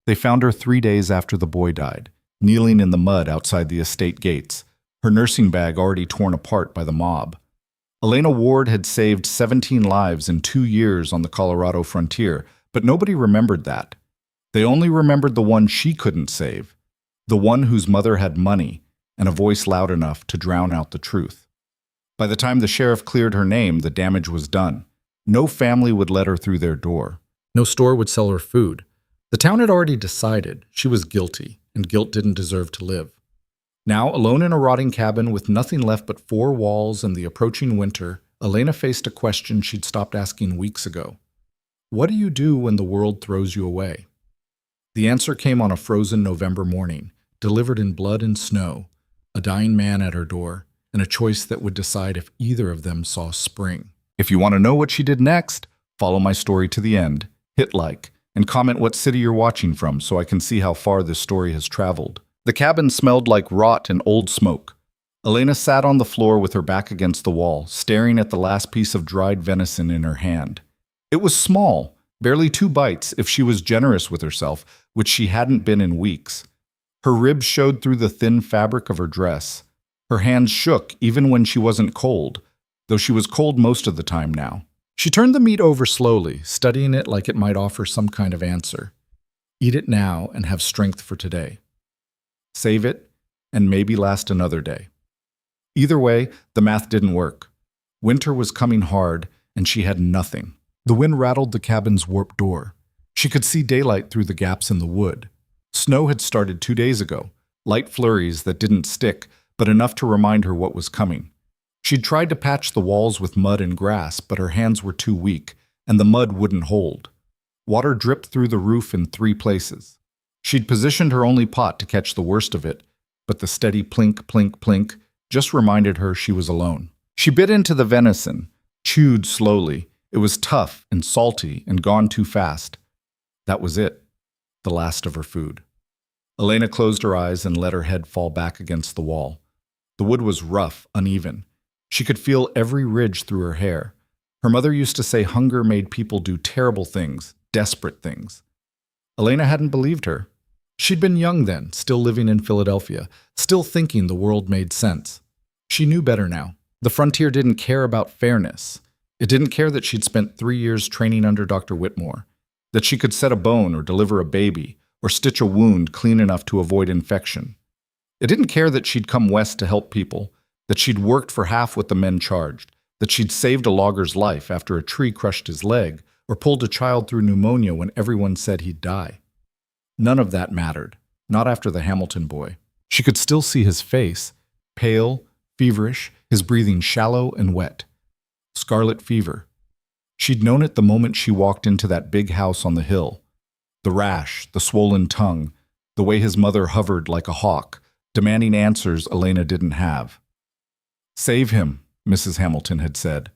They found her 3 days after the boy died, kneeling in the mud outside the estate gates, her nursing bag already torn apart by the mob. Elena Ward had saved 17 lives in 2 years on the Colorado frontier, but nobody remembered that. They only remembered the one she couldn't save, the one whose mother had money and a voice loud enough to drown out the truth. By the time the sheriff cleared her name, the damage was done. No family would let her through their door. No store would sell her food. The town had already decided she was guilty, and guilt didn't deserve to live. Now, alone in a rotting cabin with nothing left but 4 walls and the approaching winter, Elena faced a question she'd stopped asking weeks ago. What do you do when the world throws you away? The answer came on a frozen November morning, delivered in blood and snow, a dying man at her door, and a choice that would decide if either of them saw spring. If you want to know what she did next, follow my story to the end, hit like, and comment what city you're watching from so I can see how far this story has traveled. The cabin smelled like rot and old smoke. Elena sat on the floor with her back against the wall, staring at the last piece of dried venison in her hand. It was small, barely 2 bites if she was generous with herself, which she hadn't been in weeks. Her ribs showed through the thin fabric of her dress. Her hands shook even when she wasn't cold, though she was cold most of the time now. She turned the meat over slowly, studying it like it might offer some kind of answer. Eat it now and have strength for today. Save it and maybe last another day. Either way, the math didn't work. Winter was coming hard, and she had nothing. The wind rattled the cabin's warped door. She could see daylight through the gaps in the wood. Snow had started 2 days ago, light flurries that didn't stick, but enough to remind her what was coming. She'd tried to patch the walls with mud and grass, but her hands were too weak, and the mud wouldn't hold. Water dripped through the roof in 3 places. She'd positioned her only pot to catch the worst of it, but the steady plink, plink, plink just reminded her she was alone. She bit into the venison, chewed slowly. It was tough and salty and gone too fast. That was it, the last of her food. Elena closed her eyes and let her head fall back against the wall. The wood was rough, uneven. She could feel every ridge through her hair. Her mother used to say hunger made people do terrible things, desperate things. Elena hadn't believed her. She'd been young then, still living in Philadelphia, still thinking the world made sense. She knew better now. The frontier didn't care about fairness. It didn't care that she'd spent 3 years training under Dr. Whitmore, that she could set a bone or deliver a baby, or stitch a wound clean enough to avoid infection. It didn't care that she'd come west to help people, that she'd worked for half what the men charged, that she'd saved a logger's life after a tree crushed his leg, or pulled a child through pneumonia when everyone said he'd die. None of that mattered, not after the Hamilton boy. She could still see his face, pale, feverish, his breathing shallow and wet. Scarlet fever. She'd known it the moment she walked into that big house on the hill. The rash, the swollen tongue, the way his mother hovered like a hawk, demanding answers Elena didn't have. Save him, Mrs. Hamilton had said.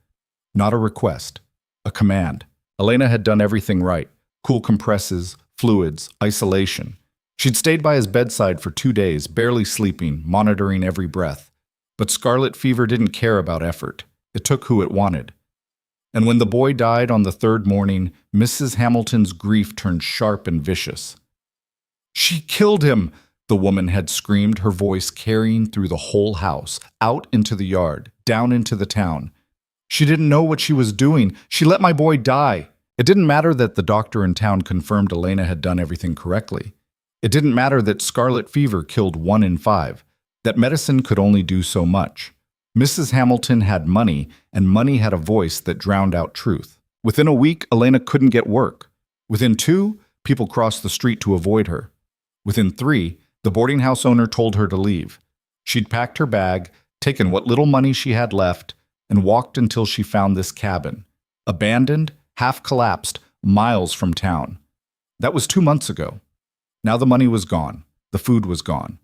Not a request, a command. Elena had done everything right. Cool compresses, fluids, isolation. She'd stayed by his bedside for 2 days, barely sleeping, monitoring every breath. But scarlet fever didn't care about effort. It took who it wanted. And when the boy died on the 3rd morning, Mrs. Hamilton's grief turned sharp and vicious. She killed him, the woman had screamed, her voice carrying through the whole house, out into the yard, down into the town. She didn't know what she was doing. She let my boy die. It didn't matter that the doctor in town confirmed Elena had done everything correctly. It didn't matter that scarlet fever killed 1 in 5, that medicine could only do so much. Mrs. Hamilton had money, and money had a voice that drowned out truth. Within a week, Elena couldn't get work. Within 2, people crossed the street to avoid her. Within 3, the boarding house owner told her to leave. She'd packed her bag, taken what little money she had left, and walked until she found this cabin, abandoned, half-collapsed, miles from town. That was 2 months ago. Now the money was gone, the food was gone,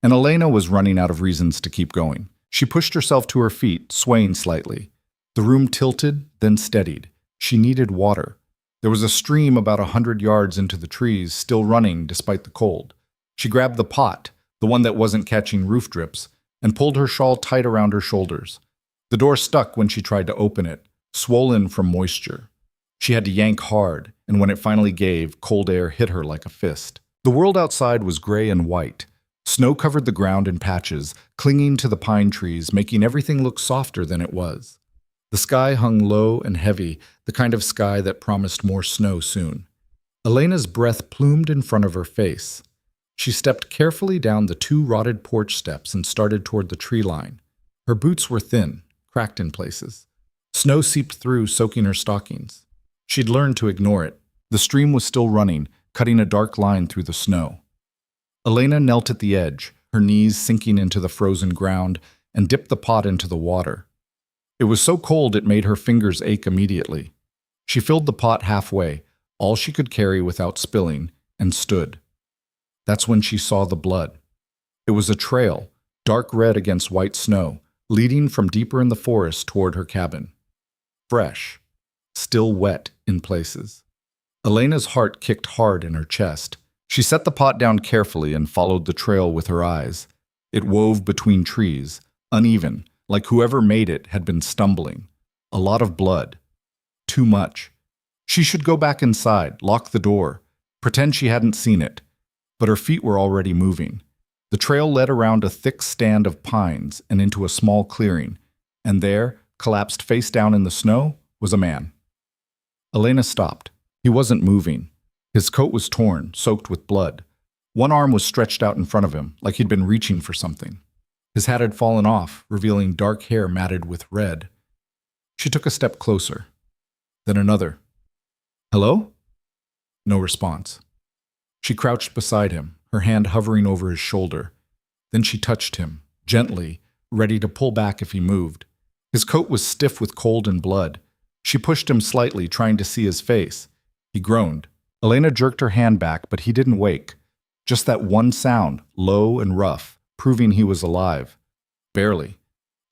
and Elena was running out of reasons to keep going. She pushed herself to her feet, swaying slightly. The room tilted, then steadied. She needed water. There was a stream about 100 yards into the trees, still running despite the cold. She grabbed the pot, the one that wasn't catching roof drips, and pulled her shawl tight around her shoulders. The door stuck when she tried to open it, swollen from moisture. She had to yank hard, and when it finally gave, cold air hit her like a fist. The world outside was gray and white. Snow covered the ground in patches, clinging to the pine trees, making everything look softer than it was. The sky hung low and heavy, the kind of sky that promised more snow soon. Elena's breath plumed in front of her face. She stepped carefully down the 2 rotted porch steps and started toward the tree line. Her boots were thin, cracked in places. Snow seeped through, soaking her stockings. She'd learned to ignore it. The stream was still running, cutting a dark line through the snow. Elena knelt at the edge, her knees sinking into the frozen ground, and dipped the pot into the water. It was so cold it made her fingers ache immediately. She filled the pot halfway, all she could carry without spilling, and stood. That's when she saw the blood. It was a trail, dark red against white snow, leading from deeper in the forest toward her cabin. Fresh, still wet in places. Elena's heart kicked hard in her chest. She set the pot down carefully and followed the trail with her eyes. It wove between trees, uneven, like whoever made it had been stumbling. A lot of blood. Too much. She should go back inside, lock the door, pretend she hadn't seen it. But her feet were already moving. The trail led around a thick stand of pines and into a small clearing, and there, collapsed face down in the snow, was a man. Elena stopped. He wasn't moving. His coat was torn, soaked with blood. One arm was stretched out in front of him, like he'd been reaching for something. His hat had fallen off, revealing dark hair matted with red. She took a step closer. Then another. "Hello?" No response. She crouched beside him, her hand hovering over his shoulder. Then she touched him, gently, ready to pull back if he moved. His coat was stiff with cold and blood. She pushed him slightly, trying to see his face. He groaned. Elena jerked her hand back, but he didn't wake. Just that one sound, low and rough, proving he was alive. Barely.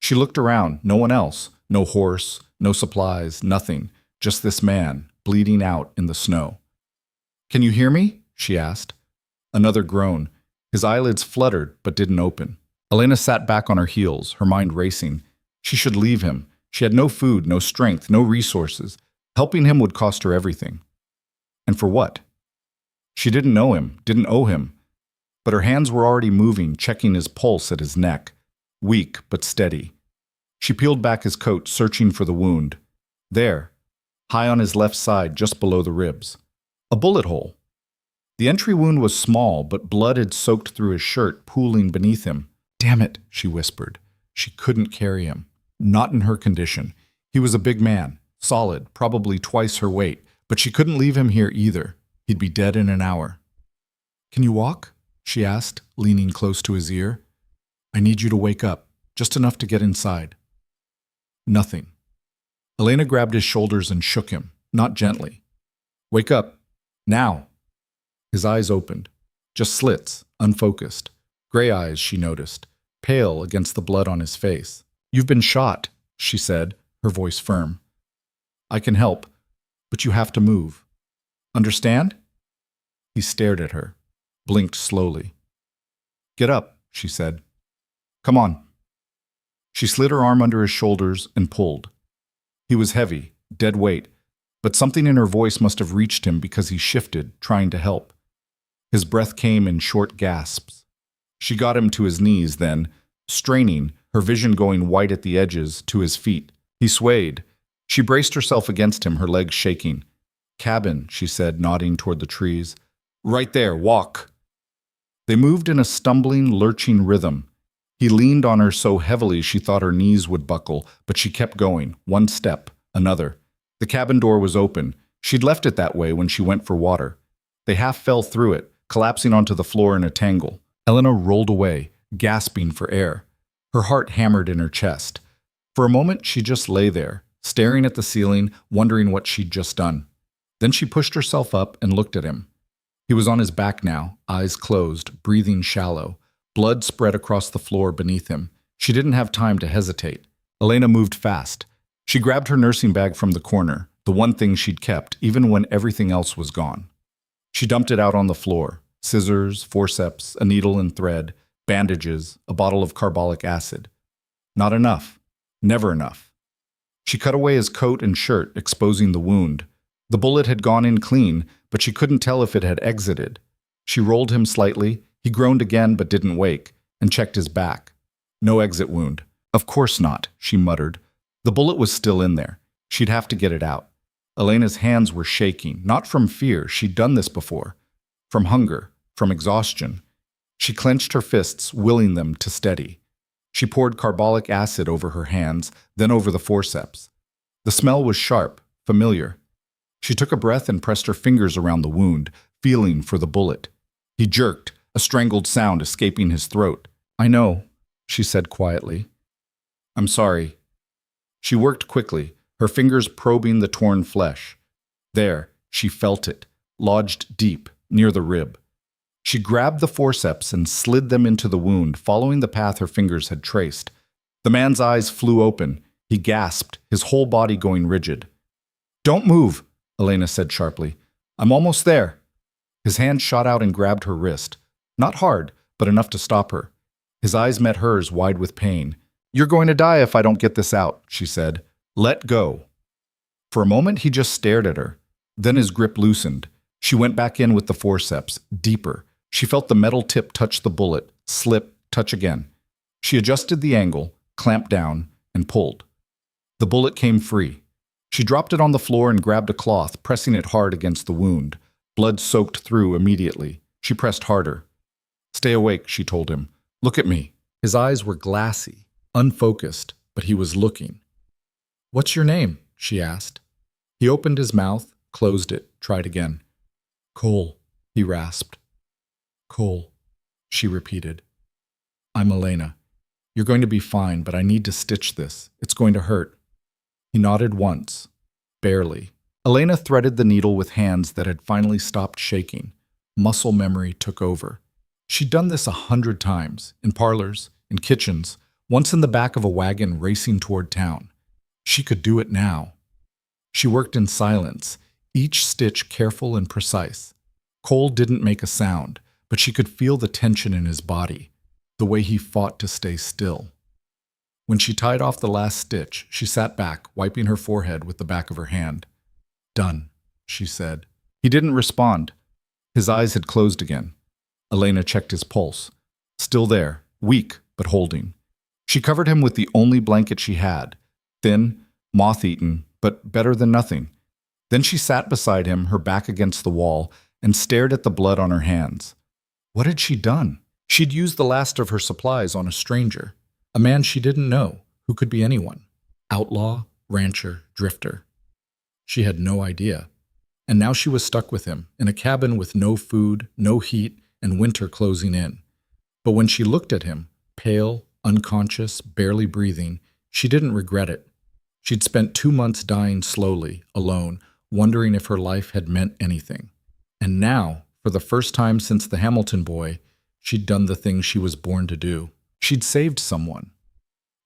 She looked around, no one else. No horse, no supplies, nothing. Just this man, bleeding out in the snow. "Can you hear me?" she asked. Another groan. His eyelids fluttered, but didn't open. Elena sat back on her heels, her mind racing. She should leave him. She had no food, no strength, no resources. Helping him would cost her everything. And for what? She didn't know him, didn't owe him. But her hands were already moving, checking his pulse at his neck. Weak, but steady. She peeled back his coat, searching for the wound. There, high on his left side, just below the ribs. A bullet hole. The entry wound was small, but blood had soaked through his shirt, pooling beneath him. "Damn it," she whispered. She couldn't carry him. Not in her condition. He was a big man, solid, probably twice her weight, but she couldn't leave him here either. He'd be dead in an hour. "Can you walk?" she asked, leaning close to his ear. "I need you to wake up, just enough to get inside." Nothing. Elena grabbed his shoulders and shook him, not gently. "Wake up. Now." His eyes opened. Just slits, unfocused. Gray eyes, she noticed, pale against the blood on his face. "You've been shot," she said, her voice firm. "I can help, but you have to move. Understand?" He stared at her, blinked slowly. "Get up," she said. "Come on." She slid her arm under his shoulders and pulled. He was heavy, dead weight, but something in her voice must have reached him because he shifted, trying to help. His breath came in short gasps. She got him to his knees then, straining, her vision going white at the edges, to his feet. He swayed. She braced herself against him, her legs shaking. "Cabin," she said, nodding toward the trees. "Right there, walk." They moved in a stumbling, lurching rhythm. He leaned on her so heavily she thought her knees would buckle, but she kept going, one step, another. The cabin door was open. She'd left it that way when she went for water. They half fell through it, collapsing onto the floor in a tangle. Elena rolled away, gasping for air. Her heart hammered in her chest. For a moment, she just lay there, staring at the ceiling, wondering what she'd just done. Then she pushed herself up and looked at him. He was on his back now, eyes closed, breathing shallow. Blood spread across the floor beneath him. She didn't have time to hesitate. Elena moved fast. She grabbed her nursing bag from the corner, the one thing she'd kept, even when everything else was gone. She dumped it out on the floor. Scissors, forceps, a needle and thread, bandages, a bottle of carbolic acid. Not enough. Never enough. She cut away his coat and shirt, exposing the wound. The bullet had gone in clean, but she couldn't tell if it had exited. She rolled him slightly. He groaned again but didn't wake, and checked his back. No exit wound. Of course not, she muttered. The bullet was still in there. She'd have to get it out. Elena's hands were shaking, not from fear, she'd done this before. From hunger, from exhaustion. She clenched her fists, willing them to steady. She poured carbolic acid over her hands, then over the forceps. The smell was sharp, familiar. She took a breath and pressed her fingers around the wound, feeling for the bullet. He jerked, a strangled sound escaping his throat. "I know," she said quietly. "I'm sorry." She worked quickly, her fingers probing the torn flesh. There, she felt it, lodged deep, near the rib. She grabbed the forceps and slid them into the wound, following the path her fingers had traced. The man's eyes flew open. He gasped, his whole body going rigid. "Don't move," Elena said sharply. "I'm almost there." His hand shot out and grabbed her wrist. Not hard, but enough to stop her. His eyes met hers, wide with pain. "You're going to die if I don't get this out," she said. "Let go." For a moment, he just stared at her. Then his grip loosened. She went back in with the forceps, deeper. She felt the metal tip touch the bullet, slip, touch again. She adjusted the angle, clamped down, and pulled. The bullet came free. She dropped it on the floor and grabbed a cloth, pressing it hard against the wound. Blood soaked through immediately. She pressed harder. "Stay awake," she told him. "Look at me." His eyes were glassy, unfocused, but he was looking. "What's your name?" she asked. He opened his mouth, closed it, tried again. "Cole," he rasped. "Cole," she repeated. "I'm Elena. You're going to be fine, but I need to stitch this. It's going to hurt." He nodded once, barely. Elena threaded the needle with hands that had finally stopped shaking. Muscle memory took over. She'd done this 100 times, in parlors, in kitchens, once in the back of a wagon racing toward town. She could do it now. She worked in silence, each stitch careful and precise. Cole didn't make a sound, but she could feel the tension in his body, the way he fought to stay still. When she tied off the last stitch, she sat back, wiping her forehead with the back of her hand. "Done," she said. He didn't respond. His eyes had closed again. Elena checked his pulse. Still there, weak, but holding. She covered him with the only blanket she had, thin, moth-eaten, but better than nothing. Then she sat beside him, her back against the wall, and stared at the blood on her hands. What had she done? She'd used the last of her supplies on a stranger, a man she didn't know, who could be anyone. Outlaw, rancher, drifter. She had no idea. And now she was stuck with him, in a cabin with no food, no heat, and winter closing in. But when she looked at him, pale, unconscious, barely breathing, she didn't regret it. She'd spent 2 months dying slowly, alone, wondering if her life had meant anything. And now, for the first time since the Hamilton boy, she'd done the thing she was born to do. She'd saved someone.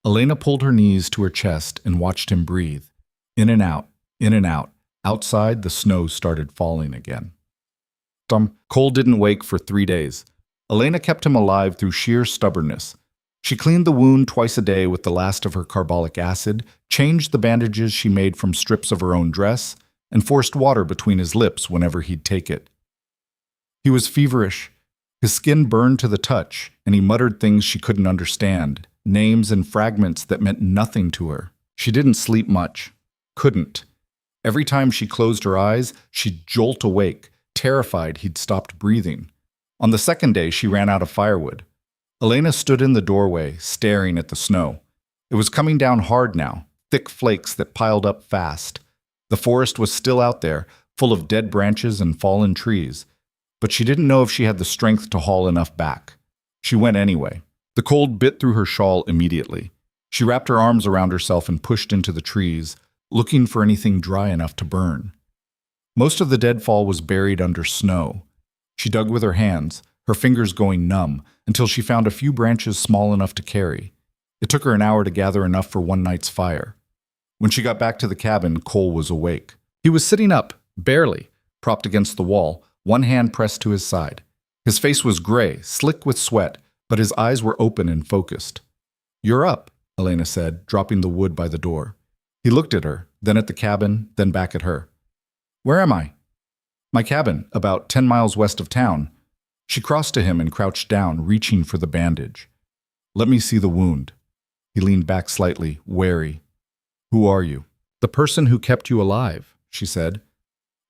Elena pulled her knees to her chest and watched him breathe. In and out, in and out. Outside, the snow started falling again. Cole didn't wake for 3 days. Elena kept him alive through sheer stubbornness. She cleaned the wound twice a day with the last of her carbolic acid, changed the bandages she made from strips of her own dress, and forced water between his lips whenever he'd take it. He was feverish. His skin burned to the touch, and he muttered things she couldn't understand, names and fragments that meant nothing to her. She didn't sleep much. Couldn't. Every time she closed her eyes, she'd jolt awake, terrified he'd stopped breathing. On the second day, she ran out of firewood. Elena stood in the doorway, staring at the snow. It was coming down hard now, thick flakes that piled up fast. The forest was still out there, full of dead branches and fallen trees. But she didn't know if she had the strength to haul enough back. She went anyway. The cold bit through her shawl immediately. She wrapped her arms around herself and pushed into the trees, looking for anything dry enough to burn. Most of the deadfall was buried under snow. She dug with her hands, her fingers going numb, until she found a few branches small enough to carry. It took her an hour to gather enough for one night's fire. When she got back to the cabin, Cole was awake. He was sitting up, barely, propped against the wall, one hand pressed to his side. His face was gray, slick with sweat, but his eyes were open and focused. "You're up," Elena said, dropping the wood by the door. He looked at her, then at the cabin, then back at her. "Where am I?" "My cabin, about 10 miles west of town." She crossed to him and crouched down, reaching for the bandage. Let me see the wound. He leaned back slightly, wary. Who are you? The person who kept you alive, she said.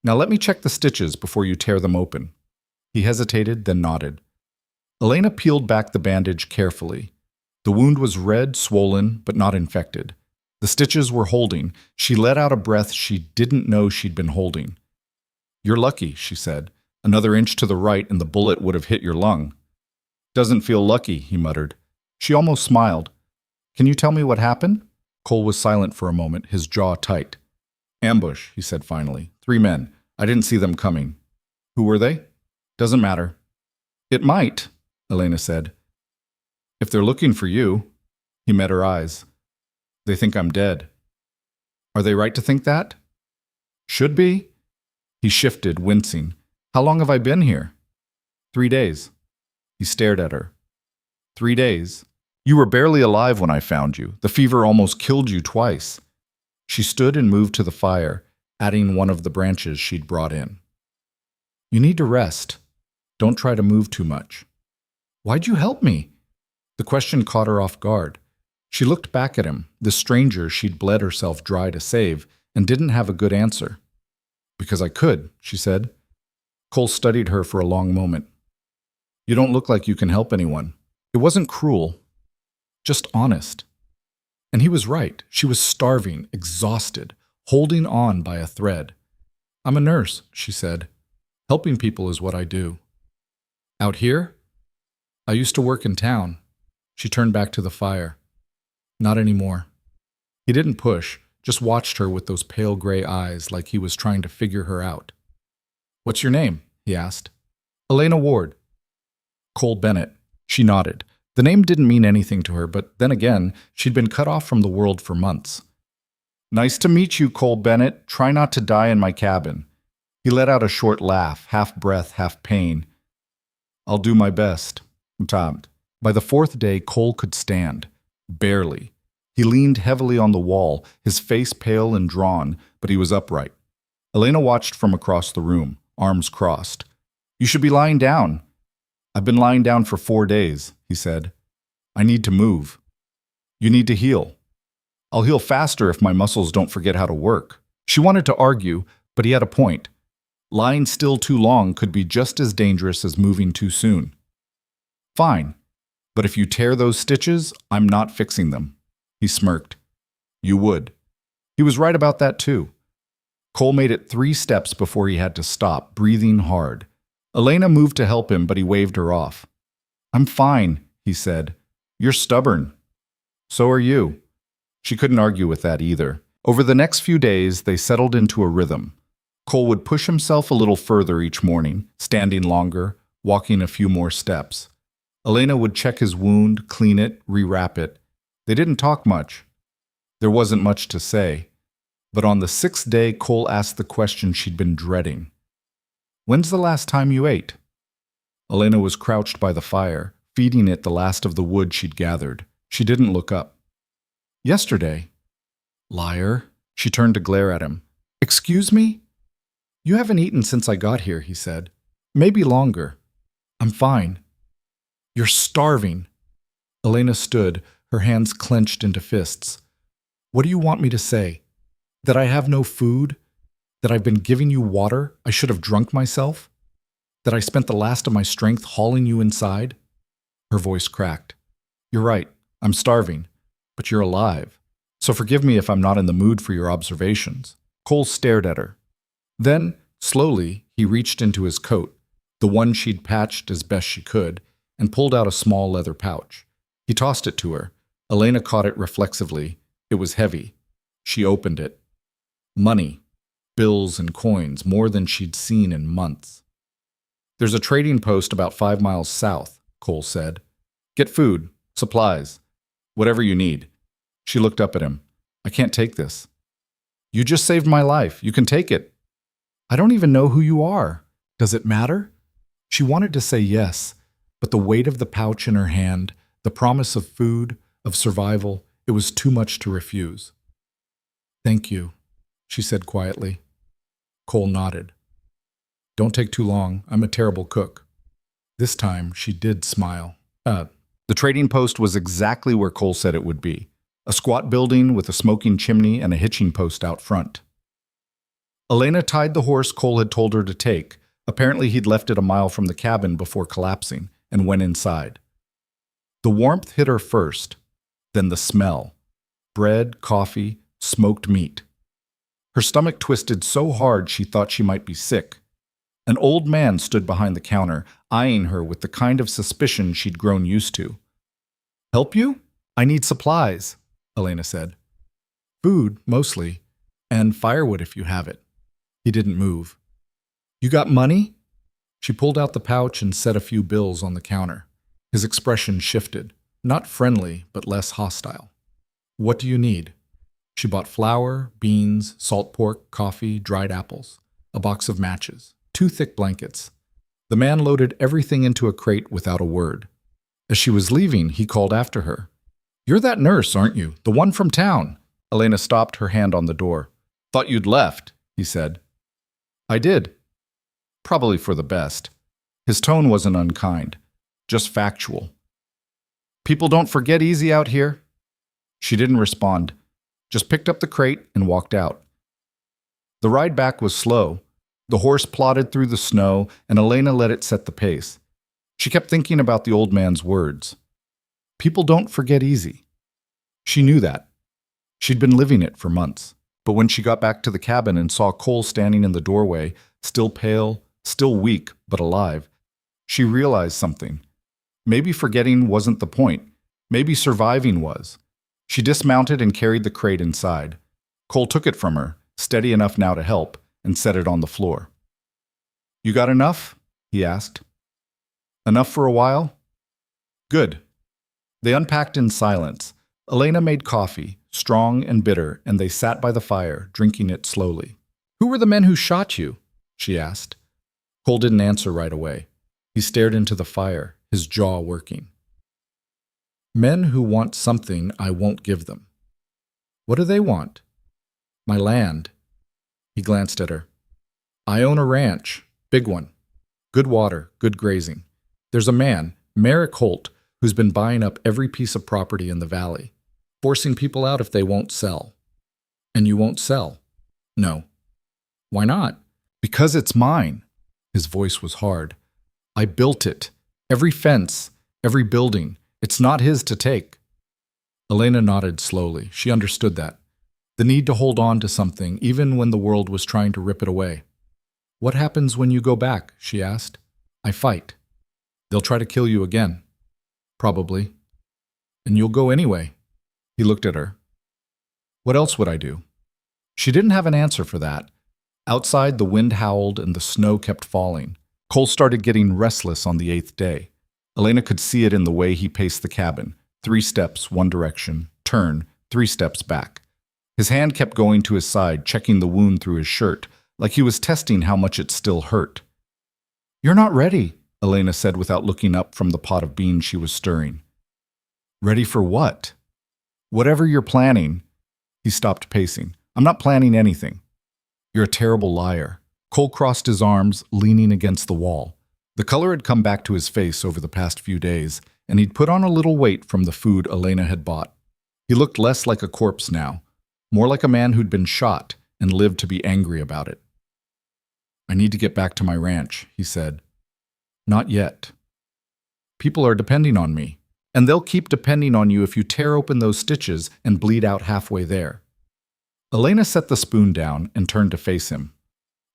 Now let me check the stitches before you tear them open. He hesitated, then nodded. Elena peeled back the bandage carefully. The wound was red, swollen, but not infected. The stitches were holding. She let out a breath she didn't know she'd been holding. You're lucky, she said. Another inch to the right and the bullet would have hit your lung. Doesn't feel lucky, he muttered. She almost smiled. Can you tell me what happened? Cole was silent for a moment, his jaw tight. Ambush, he said finally. 3 men. I didn't see them coming. Who were they? Doesn't matter. It might, Elena said. If they're looking for you. He met her eyes. They think I'm dead. Are they right to think that? Should be. He shifted, wincing. How long have I been here? 3 days. He stared at her. 3 days. You were barely alive when I found you. The fever almost killed you twice. She stood and moved to the fire, adding one of the branches she'd brought in. You need to rest. Don't try to move too much. Why'd you help me? The question caught her off guard. She looked back at him, the stranger she'd bled herself dry to save, and didn't have a good answer. Because I could, she said. Cole studied her for a long moment. You don't look like you can help anyone. It wasn't cruel, just honest. And he was right. She was starving, exhausted, holding on by a thread. I'm a nurse, she said. Helping people is what I do. Out here? I used to work in town. She turned back to the fire. Not anymore. He didn't push, just watched her with those pale gray eyes like he was trying to figure her out. What's your name? He asked. Elena Ward. Cole Bennett. She nodded. The name didn't mean anything to her, but then again, she'd been cut off from the world for months. Nice to meet you, Cole Bennett. Try not to die in my cabin. He let out a short laugh, half breath, half pain. I'll do my best. Tabbed. By the 4th day, Cole could stand. Barely. He leaned heavily on the wall, his face pale and drawn, but he was upright. Elena watched from across the room, arms crossed. You should be lying down. I've been lying down for 4 days, he said. I need to move. You need to heal. I'll heal faster if my muscles don't forget how to work. She wanted to argue, but he had a point. Lying still too long could be just as dangerous as moving too soon. Fine, but if you tear those stitches, I'm not fixing them. He smirked. You would. He was right about that too. Cole made it 3 steps before he had to stop, breathing hard. Elena moved to help him, but he waved her off. I'm fine, he said. You're stubborn. So are you. She couldn't argue with that either. Over the next few days, they settled into a rhythm. Cole would push himself a little further each morning, standing longer, walking a few more steps. Elena would check his wound, clean it, rewrap it. They didn't talk much. There wasn't much to say. But on the 6th day, Cole asked the question she'd been dreading. When's the last time you ate? Elena was crouched by the fire, feeding it the last of the wood she'd gathered. She didn't look up. Yesterday. Liar. She turned to glare at him. Excuse me? You haven't eaten since I got here, he said. Maybe longer. I'm fine. You're starving. Elena stood, her hands clenched into fists. What do you want me to say? That I have no food? That I've been giving you water I should have drunk myself? That I spent the last of my strength hauling you inside? Her voice cracked. You're right, I'm starving, but you're alive. So forgive me if I'm not in the mood for your observations. Cole stared at her. Then, slowly, he reached into his coat, the one she'd patched as best she could, and pulled out a small leather pouch. He tossed it to her. Elena caught it reflexively. It was heavy. She opened it. Money. Bills and coins, more than she'd seen in months. There's a trading post about 5 miles south, Cole said. Get food, supplies, whatever you need. She looked up at him. I can't take this. You just saved my life. You can take it. I don't even know who you are. Does it matter? She wanted to say yes, but the weight of the pouch in her hand, the promise of food, of survival, it was too much to refuse. Thank you, she said quietly. Cole nodded. Don't take too long. I'm a terrible cook. This time, she did smile. The trading post was exactly where Cole said it would be. A squat building with a smoking chimney and a hitching post out front. Elena tied the horse Cole had told her to take. Apparently he'd left it a mile from the cabin before collapsing, and went inside. The warmth hit her first, then the smell. Bread, coffee, smoked meat. Her stomach twisted so hard she thought she might be sick. An old man stood behind the counter, eyeing her with the kind of suspicion she'd grown used to. "Help you? I need supplies," Elena said. "Food, mostly, and firewood if you have it." He didn't move. "You got money?" She pulled out the pouch and set a few bills on the counter. His expression shifted, not friendly, but less hostile. "What do you need?" She bought flour, beans, salt pork, coffee, dried apples, a box of matches, 2 thick blankets. The man loaded everything into a crate without a word. As she was leaving, he called after her. "You're that nurse, aren't you? The one from town?" Elena stopped, her hand on the door. "Thought you'd left," he said. "I did. Probably for the best." His tone wasn't unkind, just factual. "People don't forget easy out here." She didn't respond, just picked up the crate and walked out. The ride back was slow. The horse plodded through the snow, and Elena let it set the pace. She kept thinking about the old man's words. People don't forget easy. She knew that. She'd been living it for months. But when she got back to the cabin and saw Cole standing in the doorway, still pale, still weak, but alive, she realized something. Maybe forgetting wasn't the point. Maybe surviving was. She dismounted and carried the crate inside. Cole took it from her, steady enough now to help, and set it on the floor. "You got enough?" he asked. "Enough for a while?" "Good." They unpacked in silence. Elena made coffee, strong and bitter, and they sat by the fire, drinking it slowly. "Who were the men who shot you?" she asked. Cole didn't answer right away. He stared into the fire, his jaw working. "Men who want something I won't give them." "What do they want?" "My land." He glanced at her. "I own a ranch, big one. Good water, good grazing. There's a man, Merrick Holt, who's been buying up every piece of property in the valley, forcing people out if they won't sell." "And you won't sell?" "No." "Why not?" "Because it's mine." His voice was hard. "I built it. Every fence, every building. It's not his to take." Elena nodded slowly. She understood that. The need to hold on to something, even when the world was trying to rip it away. "What happens when you go back?" she asked. "I fight." "They'll try to kill you again." "Probably." "And you'll go anyway." He looked at her. "What else would I do?" She didn't have an answer for that. Outside, the wind howled and the snow kept falling. Cole started getting restless on the 8th day. Elena could see it in the way he paced the cabin. 3 steps, one direction, turn, 3 steps back. His hand kept going to his side, checking the wound through his shirt, like he was testing how much it still hurt. "You're not ready," Elena said without looking up from the pot of beans she was stirring. "Ready for what?" "Whatever you're planning." He stopped pacing. "I'm not planning anything." "You're a terrible liar." Cole crossed his arms, leaning against the wall. The color had come back to his face over the past few days, and he'd put on a little weight from the food Elena had bought. He looked less like a corpse now, more like a man who'd been shot and lived to be angry about it. "I need to get back to my ranch," he said. "Not yet. People are depending on me, and they'll keep depending on you if you tear open those stitches and bleed out halfway there." Elena set the spoon down and turned to face him.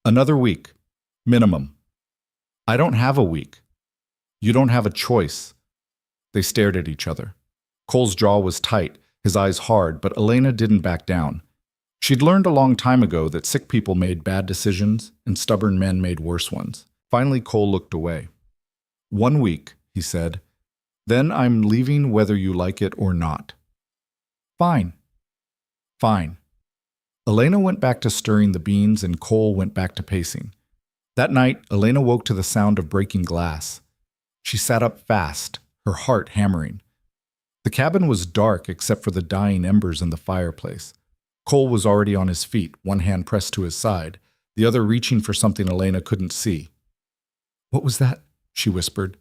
"Another week. Minimum." "I don't have a week." "You don't have a choice." They stared at each other. Cole's jaw was tight, his eyes hard, but Elena didn't back down. She'd learned a long time ago that sick people made bad decisions and stubborn men made worse ones. Finally, Cole looked away. "1 week," he said. "Then I'm leaving whether you like it or not." "Fine." "Fine." Elena went back to stirring the beans and Cole went back to pacing. That night, Elena woke to the sound of breaking glass. She sat up fast, her heart hammering. The cabin was dark except for the dying embers in the fireplace. Cole was already on his feet, one hand pressed to his side, the other reaching for something Elena couldn't see. "What was that?" she whispered.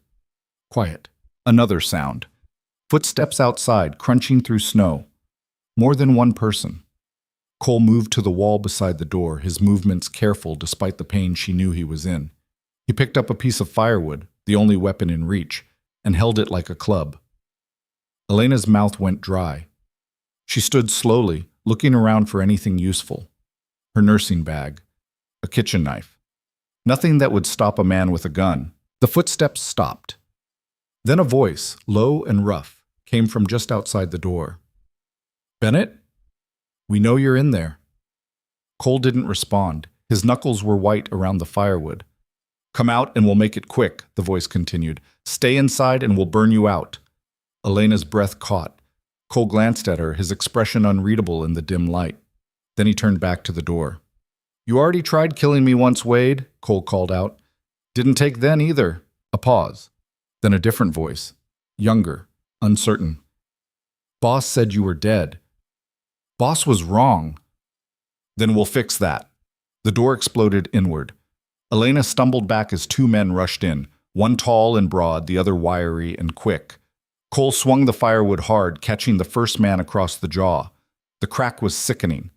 Quiet. Another sound. Footsteps outside, crunching through snow. More than one person. Cole moved to the wall beside the door, his movements careful despite the pain she knew he was in. He picked up a piece of firewood, the only weapon in reach, and held it like a club. Elena's mouth went dry. She stood slowly, looking around for anything useful. Her nursing bag. A kitchen knife. Nothing that would stop a man with a gun. The footsteps stopped. Then a voice, low and rough, came from just outside the door. "Bennett? We know you're in there." Cole didn't respond. His knuckles were white around the firewood. "Come out and we'll make it quick," the voice continued. "Stay inside and we'll burn you out." Elena's breath caught. Cole glanced at her, his expression unreadable in the dim light. Then he turned back to the door. "You already tried killing me once, Wade," Cole called out. "Didn't take then either." A pause. Then a different voice. Younger, uncertain. "Boss said you were dead." "Boss was wrong." "Then we'll fix that." The door exploded inward. Elena stumbled back as two men rushed in, one tall and broad, the other wiry and quick. Cole swung the firewood hard, catching the first man across the jaw. The crack was sickening.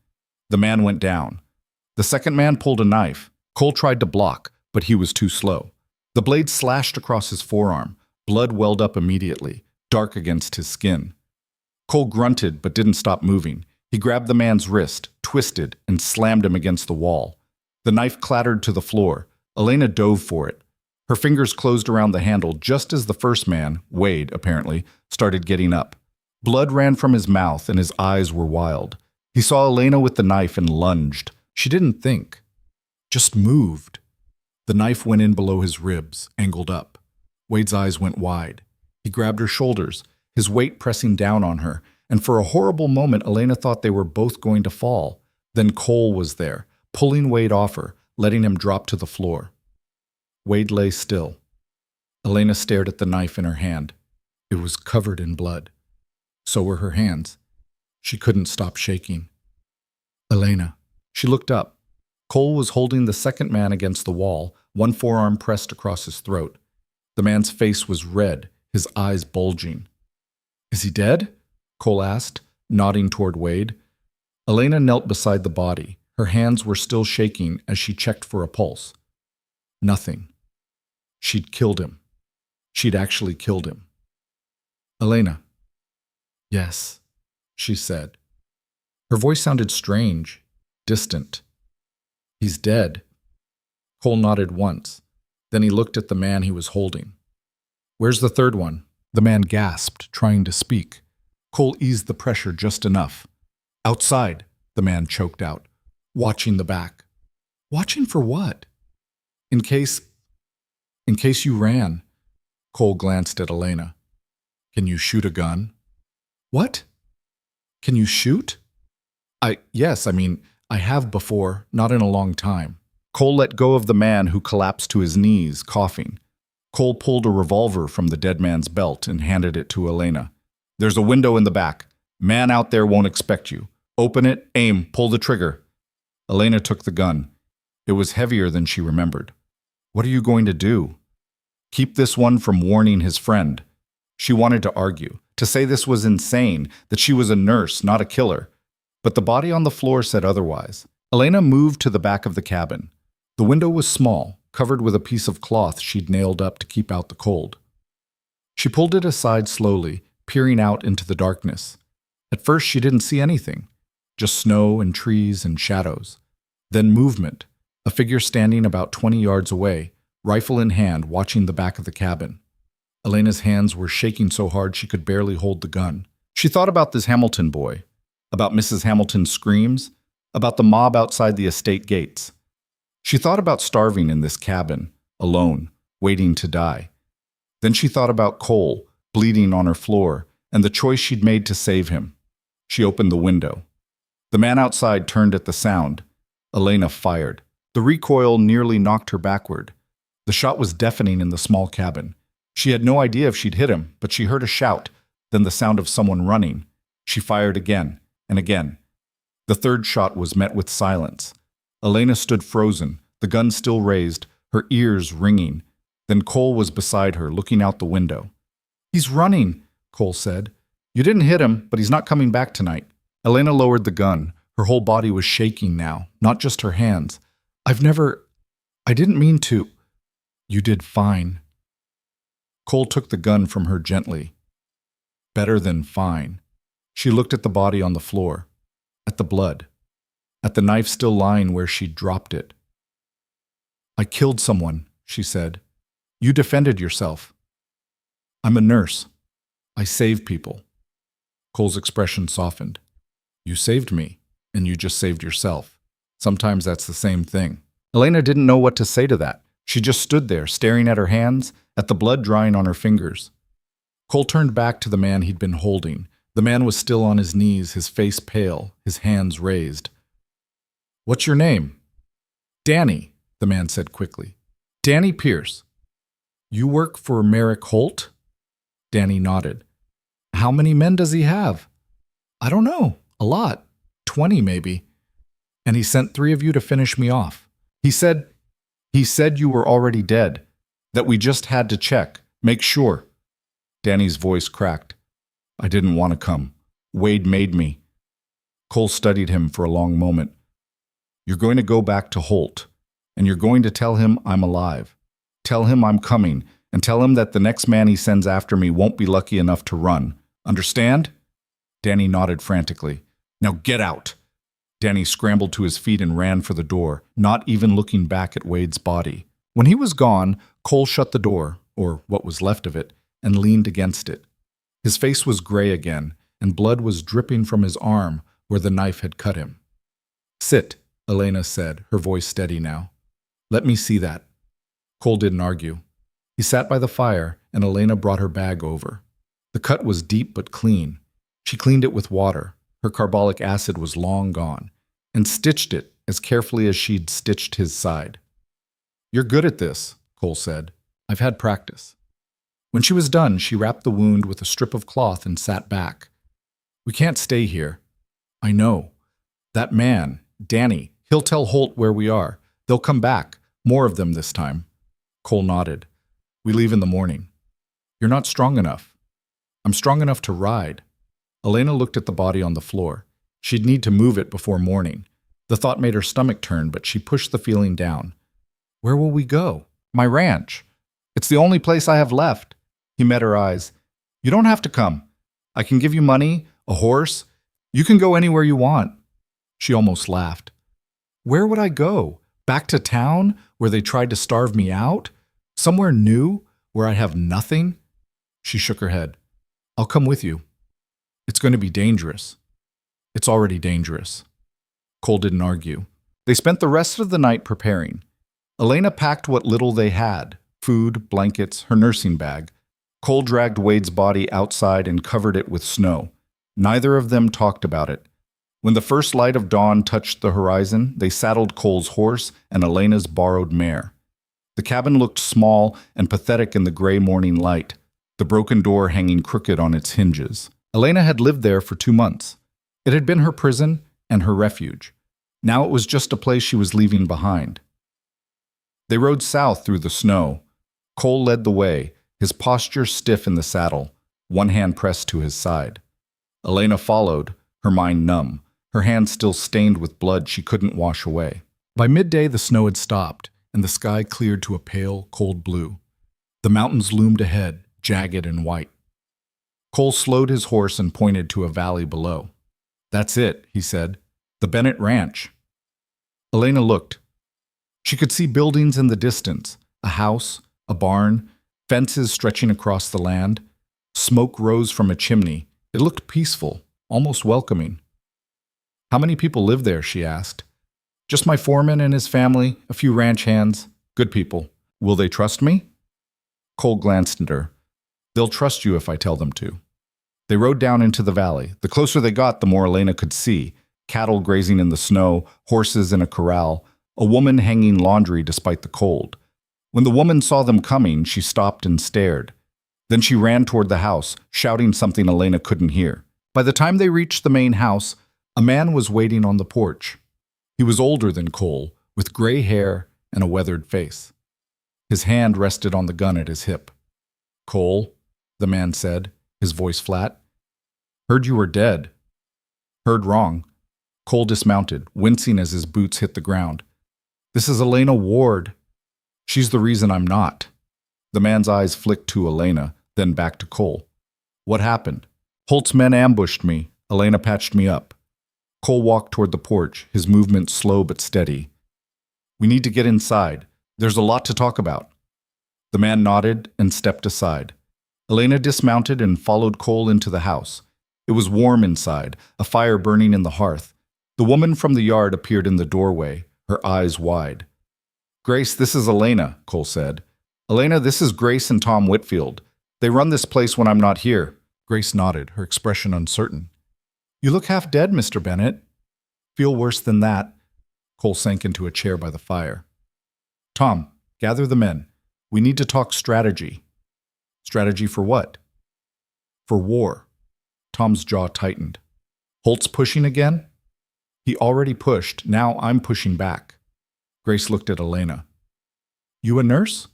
The man went down. The second man pulled a knife. Cole tried to block, but he was too slow. The blade slashed across his forearm. Blood welled up immediately, dark against his skin. Cole grunted but didn't stop moving. He grabbed the man's wrist, twisted, and slammed him against the wall. The knife clattered to the floor. Elena dove for it. Her fingers closed around the handle just as the first man, Wade apparently, started getting up. Blood ran from his mouth and his eyes were wild. He saw Elena with the knife and lunged. She didn't think, just moved. The knife went in below his ribs, angled up. Wade's eyes went wide. He grabbed her shoulders, his weight pressing down on her, and for a horrible moment Elena thought they were both going to fall. Then Cole was there, pulling Wade off her, letting him drop to the floor. Wade lay still. Elena stared at the knife in her hand. It was covered in blood. So were her hands. She couldn't stop shaking. Elena. She looked up. Cole was holding the second man against the wall, one forearm pressed across his throat. The man's face was red, his eyes bulging. "Is he dead?" Cole asked, nodding toward Wade. Elena knelt beside the body. Her hands were still shaking as she checked for a pulse. Nothing. She'd killed him. She'd actually killed him. "Elena." "Yes," she said. Her voice sounded strange, distant. "He's dead." Cole nodded once. Then he looked at the man he was holding. "Where's the third one?" The man gasped, trying to speak. Cole eased the pressure just enough. "Outside," the man choked out, "watching the back." "Watching for what?" In case you ran." Cole glanced at Elena. "Can you shoot a gun?" "What? Can you shoot?" Yes, I have before, not in a long time." Cole let go of the man who collapsed to his knees, coughing. Cole pulled a revolver from the dead man's belt and handed it to Elena. "There's a window in the back. Man out there won't expect you. Open it, aim, pull the trigger." Elena took the gun. It was heavier than she remembered. "What are you going to do?" "Keep this one from warning his friend." She wanted to argue, to say this was insane, that she was a nurse, not a killer. But the body on the floor said otherwise. Elena moved to the back of the cabin. The window was small, covered with a piece of cloth she'd nailed up to keep out the cold. She pulled it aside slowly, peering out into the darkness. At first she didn't see anything, just snow and trees and shadows. Then movement, a figure standing about 20 yards away, rifle in hand, watching the back of the cabin. Elena's hands were shaking so hard she could barely hold the gun. She thought about this Hamilton boy, about Mrs. Hamilton's screams, about the mob outside the estate gates. She thought about starving in this cabin, alone, waiting to die. Then she thought about Cole, bleeding on her floor, and the choice she'd made to save him. She opened the window. The man outside turned at the sound. Elena fired. The recoil nearly knocked her backward. The shot was deafening in the small cabin. She had no idea if she'd hit him, but she heard a shout, then the sound of someone running. She fired again and again. The third shot was met with silence. Elena stood frozen, the gun still raised, her ears ringing. Then Cole was beside her, looking out the window. "He's running," Cole said. "You didn't hit him, but he's not coming back tonight." Elena lowered the gun. Her whole body was shaking now, not just her hands. I didn't mean to." "You did fine." Cole took the gun from her gently. Better than fine. She looked at the body on the floor, at the blood, at the knife still lying where she'd dropped it. "I killed someone," she said. "You defended yourself." "I'm a nurse. I save people." Cole's expression softened. "You saved me, and you just saved yourself. Sometimes that's the same thing." Elena didn't know what to say to that. She just stood there, staring at her hands, at the blood drying on her fingers. Cole turned back to the man he'd been holding. The man was still on his knees, his face pale, his hands raised. "What's your name?" "Danny," the man said quickly. "Danny Pierce." "You work for Merrick Holt?" Danny nodded. "How many men does he have?" "I don't know. A lot. 20 maybe. And he sent 3 of you to finish me off. He said you were already dead, that we just had to check, make sure." Danny's voice cracked. "I didn't want to come. Wade made me." Cole studied him for a long moment. "You're going to go back to Holt, and you're going to tell him I'm alive. Tell him I'm coming, and tell him that the next man he sends after me won't be lucky enough to run. Understand?" Danny nodded frantically. "Now get out." Danny scrambled to his feet and ran for the door, not even looking back at Wade's body. When he was gone, Cole shut the door, or what was left of it, and leaned against it. His face was gray again, and blood was dripping from his arm where the knife had cut him. "Sit," Elena said, her voice steady now. "Let me see that." Cole didn't argue. He sat by the fire, and Elena brought her bag over. The cut was deep but clean. She cleaned it with water. Her carbolic acid was long gone, and stitched it as carefully as she'd stitched his side. "You're good at this," Cole said. "I've had practice." When she was done, she wrapped the wound with a strip of cloth and sat back. "We can't stay here." "I know. That man, Danny, he'll tell Holt where we are. They'll come back, more of them this time." Cole nodded. "We leave in the morning." "You're not strong enough." "I'm strong enough to ride." Elena looked at the body on the floor. She'd need to move it before morning. The thought made her stomach turn, but she pushed the feeling down. "Where will we go?" "My ranch. It's the only place I have left." He met her eyes. "You don't have to come. I can give you money, a horse. You can go anywhere you want." She almost laughed. "Where would I go? Back to town, where they tried to starve me out? Somewhere new, where I have nothing?" She shook her head. "I'll come with you. It's going to be dangerous." "It's already dangerous." Cole didn't argue. They spent the rest of the night preparing. Elena packed what little they had, food, blankets, her nursing bag. Cole dragged Wade's body outside and covered it with snow. Neither of them talked about it. When the first light of dawn touched the horizon, they saddled Cole's horse and Elena's borrowed mare. The cabin looked small and pathetic in the gray morning light, the broken door hanging crooked on its hinges. Elena had lived there for 2 months. It had been her prison and her refuge. Now it was just a place she was leaving behind. They rode south through the snow. Cole led the way, his posture stiff in the saddle, one hand pressed to his side. Elena followed, her mind numb, her hands still stained with blood she couldn't wash away. By midday, the snow had stopped, and the sky cleared to a pale, cold blue. The mountains loomed ahead, jagged and white. Cole slowed his horse and pointed to a valley below. "That's it," he said. "The Bennett Ranch." Elena looked. She could see buildings in the distance, a house, a barn, fences stretching across the land. Smoke rose from a chimney. It looked peaceful, almost welcoming. "How many people live there?" she asked. "Just my foreman and his family, a few ranch hands. Good people. Will they trust me?" Cole glanced at her. "They'll trust you if I tell them to." They rode down into the valley. The closer they got, the more Elena could see. Cattle grazing in the snow, horses in a corral, a woman hanging laundry despite the cold. When the woman saw them coming, she stopped and stared. Then she ran toward the house, shouting something Elena couldn't hear. By the time they reached the main house, a man was waiting on the porch. He was older than Cole, with gray hair and a weathered face. His hand rested on the gun at his hip. "Cole," the man said, his voice flat. "Heard you were dead." "Heard wrong." Cole dismounted, wincing as his boots hit the ground. "This is Elena Ward. She's the reason I'm not." The man's eyes flicked to Elena, then back to Cole. "What happened?" "Holt's men ambushed me. Elena patched me up." Cole walked toward the porch, his movement slow but steady. "We need to get inside. There's a lot to talk about." The man nodded and stepped aside. Elena dismounted and followed Cole into the house. It was warm inside, a fire burning in the hearth. The woman from the yard appeared in the doorway, her eyes wide. "Grace, this is Elena," Cole said. "Elena, this is Grace and Tom Whitfield. They run this place when I'm not here." Grace nodded, her expression uncertain. "You look half dead, Mr. Bennett." "Feel worse than that." Cole sank into a chair by the fire. "Tom, gather the men. We need to talk strategy." "Strategy for what?" "For war." Tom's jaw tightened. "Holt's pushing again?" "He already pushed. Now I'm pushing back." Grace looked at Elena. "You a nurse?"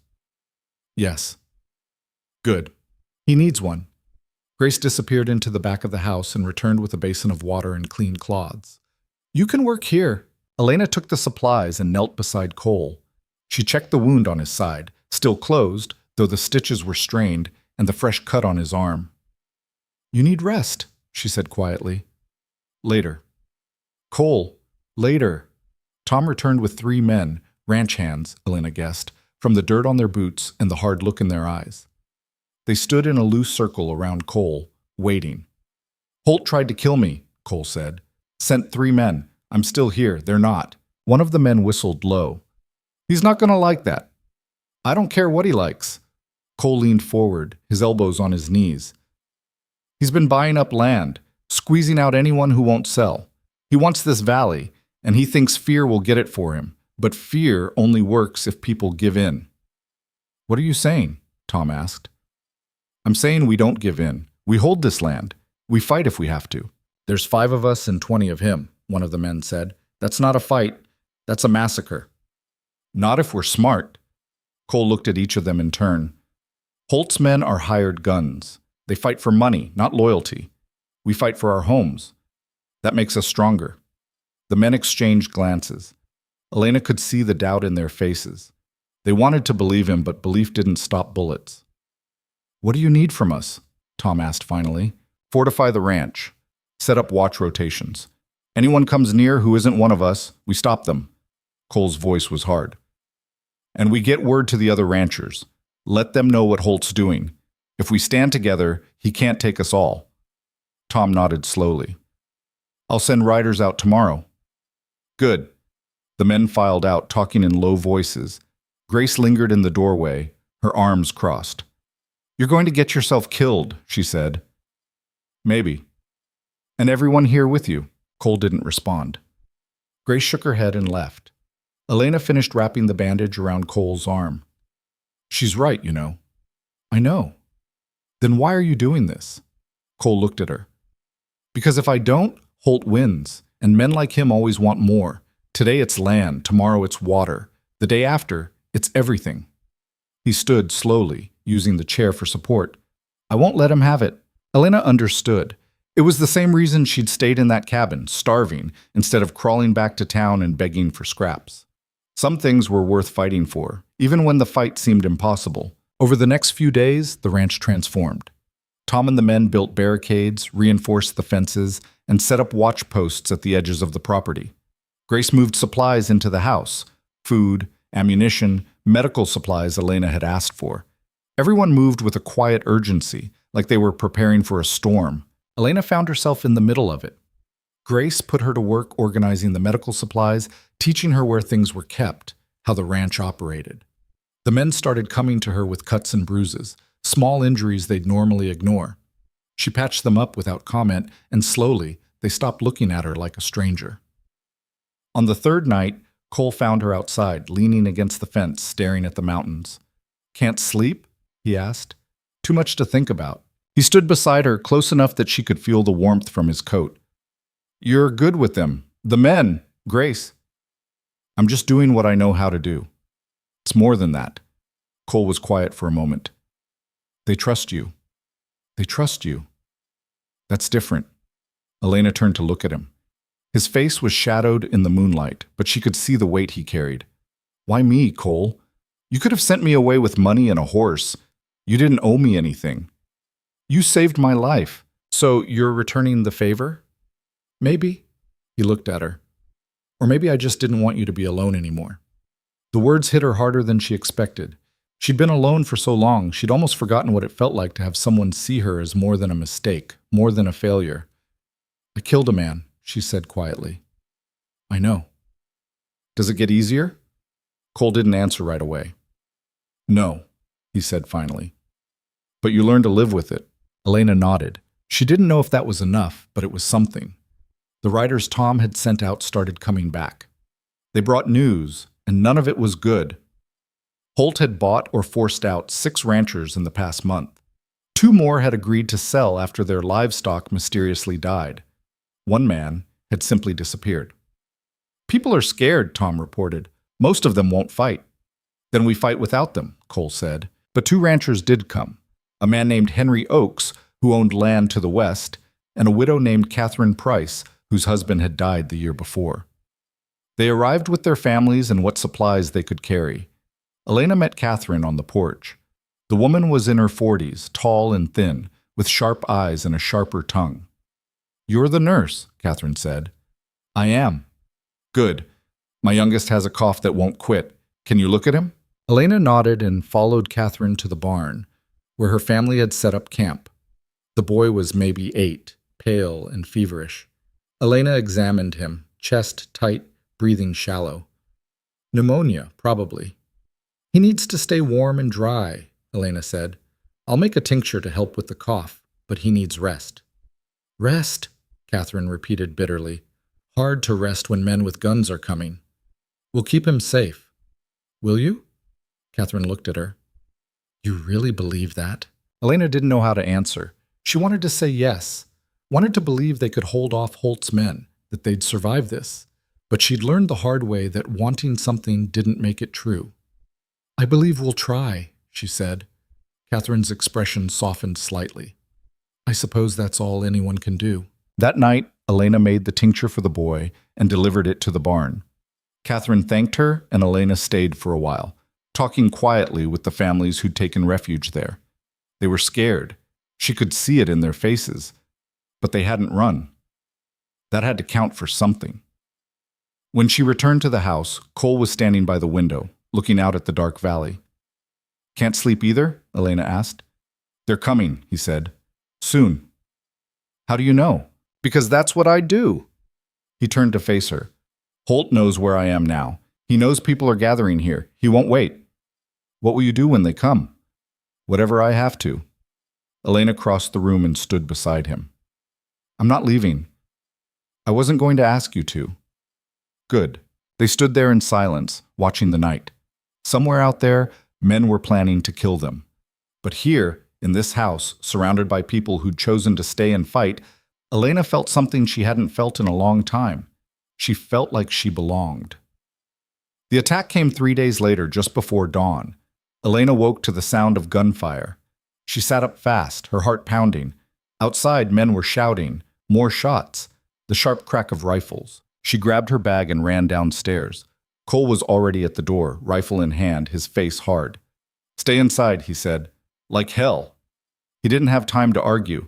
"Yes." "Good. He needs one." Grace disappeared into the back of the house and returned with a basin of water and clean cloths. "You can work here." Elena took the supplies and knelt beside Cole. She checked the wound on his side, still closed, though the stitches were strained, and the fresh cut on his arm. "You need rest," she said quietly. "Later." "Cole, later." Tom returned with 3 men, ranch hands, Elena guessed, from the dirt on their boots and the hard look in their eyes. They stood in a loose circle around Cole, waiting. "Holt tried to kill me," Cole said. "Sent 3 men. I'm still here. They're not." One of the men whistled low. "He's not going to like that." "I don't care what he likes." Cole leaned forward, his elbows on his knees. "He's been buying up land, squeezing out anyone who won't sell. He wants this valley, and he thinks fear will get it for him. But fear only works if people give in." "What are you saying?" Tom asked. "I'm saying we don't give in. We hold this land. We fight if we have to." "There's 5 of us and 20 of him," one of the men said. "That's not a fight. That's a massacre." "Not if we're smart." Cole looked at each of them in turn. "Holt's men are hired guns. They fight for money, not loyalty. We fight for our homes. That makes us stronger." The men exchanged glances. Elena could see the doubt in their faces. They wanted to believe him, but belief didn't stop bullets. "What do you need from us?" Tom asked finally. "Fortify the ranch. Set up watch rotations. Anyone comes near who isn't one of us, we stop them." Cole's voice was hard. "And we get word to the other ranchers. Let them know what Holt's doing. If we stand together, he can't take us all." Tom nodded slowly. "I'll send riders out tomorrow." "Good." The men filed out, talking in low voices. Grace lingered in the doorway, her arms crossed. "You're going to get yourself killed," she said. "Maybe." "And everyone here with you." Cole didn't respond. Grace shook her head and left. Elena finished wrapping the bandage around Cole's arm. "She's right, you know." "I know." "Then why are you doing this?" Cole looked at her. "Because if I don't, Holt wins, and men like him always want more. Today it's land, tomorrow it's water. The day after, it's everything." He stood slowly, using the chair for support. "I won't let him have it." Elena understood. It was the same reason she'd stayed in that cabin, starving, instead of crawling back to town and begging for scraps. Some things were worth fighting for, even when the fight seemed impossible. Over the next few days, the ranch transformed. Tom and the men built barricades, reinforced the fences, and set up watch posts at the edges of the property. Grace moved supplies into the house: food, ammunition, medical supplies Elena had asked for. Everyone moved with a quiet urgency, like they were preparing for a storm. Elena found herself in the middle of it. Grace put her to work organizing the medical supplies, teaching her where things were kept, how the ranch operated. The men started coming to her with cuts and bruises, small injuries they'd normally ignore. She patched them up without comment, and slowly, they stopped looking at her like a stranger. On the 3rd night, Cole found her outside, leaning against the fence, staring at the mountains. "Can't sleep?" he asked. "Too much to think about." He stood beside her, close enough that she could feel the warmth from his coat. "You're good with them. The men, Grace." "I'm just doing what I know how to do." "It's more than that." Cole was quiet for a moment. They trust you. They trust you. That's different. Elena turned to look at him. His face was shadowed in the moonlight, but she could see the weight he carried. Why me, Cole? You could have sent me away with money and a horse. You didn't owe me anything. You saved my life. So you're returning the favor? Maybe. He looked at her. Or maybe I just didn't want you to be alone anymore. The words hit her harder than she expected. She'd been alone for so long, she'd almost forgotten what it felt like to have someone see her as more than a mistake, more than a failure. I killed a man, she said quietly. I know. Does it get easier? Cole didn't answer right away. No, he said finally. But you learned to live with it. Elena nodded. She didn't know if that was enough, but it was something. The writers Tom had sent out started coming back. They brought news, and none of it was good. Holt had bought or forced out 6 ranchers in the past month. 2 more had agreed to sell after their livestock mysteriously died. 1 man had simply disappeared. People are scared, Tom reported. Most of them won't fight. Then we fight without them, Cole said. But 2 ranchers did come. A man named Henry Oakes, who owned land to the west, and a widow named Catherine Price, whose husband had died the year before. They arrived with their families and what supplies they could carry. Elena met Catherine on the porch. The woman was in her 40s, tall and thin, with sharp eyes and a sharper tongue. You're the nurse, Catherine said. I am. Good. My youngest has a cough that won't quit. Can you look at him? Elena nodded and followed Catherine to the barn, where her family had set up camp. The boy was maybe 8, pale and feverish. Elena examined him, chest tight, breathing shallow. Pneumonia, probably. He needs to stay warm and dry, Elena said. I'll make a tincture to help with the cough, but he needs rest. Rest, Catherine repeated bitterly. Hard to rest when men with guns are coming. We'll keep him safe. Will you? Catherine looked at her. You really believe that? Elena didn't know how to answer. She wanted to say yes, wanted to believe they could hold off Holt's men, that they'd survive this. But she'd learned the hard way that wanting something didn't make it true. I believe we'll try, she said. Catherine's expression softened slightly. I suppose that's all anyone can do. That night, Elena made the tincture for the boy and delivered it to the barn. Catherine thanked her, and Elena stayed for a while, talking quietly with the families who'd taken refuge there. They were scared. She could see it in their faces, but they hadn't run. That had to count for something. When she returned to the house, Cole was standing by the window, looking out at the dark valley. Can't sleep either? Elena asked. They're coming, he said. Soon. How do you know? Because that's what I do. He turned to face her. Holt knows where I am now. He knows people are gathering here. He won't wait. What will you do when they come? Whatever I have to. Elena crossed the room and stood beside him. I'm not leaving. I wasn't going to ask you to. Good. They stood there in silence, watching the night. Somewhere out there, men were planning to kill them. But here, in this house, surrounded by people who'd chosen to stay and fight, Elena felt something she hadn't felt in a long time. She felt like she belonged. The attack came 3 days later, just before dawn. Elena woke to the sound of gunfire. She sat up fast, her heart pounding. Outside, men were shouting, more shots, the sharp crack of rifles. She grabbed her bag and ran downstairs. Cole was already at the door, rifle in hand, his face hard. Stay inside, he said. Like hell. He didn't have time to argue.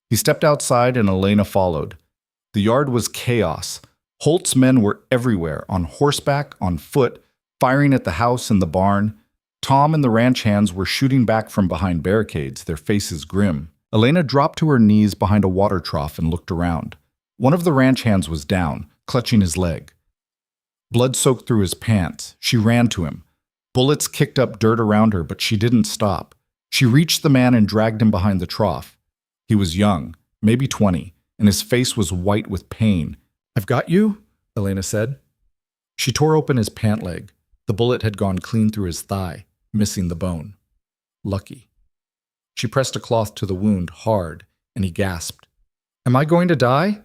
He stepped outside and Elena followed. The yard was chaos. Holt's men were everywhere, on horseback, on foot, firing at the house and the barn. Tom and the ranch hands were shooting back from behind barricades, their faces grim. Elena dropped to her knees behind a water trough and looked around. One of the ranch hands was down, clutching his leg. Blood soaked through his pants. She ran to him. Bullets kicked up dirt around her, but she didn't stop. She reached the man and dragged him behind the trough. He was young, maybe 20, and his face was white with pain. I've got you, Elena said. She tore open his pant leg. The bullet had gone clean through his thigh, missing the bone. Lucky. She pressed a cloth to the wound hard, and he gasped. Am I going to die?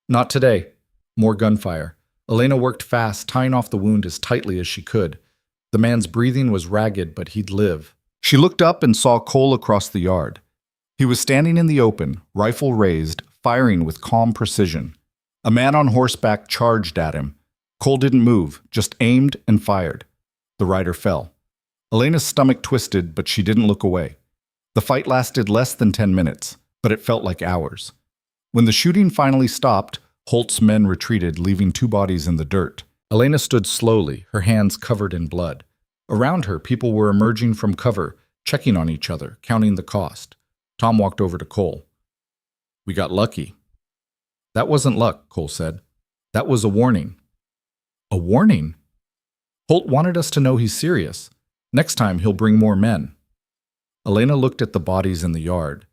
Not today. More gunfire. Elena worked fast, tying off the wound as tightly as she could. The man's breathing was ragged, but he'd live. She looked up and saw Cole across the yard. He was standing in the open, rifle raised, firing with calm precision. A man on horseback charged at him. Cole didn't move, just aimed and fired. The rider fell. Elena's stomach twisted, but she didn't look away. The fight lasted less than 10 minutes, but it felt like hours. When the shooting finally stopped, Holt's men retreated, leaving 2 bodies in the dirt. Elena stood slowly, her hands covered in blood. Around her, people were emerging from cover, checking on each other, counting the cost. Tom walked over to Cole. "We got lucky." "That wasn't luck," Cole said. "That was a warning." "A warning?" "Holt wanted us to know he's serious. Next time, he'll bring more men." Elena looked at the bodies in the yard,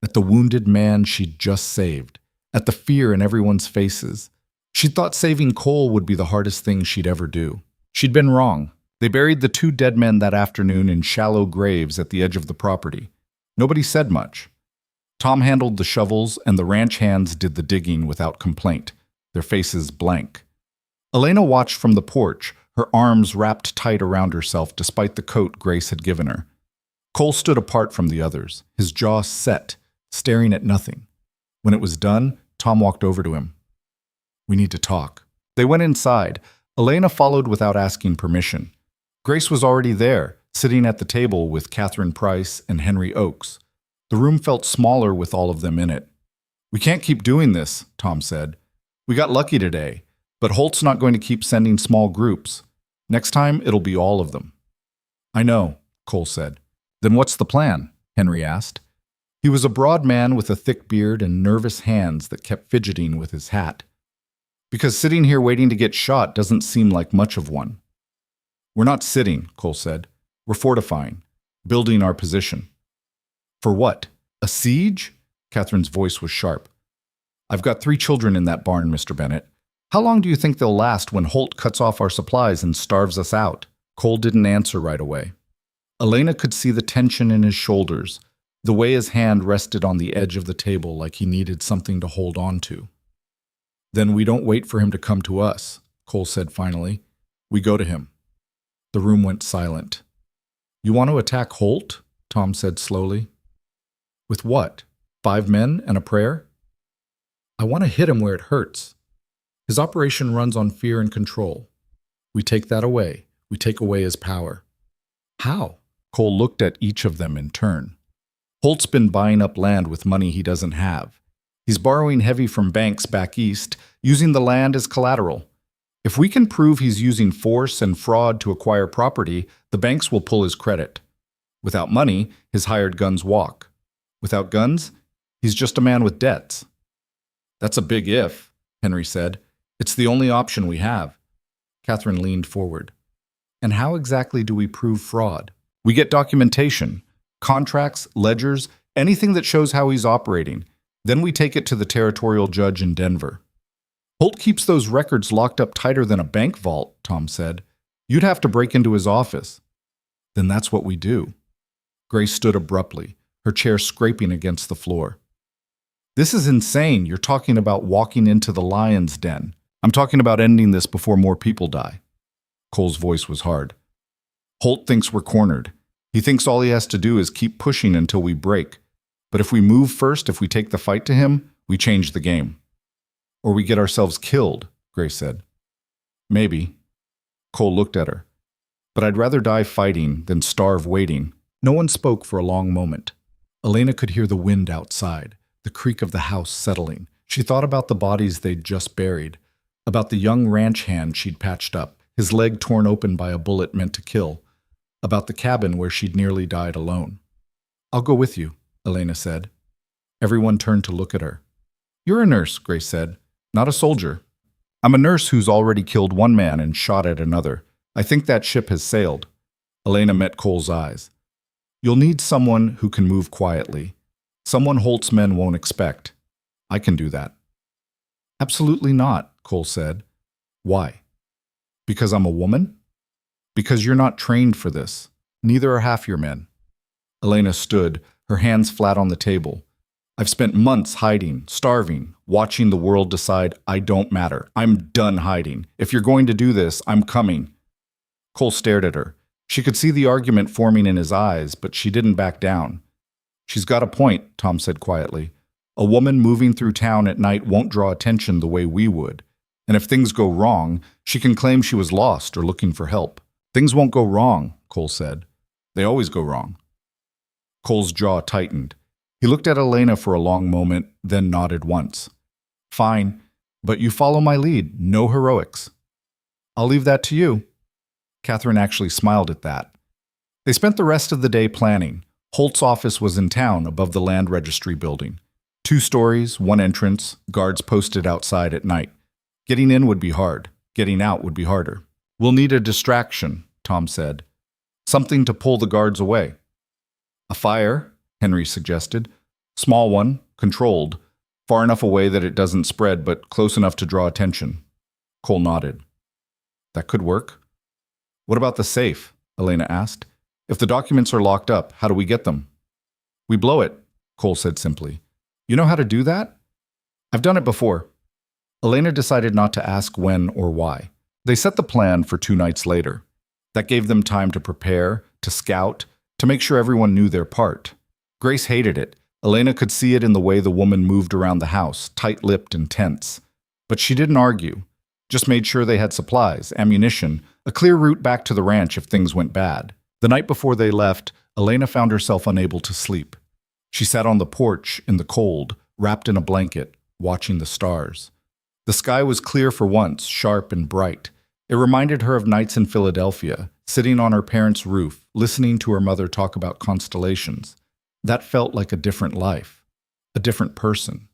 at the wounded man she'd just saved, at the fear in everyone's faces. She'd thought saving Cole would be the hardest thing she'd ever do. She'd been wrong. They buried the 2 dead men that afternoon in shallow graves at the edge of the property. Nobody said much. Tom handled the shovels, and the ranch hands did the digging without complaint, their faces blank. Elena watched from the porch, her arms wrapped tight around herself despite the coat Grace had given her. Cole stood apart from the others, his jaw set, staring at nothing. When it was done, Tom walked over to him. "We need to talk." They went inside. Elena followed without asking permission. Grace was already there, sitting at the table with Catherine Price and Henry Oakes. The room felt smaller with all of them in it. "We can't keep doing this," Tom said. "We got lucky today, but Holt's not going to keep sending small groups. Next time, it'll be all of them." "I know," Cole said. "Then what's the plan?" Henry asked. He was a broad man with a thick beard and nervous hands that kept fidgeting with his hat. "Because sitting here waiting to get shot doesn't seem like much of one." "We're not sitting," Cole said. "We're fortifying, building our position." "For what? A siege?" Catherine's voice was sharp. "I've got 3 children in that barn, Mr. Bennett. How long do you think they'll last when Holt cuts off our supplies and starves us out?" Cole didn't answer right away. Elena could see the tension in his shoulders, the way his hand rested on the edge of the table like he needed something to hold on to. "Then we don't wait for him to come to us," Cole said finally. "We go to him." The room went silent. "You want to attack Holt?" Tom said slowly. "With what? 5 men and a prayer?" "I want to hit him where it hurts. His operation runs on fear and control. We take that away. We take away his power." "How?" Cole looked at each of them in turn. "Holt's been buying up land with money he doesn't have. He's borrowing heavy from banks back east, using the land as collateral. If we can prove he's using force and fraud to acquire property, the banks will pull his credit. Without money, his hired guns walk. Without guns, he's just a man with debts." "That's a big if," Henry said. "It's the only option we have." Catherine leaned forward. "And how exactly do we prove fraud?" "We get documentation, contracts, ledgers, anything that shows how he's operating. Then we take it to the territorial judge in Denver." "Holt keeps those records locked up tighter than a bank vault," Tom said. "You'd have to break into his office." "Then that's what we do." Grace stood abruptly, her chair scraping against the floor. "This is insane. You're talking about walking into the lion's den. I'm talking about ending this before more people die." Cole's voice was hard. "Holt thinks we're cornered. He thinks all he has to do is keep pushing until we break. But if we move first, if we take the fight to him, we change the game." "Or we get ourselves killed," Grace said. "Maybe." Cole looked at her. "But I'd rather die fighting than starve waiting." No one spoke for a long moment. Elena could hear the wind outside, the creak of the house settling. She thought about the bodies they'd just buried, about the young ranch hand she'd patched up, his leg torn open by a bullet meant to kill, about the cabin where she'd nearly died alone. "I'll go with you," Elena said. Everyone turned to look at her. "You're a nurse," Grace said, "not a soldier." "I'm a nurse who's already killed 1 man and shot at another. I think that ship has sailed." Elena met Cole's eyes. "You'll need someone who can move quietly. Someone Holt's men won't expect. I can do that." "Absolutely not," Cole said. "Why? Because I'm a woman? Because you're not trained for this. Neither are half your men." Elena stood, her hands flat on the table. "I've spent months hiding, starving, watching the world decide I don't matter. I'm done hiding. If you're going to do this, I'm coming." Cole stared at her, She could see the argument forming in his eyes, but she didn't back down. "She's got a point," Tom said quietly. "A woman moving through town at night won't draw attention the way we would. And if things go wrong, she can claim she was lost or looking for help." "Things won't go wrong," Cole said. "They always go wrong." Cole's jaw tightened. He looked at Elena for a long moment, then nodded once. "Fine, but you follow my lead. No heroics." "I'll leave that to you." Catherine actually smiled at that. They spent the rest of the day planning. Holt's office was in town above the land registry building. 2 stories, 1 entrance, guards posted outside at night. Getting in would be hard. Getting out would be harder. "We'll need a distraction," Tom said. "Something to pull the guards away." "A fire," Henry suggested. "Small one, controlled, far enough away that it doesn't spread, but close enough to draw attention." Cole nodded. "That could work." "What about the safe?" Elena asked. "If the documents are locked up, how do we get them?" "We blow it," Cole said simply. "You know how to do that?" "I've done it before." Elena decided not to ask when or why. They set the plan for 2 nights later. That gave them time to prepare, to scout, to make sure everyone knew their part. Grace hated it. Elena could see it in the way the woman moved around the house, tight-lipped and tense. But she didn't argue, just made sure they had supplies, ammunition, a clear route back to the ranch if things went bad. The night before they left, Elena found herself unable to sleep. She sat on the porch in the cold, wrapped in a blanket, watching the stars. The sky was clear for once, sharp and bright. It reminded her of nights in Philadelphia, sitting on her parents' roof, listening to her mother talk about constellations. That felt like a different life, a different person.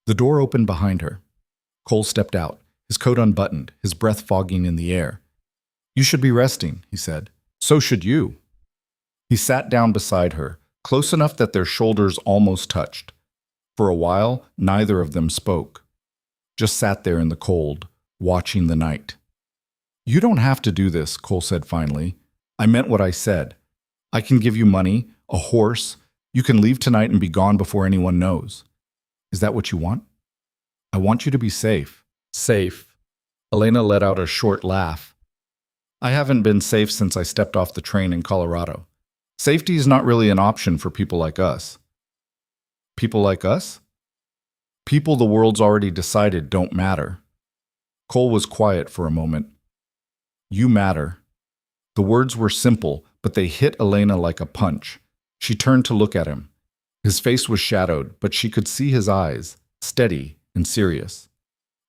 The door opened behind her. Cole stepped out, his coat unbuttoned, his breath fogging in the air. "You should be resting," he said. "So should you." He sat down beside her, close enough that their shoulders almost touched. For a while, neither of them spoke. Just sat there in the cold, watching the night. "You don't have to do this," Cole said finally. "I meant what I said. I can give you money, a horse. You can leave tonight and be gone before anyone knows. Is that what you want?" "I want you to be safe." "Safe?" Elena let out a short laugh. "I haven't been safe since I stepped off the train in Colorado. Safety is not really an option for people like us." "People like us?" "People the world's already decided don't matter." Cole was quiet for a moment. "You matter." The words were simple, but they hit Elena like a punch. She turned to look at him. His face was shadowed, but she could see his eyes, steady and serious.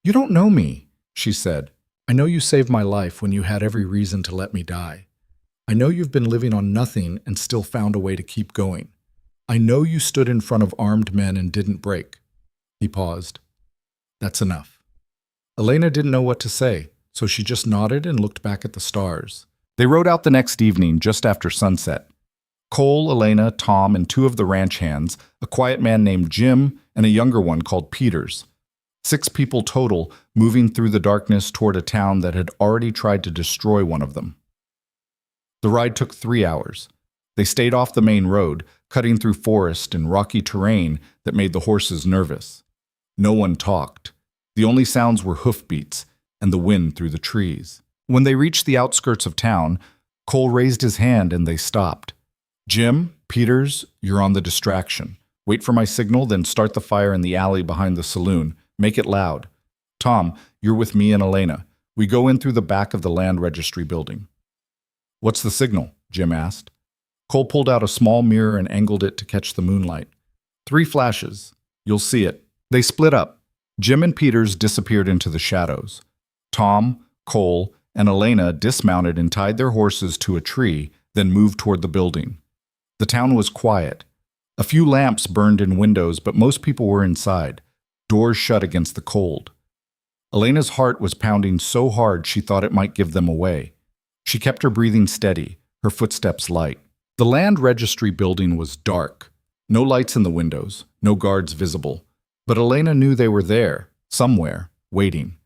"You don't know me," she said. "I know you saved my life when you had every reason to let me die. I know you've been living on nothing and still found a way to keep going. I know you stood in front of armed men and didn't break." He paused. "That's enough." Elena didn't know what to say, so she just nodded and looked back at the stars. They rode out the next evening, just after sunset. Cole, Elena, Tom, and 2 of the ranch hands, a quiet man named Jim, and a younger one called Peters. 6 people total, moving through the darkness toward a town that had already tried to destroy one of them. The ride took 3 hours. They stayed off the main road, cutting through forest and rocky terrain that made the horses nervous. No one talked. The only sounds were hoofbeats and the wind through the trees. When they reached the outskirts of town, Cole raised his hand and they stopped. "Jim, Peters, you're on the distraction. Wait for my signal, then start the fire in the alley behind the saloon. Make it loud. Tom, you're with me and Elena. We go in through the back of the land registry building." "What's the signal?" Jim asked. Cole pulled out a small mirror and angled it to catch the moonlight. 3 flashes. You'll see it." They split up. Jim and Peters disappeared into the shadows. Tom, Cole, and Elena dismounted and tied their horses to a tree, then moved toward the building. The town was quiet. A few lamps burned in windows, but most people were inside, doors shut against the cold. Elena's heart was pounding so hard she thought it might give them away. She kept her breathing steady, her footsteps light. The land registry building was dark. No lights in the windows, no guards visible. But Elena knew they were there, somewhere, waiting.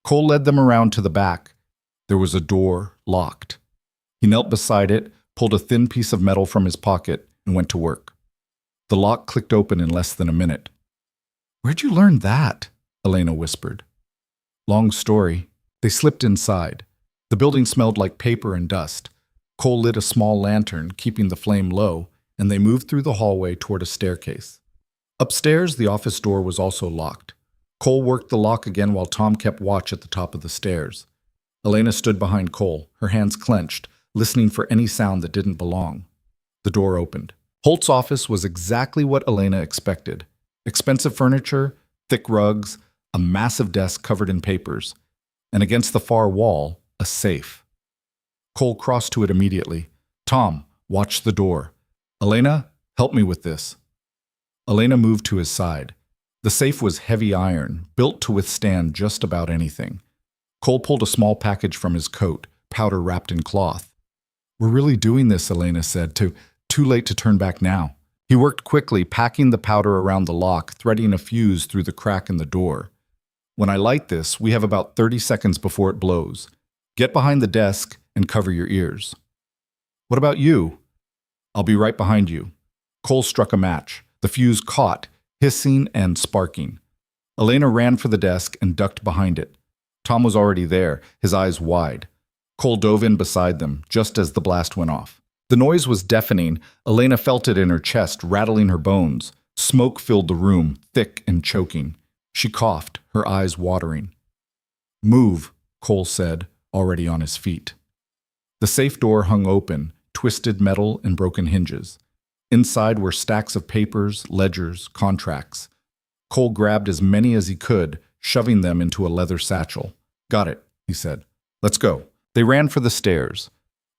Cole led them around to the back. There was a door, locked. He knelt beside it, pulled a thin piece of metal from his pocket, and went to work. The lock clicked open in less than a minute. "Where'd you learn that?" Elena whispered. "Long story." They slipped inside. The building smelled like paper and dust. Cole lit a small lantern, keeping the flame low, and they moved through the hallway toward a staircase. Upstairs, the office door was also locked. Cole worked the lock again while Tom kept watch at the top of the stairs. Elena stood behind Cole, her hands clenched, listening for any sound that didn't belong. The door opened. Holt's office was exactly what Elena expected. Expensive furniture, thick rugs, a massive desk covered in papers, and against the far wall, a safe. Cole crossed to it immediately. Tom, watch the door. Elena, help me with this. Elena moved to his side. The safe was heavy iron, built to withstand just about anything. Cole pulled a small package from his coat, powder wrapped in cloth. We're really doing this, Elena said, too late to turn back now. He worked quickly, packing the powder around the lock, threading a fuse through the crack in the door. When I light this, we have about 30 seconds before it blows. Get behind the desk and cover your ears. What about you? I'll be right behind you. Cole struck a match. The fuse caught, hissing and sparking. Elena ran for the desk and ducked behind it. Tom was already there, his eyes wide. Cole dove in beside them, just as the blast went off. The noise was deafening. Elena felt it in her chest, rattling her bones. Smoke filled the room, thick and choking. She coughed, her eyes watering. Move, Cole said, already on his feet. The safe door hung open, twisted metal and broken hinges. Inside were stacks of papers, ledgers, contracts. Cole grabbed as many as he could, shoving them into a leather satchel. Got it, he said. Let's go. They ran for the stairs.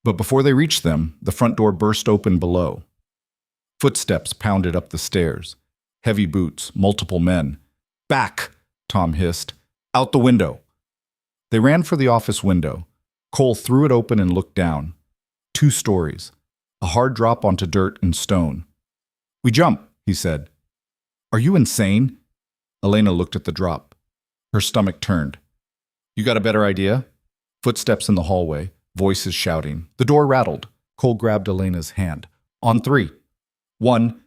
But before they reached them, the front door burst open below. Footsteps pounded up the stairs. Heavy boots, multiple men. Back, Tom hissed. Out the window. They ran for the office window. Cole threw it open and looked down. 2 stories. A hard drop onto dirt and stone. We jump, he said. Are you insane? Elena looked at the drop. Her stomach turned. You got a better idea? Footsteps in the hallway, voices shouting. The door rattled. Cole grabbed Elena's hand. On 3. 1.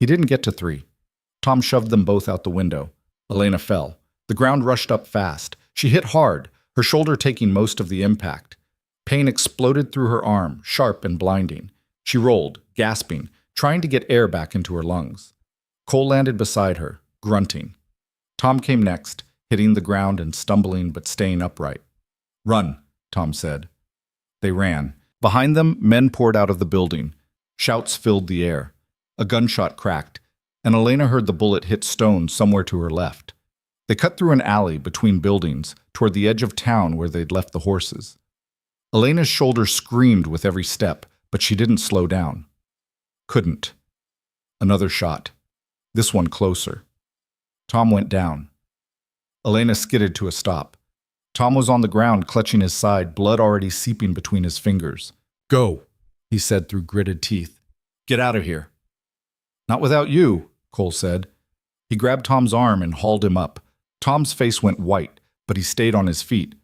He didn't get to 3. Tom shoved them both out the window. Elena fell. The ground rushed up fast. She hit hard, her shoulder taking most of the impact. Pain exploded through her arm, sharp and blinding. She rolled, gasping, trying to get air back into her lungs. Cole landed beside her, grunting. Tom came next, hitting the ground and stumbling but staying upright. Run, Tom said. They ran. Behind them, men poured out of the building. Shouts filled the air. A gunshot cracked, and Elena heard the bullet hit stone somewhere to her left. They cut through an alley between buildings, toward the edge of town where they'd left the horses. Elena's shoulder screamed with every step, but she didn't slow down. Couldn't. Another shot. This one closer. Tom went down. Elena skidded to a stop. Tom was on the ground, clutching his side, blood already seeping between his fingers. Go, he said through gritted teeth. Get out of here. Not without you, Cole said. He grabbed Tom's arm and hauled him up. Tom's face went white, but he stayed on his feet.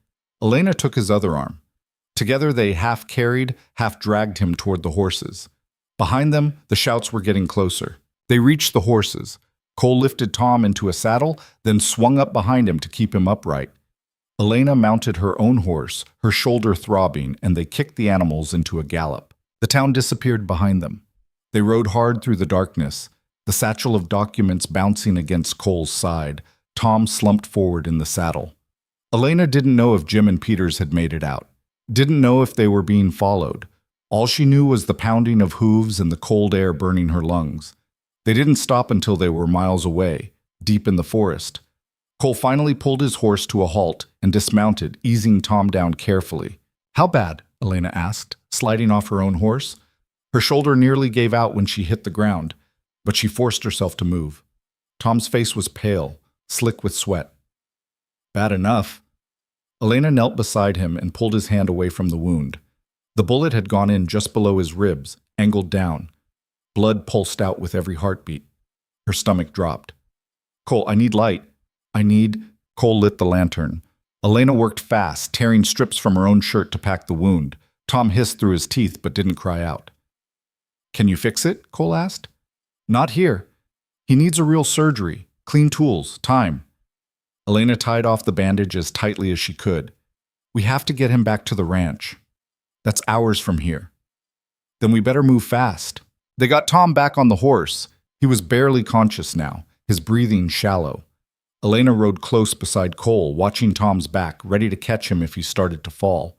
Elena took his other arm. Together they half carried, half dragged him toward the horses. Behind them, the shouts were getting closer. They reached the horses. Cole lifted Tom into a saddle, then swung up behind him to keep him upright. Elena mounted her own horse, her shoulder throbbing, and they kicked the animals into a gallop. The town disappeared behind them. They rode hard through the darkness, the satchel of documents bouncing against Cole's side. Tom slumped forward in the saddle. Elena didn't know if Jim and Peters had made it out. Didn't know if they were being followed. All she knew was the pounding of hooves and the cold air burning her lungs. They didn't stop until they were miles away, deep in the forest. Cole finally pulled his horse to a halt and dismounted, easing Tom down carefully. How bad? Elena asked, sliding off her own horse. Her shoulder nearly gave out when she hit the ground, but she forced herself to move. Tom's face was pale, slick with sweat. Bad enough. Elena knelt beside him and pulled his hand away from the wound. The bullet had gone in just below his ribs, angled down. Blood pulsed out with every heartbeat. Her stomach dropped. Cole, I need light. Cole lit the lantern. Elena worked fast, tearing strips from her own shirt to pack the wound. Tom hissed through his teeth but didn't cry out. Can you fix it? Cole asked. Not here. He needs a real surgery. Clean tools. Time. Elena tied off the bandage as tightly as she could. We have to get him back to the ranch. That's hours from here. Then we better move fast. They got Tom back on the horse. He was barely conscious now, his breathing shallow. Elena rode close beside Cole, watching Tom's back, ready to catch him if he started to fall.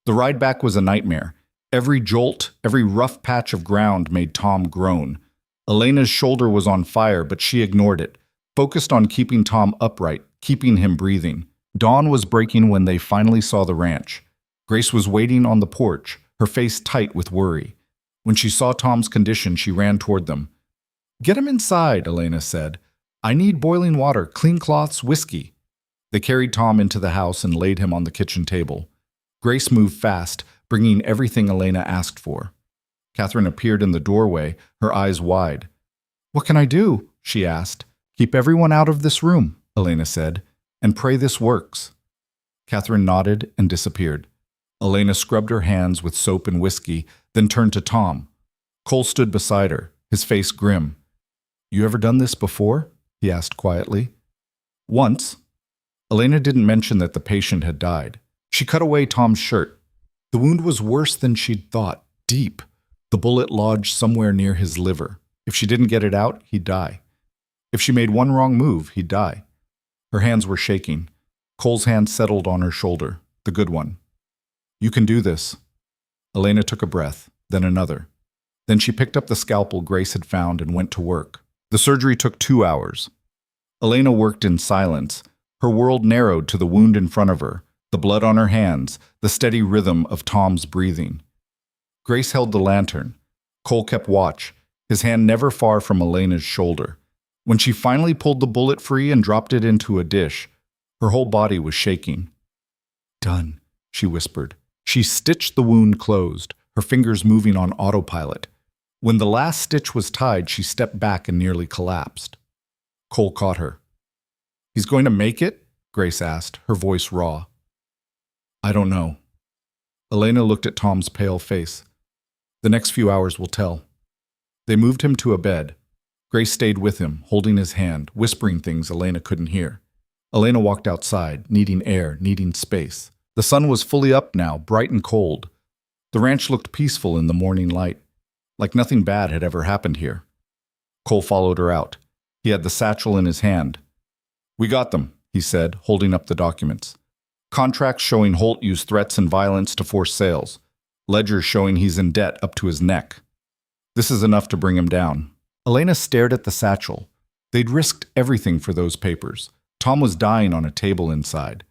The ride back was a nightmare. Every jolt, every rough patch of ground made Tom groan. Elena's shoulder was on fire, but she ignored it, focused on keeping Tom upright, keeping him breathing. Dawn was breaking when they finally saw the ranch. Grace was waiting on the porch, her face tight with worry. When she saw Tom's condition, she ran toward them. "Get him inside," Elena said. "I need boiling water, clean cloths, whiskey." They carried Tom into the house and laid him on the kitchen table. Grace moved fast, bringing everything Elena asked for. Catherine appeared in the doorway, her eyes wide. "What can I do?" she asked. "Keep everyone out of this room," Elena said, "and pray this works." Catherine nodded and disappeared. Elena scrubbed her hands with soap and whiskey, then turned to Tom. Cole stood beside her, his face grim. "You ever done this before?" he asked quietly. "Once." Elena didn't mention that the patient had died. She cut away Tom's shirt. The wound was worse than she'd thought, deep. The bullet lodged somewhere near his liver. If she didn't get it out, he'd die. If she made one wrong move, he'd die. Her hands were shaking. Cole's hand settled on her shoulder, the good one. "You can do this." Elena took a breath, then another. Then she picked up the scalpel Grace had found and went to work. The surgery took 2 hours. Elena worked in silence. Her world narrowed to the wound in front of her, the blood on her hands, the steady rhythm of Tom's breathing. Grace held the lantern. Cole kept watch, his hand never far from Elena's shoulder. When she finally pulled the bullet free and dropped it into a dish, her whole body was shaking. "Done," she whispered. She stitched the wound closed, her fingers moving on autopilot. When the last stitch was tied, she stepped back and nearly collapsed. Cole caught her. "He's going to make it?" Grace asked, her voice raw. "I don't know." Elena looked at Tom's pale face. "The next few hours will tell." They moved him to a bed. Grace stayed with him, holding his hand, whispering things Elena couldn't hear. Elena walked outside, needing air, needing space. The sun was fully up now, bright and cold. The ranch looked peaceful in the morning light, like nothing bad had ever happened here. Cole followed her out. He had the satchel in his hand. "We got them," he said, holding up the documents. "Contracts showing Holt used threats and violence to force sales. Ledgers showing he's in debt up to his neck. This is enough to bring him down." Elena stared at the satchel. They'd risked everything for those papers. Tom was dying on a table inside.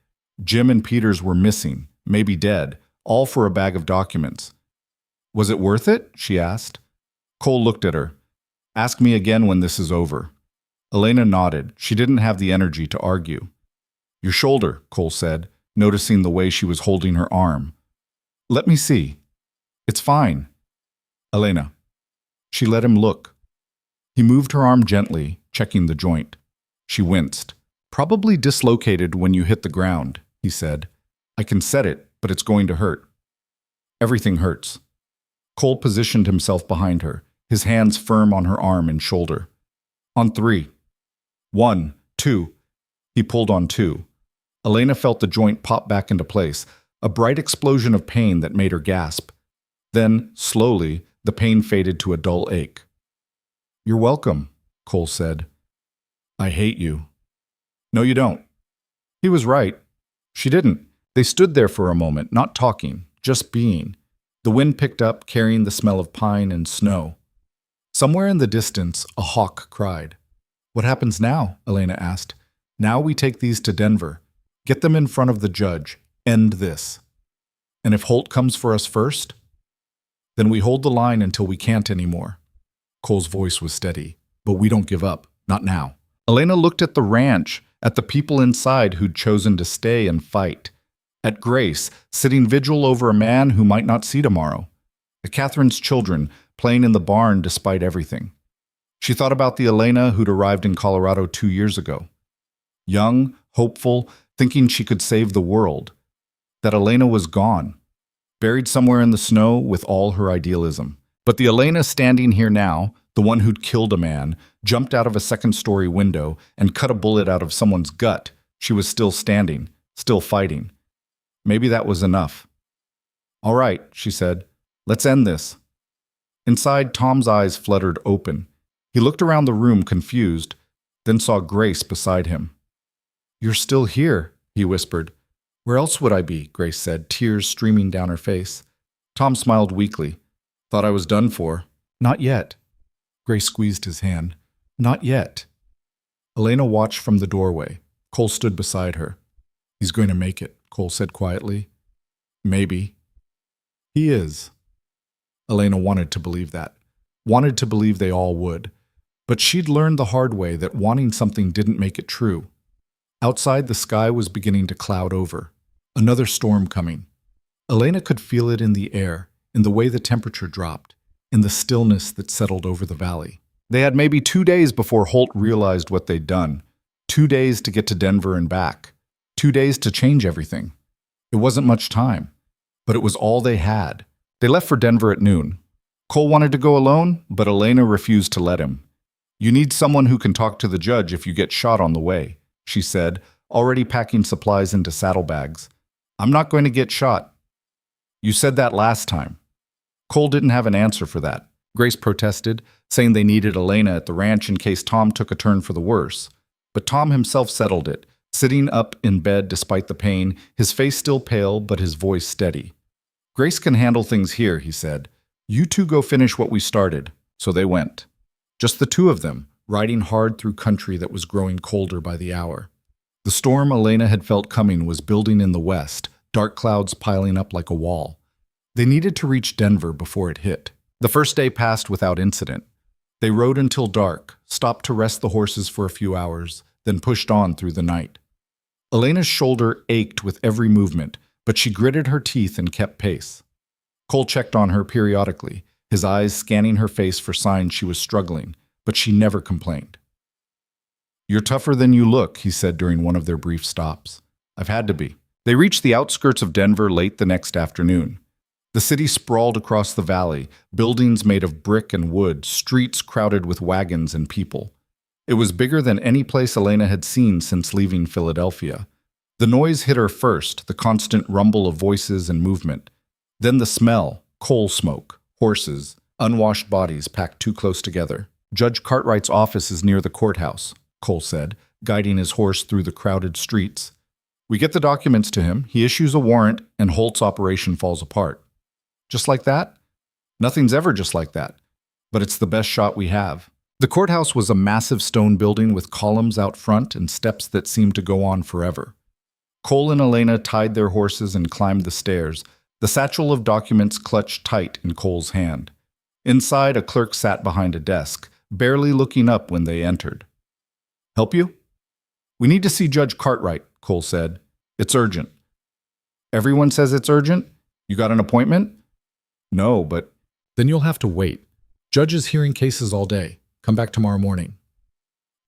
Jim and Peters were missing, maybe dead, all for a bag of documents. "Was it worth it?" she asked. Cole looked at her. "Ask me again when this is over." Elena nodded. She didn't have the energy to argue. "Your shoulder," Cole said, noticing the way she was holding her arm. "Let me see." "It's fine." "Elena." She let him look. He moved her arm gently, checking the joint. She winced. "Probably dislocated when you hit the ground," he said. "I can set it, but it's going to hurt." "Everything hurts." Cole positioned himself behind her, his hands firm on her arm and shoulder. "On 3. 1, 2. He pulled on 2. Elena felt the joint pop back into place, a bright explosion of pain that made her gasp. Then, slowly, the pain faded to a dull ache. "You're welcome," Cole said. "I hate you." "No, you don't." He was right. She didn't. They stood there for a moment, not talking, just being. The wind picked up, carrying the smell of pine and snow. Somewhere in the distance, a hawk cried. "What happens now?" Elena asked. "Now we take these to Denver. Get them in front of the judge. End this." "And if Holt comes for us first?" "Then we hold the line until we can't anymore." Cole's voice was steady. "But we don't give up. Not now." Elena looked at the ranch, at the people inside who'd chosen to stay and fight. At Grace, sitting vigil over a man who might not see tomorrow. At Catherine's children, playing in the barn despite everything. She thought about the Elena who'd arrived in Colorado 2 years ago. Young, hopeful, thinking she could save the world. That Elena was gone, buried somewhere in the snow with all her idealism. But the Elena standing here now, the one who'd killed a man, jumped out of a second-story window and cut a bullet out of someone's gut, she was still standing, still fighting. Maybe that was enough. All right, she said. Let's end this. Inside, Tom's eyes fluttered open. He looked around the room confused, then saw Grace beside him. You're still here, he whispered. Where else would I be? Grace said, tears streaming down her face. Tom smiled weakly. Thought I was done for. Not yet. Grace squeezed his hand. Not yet. Elena watched from the doorway. Cole stood beside her. He's going to make it, Cole said quietly. Maybe. He is. Elena wanted to believe that. Wanted to believe they all would. But she'd learned the hard way that wanting something didn't make it true. Outside, the sky was beginning to cloud over. Another storm coming. Elena could feel it in the air, in the way the temperature dropped, in the stillness that settled over the valley. They had maybe 2 days before Holt realized what they'd done. 2 days to get to Denver and back. 2 days to change everything. It wasn't much time, but it was all they had. They left for Denver at noon. Cole wanted to go alone, but Elena refused to let him. You need someone who can talk to the judge if you get shot on the way, she said, already packing supplies into saddlebags. I'm not going to get shot. You said that last time. Cole didn't have an answer for that. Grace protested, saying they needed Elena at the ranch in case Tom took a turn for the worse. But Tom himself settled it, sitting up in bed despite the pain, his face still pale but his voice steady. Grace can handle things here, he said. You two go finish what we started. So they went. Just the two of them, riding hard through country that was growing colder by the hour. The storm Elena had felt coming was building in the west, dark clouds piling up like a wall. They needed to reach Denver before it hit. The first day passed without incident. They rode until dark, stopped to rest the horses for a few hours, then pushed on through the night. Elena's shoulder ached with every movement, but she gritted her teeth and kept pace. Cole checked on her periodically, his eyes scanning her face for signs she was struggling, but she never complained. You're tougher than you look, he said during one of their brief stops. I've had to be. They reached the outskirts of Denver late the next afternoon. The city sprawled across the valley, buildings made of brick and wood, streets crowded with wagons and people. It was bigger than any place Elena had seen since leaving Philadelphia. The noise hit her first, the constant rumble of voices and movement. Then the smell, coal smoke, horses, unwashed bodies packed too close together. Judge Cartwright's office is near the courthouse, Cole said, guiding his horse through the crowded streets. We get the documents to him, he issues a warrant, and Holt's operation falls apart. Just like that? Nothing's ever just like that. But it's the best shot we have. The courthouse was a massive stone building with columns out front and steps that seemed to go on forever. Cole and Elena tied their horses and climbed the stairs, the satchel of documents clutched tight in Cole's hand. Inside, a clerk sat behind a desk, barely looking up when they entered. Help you? We need to see Judge Cartwright, Cole said. It's urgent. Everyone says it's urgent? You got an appointment? No, but then you'll have to wait. Judge is hearing cases all day. Come back tomorrow morning.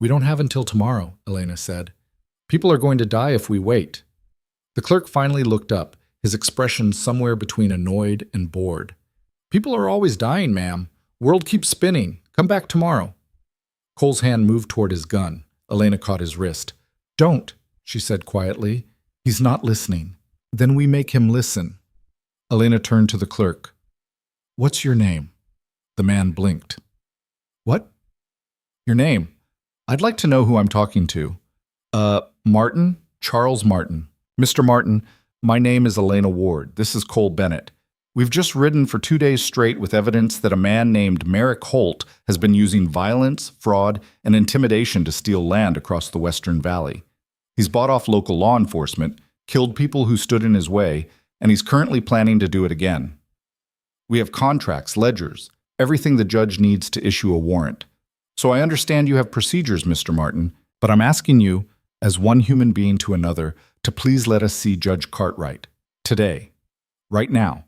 We don't have until tomorrow, Elena said. People are going to die if we wait. The clerk finally looked up, his expression somewhere between annoyed and bored. People are always dying, ma'am. World keeps spinning. Come back tomorrow. Cole's hand moved toward his gun. Elena caught his wrist. Don't, she said quietly. He's not listening. Then we make him listen. Elena turned to the clerk. What's your name? The man blinked. What? Your name. I'd like to know who I'm talking to. Martin? Charles Martin. Mr. Martin, my name is Elena Ward. This is Cole Bennett. We've just ridden for 2 days straight with evidence that a man named Merrick Holt has been using violence, fraud, and intimidation to steal land across the Western Valley. He's bought off local law enforcement, killed people who stood in his way, and he's currently planning to do it again. We have contracts, ledgers, everything the judge needs to issue a warrant. So I understand you have procedures, Mr. Martin, but I'm asking you, as one human being to another, to please let us see Judge Cartwright. Today. Right now.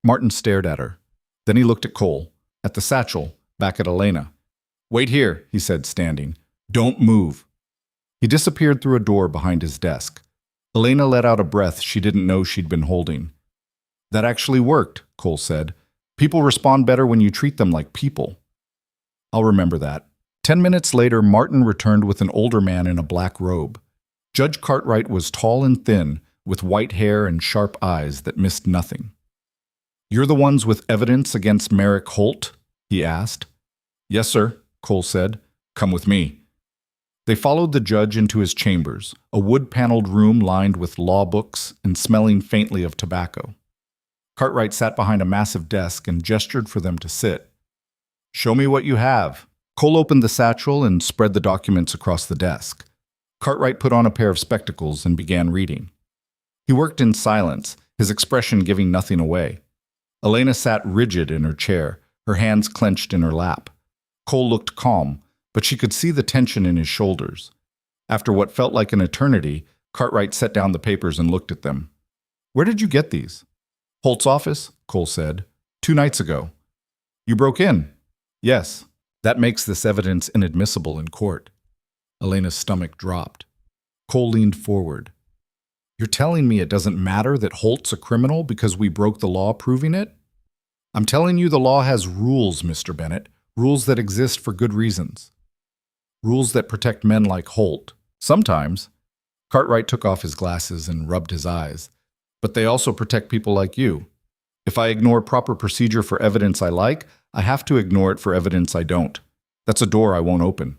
Martin stared at her. Then he looked at Cole, at the satchel, back at Elena. Wait here, he said, standing. Don't move. He disappeared through a door behind his desk. Elena let out a breath she didn't know she'd been holding. That actually worked, Cole said. People respond better when you treat them like people. I'll remember that. 10 minutes later, Martin returned with an older man in a black robe. Judge Cartwright was tall and thin, with white hair and sharp eyes that missed nothing. "You're the ones with evidence against Merrick Holt?" he asked. "Yes, sir," Cole said. "Come with me." They followed the judge into his chambers, a wood-paneled room lined with law books and smelling faintly of tobacco. Cartwright sat behind a massive desk and gestured for them to sit. "Show me what you have." Cole opened the satchel and spread the documents across the desk. Cartwright put on a pair of spectacles and began reading. He worked in silence, his expression giving nothing away. Elena sat rigid in her chair, her hands clenched in her lap. Cole looked calm, but she could see the tension in his shoulders. After what felt like an eternity, Cartwright set down the papers and looked at them. "Where did you get these?" "Holt's office," Cole said. 2 nights ago." "You broke in?" "Yes. That makes this evidence inadmissible in court." Elena's stomach dropped. Cole leaned forward. "You're telling me it doesn't matter that Holt's a criminal because we broke the law proving it?" "I'm telling you the law has rules, Mr. Bennett, rules that exist for good reasons. Rules that protect men like Holt. Sometimes." Cartwright took off his glasses and rubbed his eyes. "But they also protect people like you. If I ignore proper procedure for evidence I like, I have to ignore it for evidence I don't. That's a door I won't open."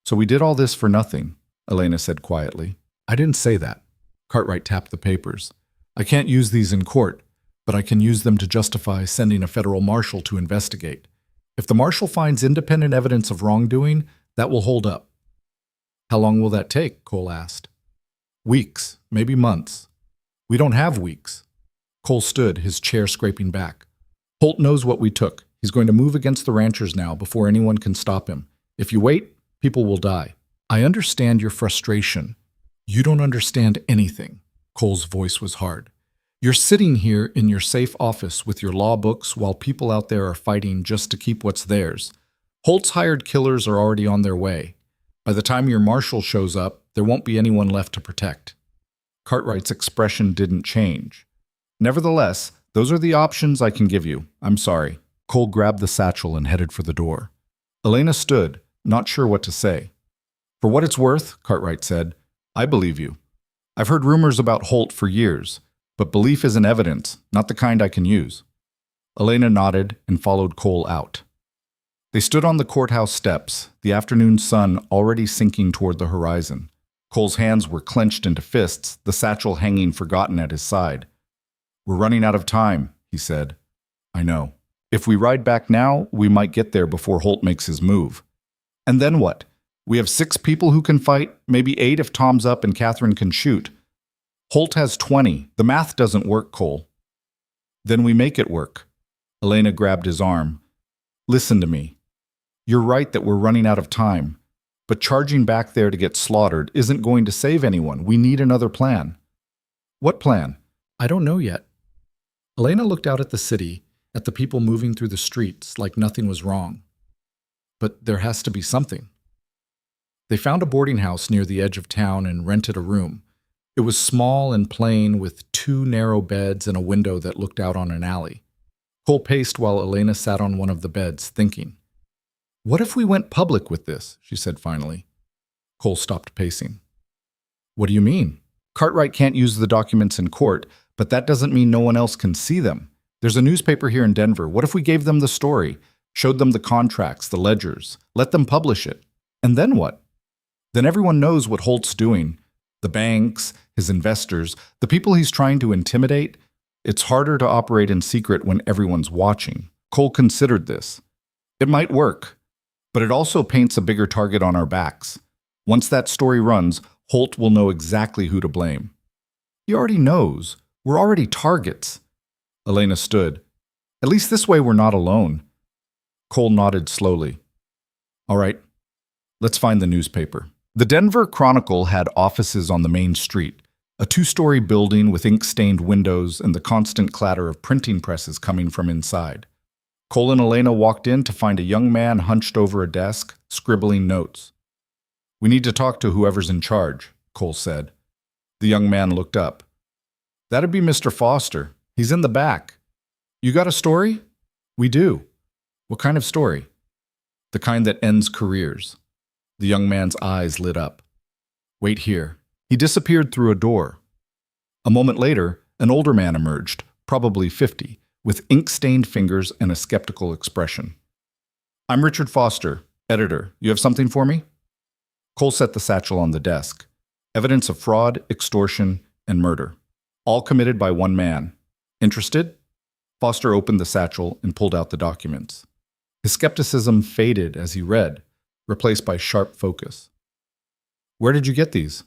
"So we did all this for nothing," Elena said quietly. "I didn't say that." Cartwright tapped the papers. "I can't use these in court, but I can use them to justify sending a federal marshal to investigate. If the marshal finds independent evidence of wrongdoing, that will hold up." "How long will that take?" Cole asked. "Weeks, maybe months." "We don't have weeks." Cole stood, his chair scraping back. "Holt knows what we took. He's going to move against the ranchers now before anyone can stop him. If you wait, people will die." "I understand your frustration. You don't understand anything." Cole's voice was hard. "You're sitting here in your safe office with your law books while people out there are fighting just to keep what's theirs. Holt's hired killers are already on their way. By the time your marshal shows up, there won't be anyone left to protect." Cartwright's expression didn't change. "Nevertheless, those are the options I can give you. I'm sorry." Cole grabbed the satchel and headed for the door. Elena stood, not sure what to say. "For what it's worth," Cartwright said, "I believe you. I've heard rumors about Holt for years, but belief isn't evidence, not the kind I can use." Elena nodded and followed Cole out. They stood on the courthouse steps, the afternoon sun already sinking toward the horizon. Cole's hands were clenched into fists, the satchel hanging forgotten at his side. "We're running out of time," he said. "I know. If we ride back now, we might get there before Holt makes his move. And then what? We have 6 people who can fight, maybe 8 if Tom's up and Catherine can shoot. Holt has 20. The math doesn't work, Cole." "Then we make it work." Elena grabbed his arm. "Listen to me. You're right that we're running out of time, but charging back there to get slaughtered isn't going to save anyone. We need another plan." "What plan?" "I don't know yet." Elena looked out at the city, at the people moving through the streets like nothing was wrong. "But there has to be something." They found a boarding house near the edge of town and rented a room. It was small and plain, with 2 narrow beds and a window that looked out on an alley. Cole paced while Elena sat on one of the beds, thinking. "What if we went public with this?" she said finally. Cole stopped pacing. "What do you mean?" "Cartwright can't use the documents in court, but that doesn't mean no one else can see them. There's a newspaper here in Denver. What if we gave them the story, showed them the contracts, the ledgers, let them publish it? And then what? Then everyone knows what Holt's doing. The banks, his investors, the people he's trying to intimidate. It's harder to operate in secret when everyone's watching." Cole considered this. "It might work, but it also paints a bigger target on our backs. Once that story runs, Holt will know exactly who to blame." "He already knows. We're already targets." Elena stood. "At least this way we're not alone." Cole nodded slowly. "All right, let's find the newspaper." The Denver Chronicle had offices on the main street, a 2-story building with ink-stained windows and the constant clatter of printing presses coming from inside. Cole and Elena walked in to find a young man hunched over a desk, scribbling notes. "We need to talk to whoever's in charge," Cole said. The young man looked up. "That'd be Mr. Foster. He's in the back." "You got a story?" "We do." "What kind of story?" "The kind that ends careers." The young man's eyes lit up. "Wait here." He disappeared through a door. A moment later, an older man emerged, probably 50, with ink-stained fingers and a skeptical expression. "I'm Richard Foster, editor. You have something for me?" Cole set the satchel on the desk. Evidence of fraud, extortion, and murder. All committed by one man. Interested? Foster opened the satchel and pulled out the documents. His skepticism faded as he read, replaced by sharp focus. "Where did you get these?"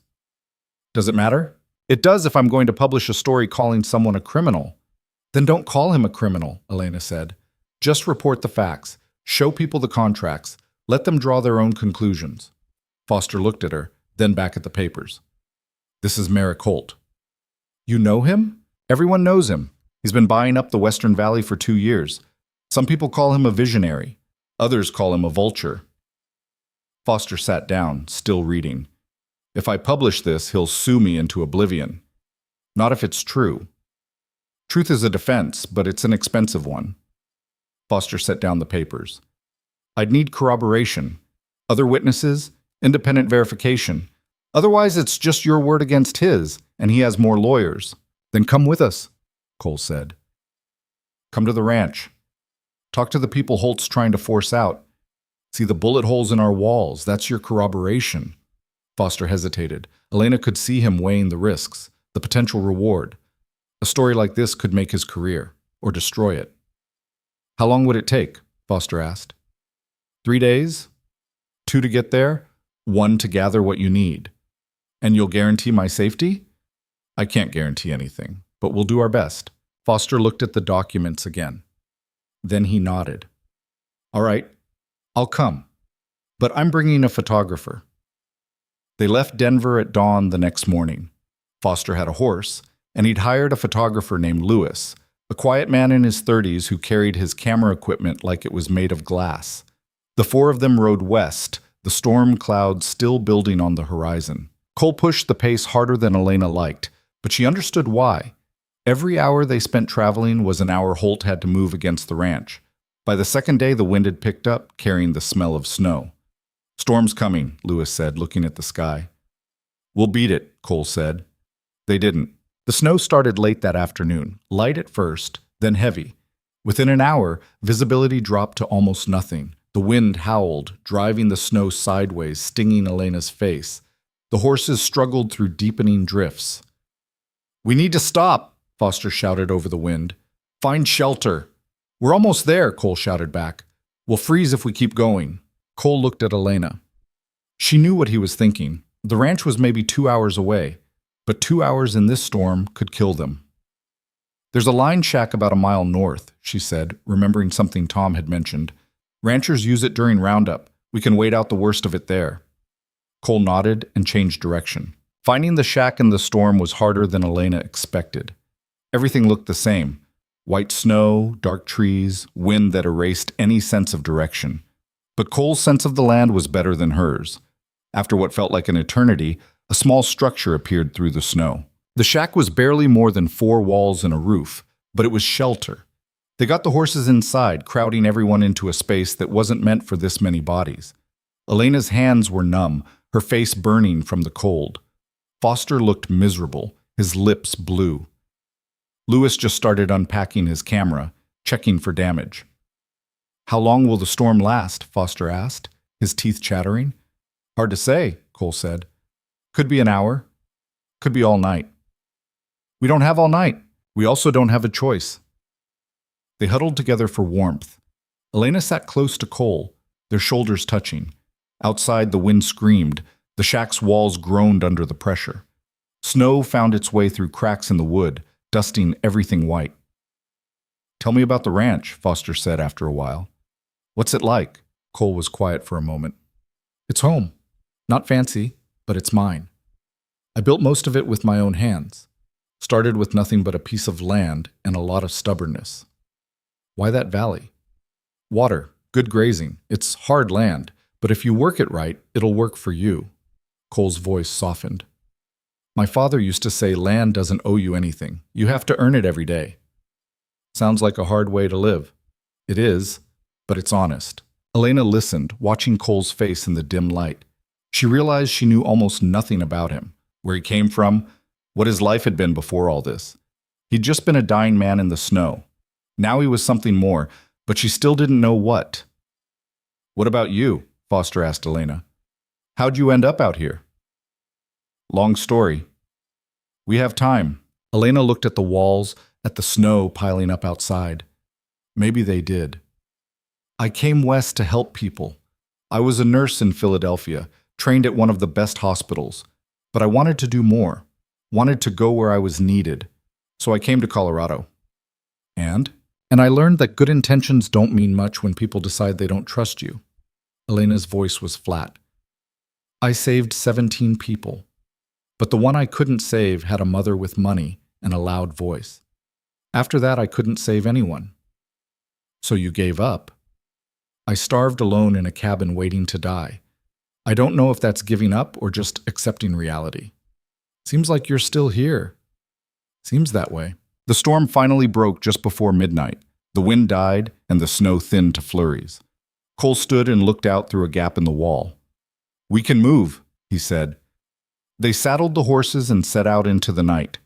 "Does it matter?" "It does if I'm going to publish a story calling someone a criminal." "Then don't call him a criminal," Elena said. "Just report the facts. Show people the contracts. Let them draw their own conclusions." Foster looked at her, then back at the papers. "This is Merrick Holt." "You know him?" "Everyone knows him. He's been buying up the Western Valley for 2 years. Some people call him a visionary. Others call him a vulture." Foster sat down, still reading. "If I publish this, he'll sue me into oblivion. Not if it's true. Truth is a defense, but it's an expensive one." Foster set down the papers. "I'd need corroboration. Other witnesses, independent verification. Otherwise, it's just your word against his, and he has more lawyers." "Then come with us," Cole said. "Come to the ranch. Talk to the people Holt's trying to force out. See the bullet holes in our walls. That's your corroboration." Foster hesitated. Elena could see him weighing the risks, the potential reward. A story like this could make his career, or destroy it. "How long would it take?" Foster asked. 3 days? 2 to get there, 1 to gather what you need. "And you'll guarantee my safety?" "I can't guarantee anything, but we'll do our best." Foster looked at the documents again. Then he nodded. "All right, I'll come. But I'm bringing a photographer." They left Denver at dawn the next morning. Foster had a horse, and he'd hired a photographer named Lewis, a quiet man in his 30s who carried his camera equipment like it was made of glass. The 4 of them rode west, the storm clouds still building on the horizon. Cole pushed the pace harder than Elena liked, but she understood why. Every hour they spent traveling was an hour Holt had to move against the ranch. By the second day, the wind had picked up, carrying the smell of snow. "Storm's coming," Lewis said, looking at the sky. "We'll beat it," Cole said. They didn't. The snow started late that afternoon, light at first, then heavy. Within an hour, visibility dropped to almost nothing. The wind howled, driving the snow sideways, stinging Elena's face. The horses struggled through deepening drifts. "We need to stop," Foster shouted over the wind. "Find shelter." "We're almost there," Cole shouted back. "We'll freeze if we keep going." Cole looked at Elena. She knew what he was thinking. The ranch was maybe 2 hours away, but 2 hours in this storm could kill them. "There's a line shack about a mile north," she said, remembering something Tom had mentioned. "Ranchers use it during roundup. We can wait out the worst of it there." Cole nodded and changed direction. Finding the shack in the storm was harder than Elena expected. Everything looked the same. White snow, dark trees, wind that erased any sense of direction. But Cole's sense of the land was better than hers. After what felt like an eternity, a small structure appeared through the snow. The shack was barely more than 4 walls and a roof, but it was shelter. They got the horses inside, crowding everyone into a space that wasn't meant for this many bodies. Elena's hands were numb, her face burning from the cold. Foster looked miserable, his lips blue. Lewis just started unpacking his camera, checking for damage. "How long will the storm last?" Foster asked, his teeth chattering. "Hard to say," Cole said. "Could be an hour. Could be all night." "We don't have all night. We also don't have a choice." They huddled together for warmth. Elena sat close to Cole, their shoulders touching. Outside, the wind screamed. The shack's walls groaned under the pressure. Snow found its way through cracks in the wood, dusting everything white. "Tell me about the ranch," Foster said after a while. "What's it like?" Cole was quiet for a moment. "It's home. Not fancy, but it's mine. I built most of it with my own hands. Started with nothing but a piece of land and a lot of stubbornness." "Why that valley?" "Water, good grazing. It's hard land, but if you work it right, it'll work for you." Cole's voice softened. "My father used to say land doesn't owe you anything. You have to earn it every day." "Sounds like a hard way to live." "It is, but it's honest." Elena listened, watching Cole's face in the dim light. She realized she knew almost nothing about him. where he came from, what his life had been before all this. He'd just been a dying man in the snow. Now he was something more, but she still didn't know what. "What about you?" Foster asked Elena. "How'd you end up out here?" "Long story. We have time." Elena looked at the walls, at the snow piling up outside. Maybe they did. "I came west to help people. I was a nurse in Philadelphia, trained at one of the best hospitals. But I wanted to do more, wanted to go where I was needed. So I came to Colorado. And I learned that good intentions don't mean much when people decide they don't trust you." Elena's voice was flat. "I saved 17 people. But the one I couldn't save had a mother with money and a loud voice. After that, I couldn't save anyone." "So you gave up?" "I starved alone in a cabin waiting to die. I don't know if that's giving up or just accepting reality." "Seems like you're still here." "Seems that way." The storm finally broke just before midnight. The wind died and the snow thinned to flurries. Cole stood and looked out through a gap in the wall. "We can move," he said. They saddled the horses and set out into the night.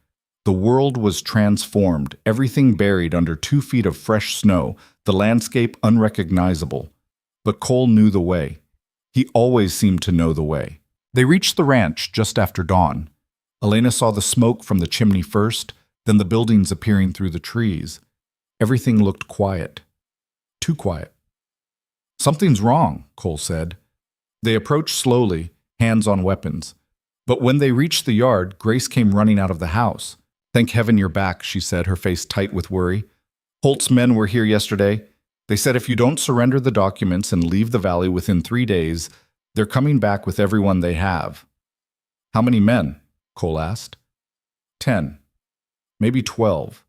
The world was transformed, everything buried under 2 feet of fresh snow, the landscape unrecognizable. But Cole knew the way. He always seemed to know the way. They reached the ranch just after dawn. Elena saw the smoke from the chimney first, then the buildings appearing through the trees. Everything looked quiet. Too quiet. "Something's wrong," Cole said. They approached slowly, hands on weapons. But when they reached the yard, Grace came running out of the house. "Thank heaven you're back," she said, her face tight with worry. "Holt's men were here yesterday. They said if you don't surrender the documents and leave the valley within 3 days, they're coming back with everyone they have." "How many men?" Cole asked. 10. Maybe 12.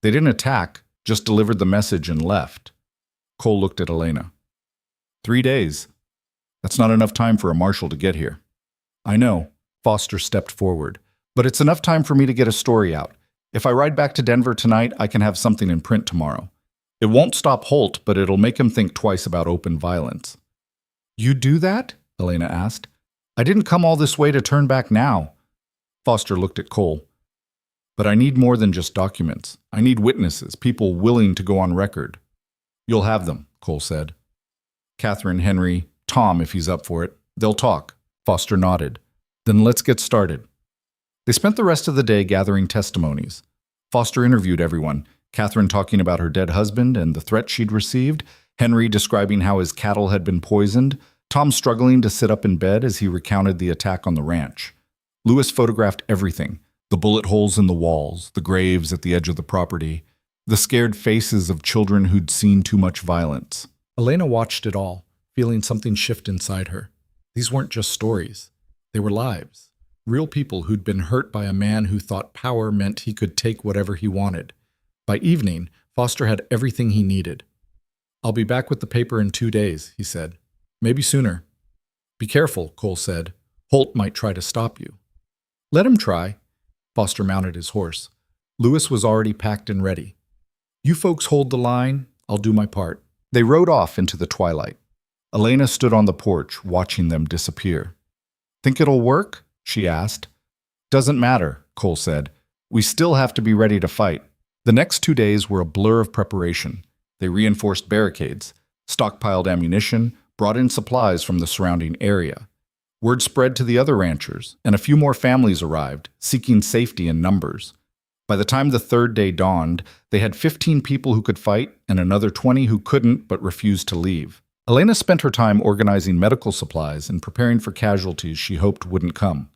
They didn't attack, just delivered the message and left. Cole looked at Elena. 3 days. That's not enough time for a marshal to get here." "I know." Foster stepped forward. "But it's enough time for me to get a story out. If I ride back to Denver tonight, I can have something in print tomorrow. It won't stop Holt, but it'll make him think twice about open violence." "You do that?" Elena asked. "I didn't come all this way to turn back now." Foster looked at Cole. "But I need more than just documents. I need witnesses, people willing to go on record." "You'll have them," Cole said. "Catherine, Henry, Tom, if he's up for it. They'll talk." Foster nodded. "Then let's get started." They spent the rest of the day gathering testimonies. Foster interviewed everyone, Catherine talking about her dead husband and the threat she'd received, Henry describing how his cattle had been poisoned, Tom struggling to sit up in bed as he recounted the attack on the ranch. Lewis photographed everything, the bullet holes in the walls, the graves at the edge of the property, the scared faces of children who'd seen too much violence. Elena watched it all, feeling something shift inside her. These weren't just stories. They were lives. Real people who'd been hurt by a man who thought power meant he could take whatever he wanted. By evening, Foster had everything he needed. "I'll be back with the paper in 2 days," he said. "Maybe sooner." "Be careful," Cole said. "Holt might try to stop you." "Let him try." Foster mounted his horse. Lewis was already packed and ready. "You folks hold the line. I'll do my part." They rode off into the twilight. Elena stood on the porch, watching them disappear. "Think it'll work?" she asked. "Doesn't matter," Cole said. "We still have to be ready to fight." The next 2 days were a blur of preparation. They reinforced barricades, stockpiled ammunition, brought in supplies from the surrounding area. Word spread to the other ranchers, and a few more families arrived, seeking safety in numbers. By the time the 3rd day dawned, they had 15 people who could fight and another 20 who couldn't but refused to leave. Elena spent her time organizing medical supplies and preparing for casualties she hoped wouldn't come.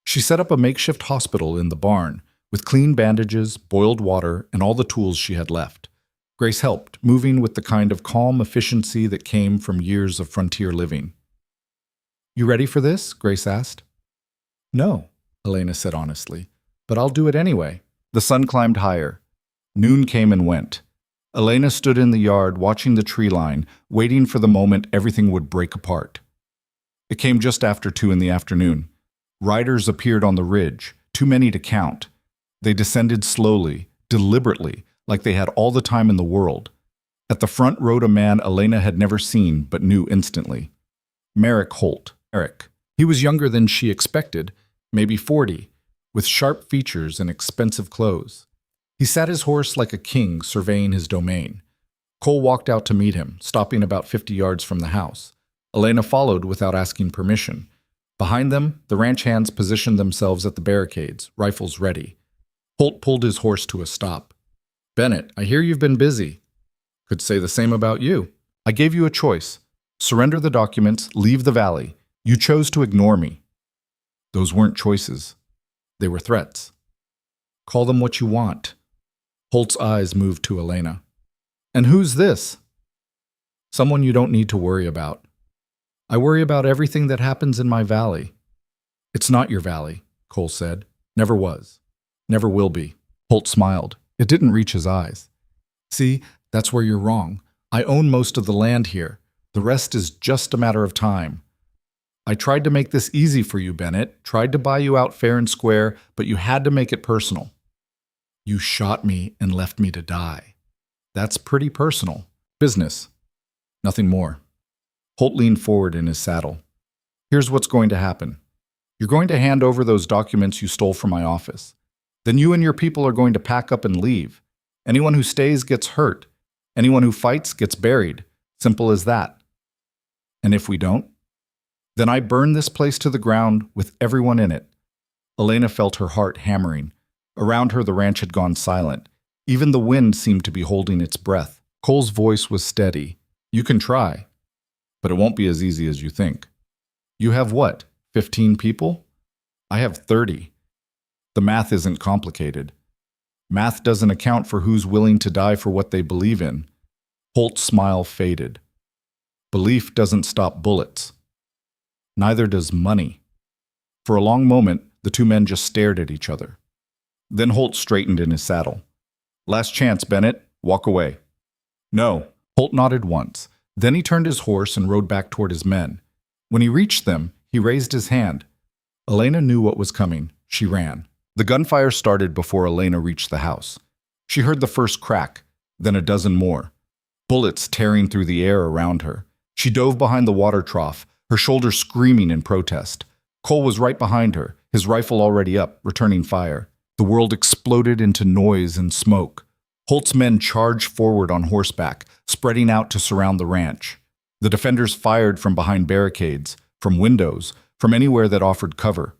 She set up a makeshift hospital in the barn, with clean bandages, boiled water, and all the tools she had left. Grace helped, moving with the kind of calm efficiency that came from years of frontier living. "You ready for this?" Grace asked. "No," Elena said honestly, "but I'll do it anyway." The sun climbed higher. Noon came and went. Elena stood in the yard watching the tree line, waiting for the moment everything would break apart. It came just after 2 in the afternoon. Riders appeared on the ridge, too many to count. They descended slowly, deliberately, like they had all the time in the world. At the front rode a man Elena had never seen but knew instantly. Merrick Holt. Eric. He was younger than she expected, maybe 40, with sharp features and expensive clothes. He sat his horse like a king surveying his domain. Cole walked out to meet him, stopping about 50 yards from the house. Elena followed without asking permission. Behind them, the ranch hands positioned themselves at the barricades, rifles ready. Holt pulled his horse to a stop. "Bennett, I hear you've been busy." "Could say the same about you. I gave you a choice. Surrender the documents, leave the valley. You chose to ignore me." "Those weren't choices. They were threats." "Call them what you want." Holt's eyes moved to Elena. "And who's this?" "Someone you don't need to worry about." "I worry about everything that happens in my valley." "It's not your valley," Cole said. "Never was. Never will be." Holt smiled. It didn't reach his eyes. "See, that's where you're wrong. I own most of the land here. The rest is just a matter of time. I tried to make this easy for you, Bennett, tried to buy you out fair and square, but you had to make it personal. You shot me and left me to die. That's pretty personal. Business. Nothing more." Holt leaned forward in his saddle. "Here's what's going to happen. You're going to hand over those documents you stole from my office. Then you and your people are going to pack up and leave. Anyone who stays gets hurt. Anyone who fights gets buried. Simple as that. And if we don't, then I burn this place to the ground with everyone in it." Elena felt her heart hammering. Around her, the ranch had gone silent. Even the wind seemed to be holding its breath. Cole's voice was steady. "You can try, but it won't be as easy as you think. You have what, 15 people? I have 30. The math isn't complicated. Math doesn't account for who's willing to die for what they believe in." Holt's smile faded. "Belief doesn't stop bullets. Neither does money." For a long moment, the two men just stared at each other. Then Holt straightened in his saddle. "Last chance, Bennett. Walk away." "No." Holt nodded once. Then he turned his horse and rode back toward his men. When he reached them, he raised his hand. Elena knew what was coming. She ran. The gunfire started before Elena reached the house. She heard the first crack, then a dozen more. Bullets tearing through the air around her. She dove behind the water trough, her shoulders screaming in protest. Cole was right behind her, his rifle already up, returning fire. The world exploded into noise and smoke. Holt's men charged forward on horseback, spreading out to surround the ranch. The defenders fired from behind barricades, from windows, from anywhere that offered cover.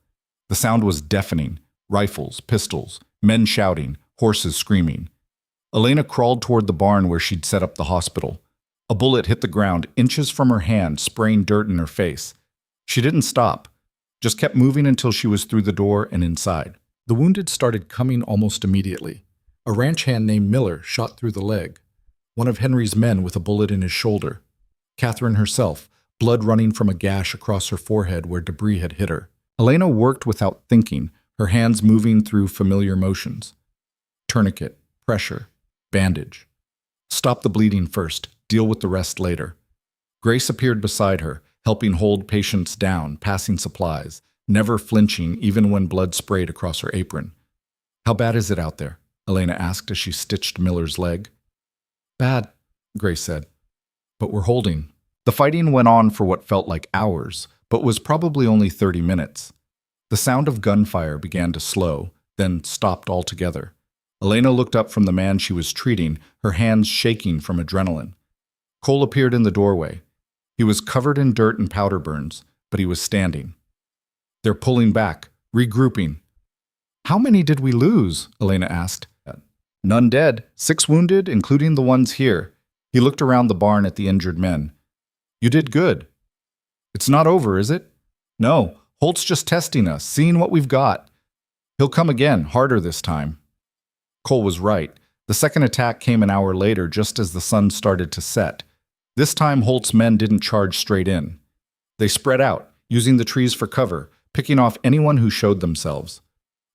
The sound was deafening. Rifles, pistols, men shouting, horses screaming. Elena crawled toward the barn where she'd set up the hospital. A bullet hit the ground inches from her hand, spraying dirt in her face. She didn't stop, just kept moving until she was through the door and inside. The wounded started coming almost immediately. A ranch hand named Miller shot through the leg. One of Henry's men with a bullet in his shoulder. Catherine herself, blood running from a gash across her forehead where debris had hit her. Elena worked without thinking, her hands moving through familiar motions. Tourniquet, pressure, bandage. Stop the bleeding first, deal with the rest later. Grace appeared beside her, helping hold patients down, passing supplies, never flinching even when blood sprayed across her apron. "How bad is it out there?" Elena asked as she stitched Miller's leg. "Bad," Grace said. "But we're holding." The fighting went on for what felt like hours, but was probably only 30 minutes. The sound of gunfire began to slow, then stopped altogether. Elena looked up from the man she was treating, her hands shaking from adrenaline. Cole appeared in the doorway. He was covered in dirt and powder burns, but he was standing. "They're pulling back, regrouping." "How many did we lose?" Elena asked. "None dead, 6 wounded, including the ones here." He looked around the barn at the injured men. "You did good." "It's not over, is it?" "No, Holt's just testing us, seeing what we've got. He'll come again, harder this time." Cole was right. The second attack came an hour later, just as the sun started to set. This time, Holt's men didn't charge straight in. They spread out, using the trees for cover, picking off anyone who showed themselves.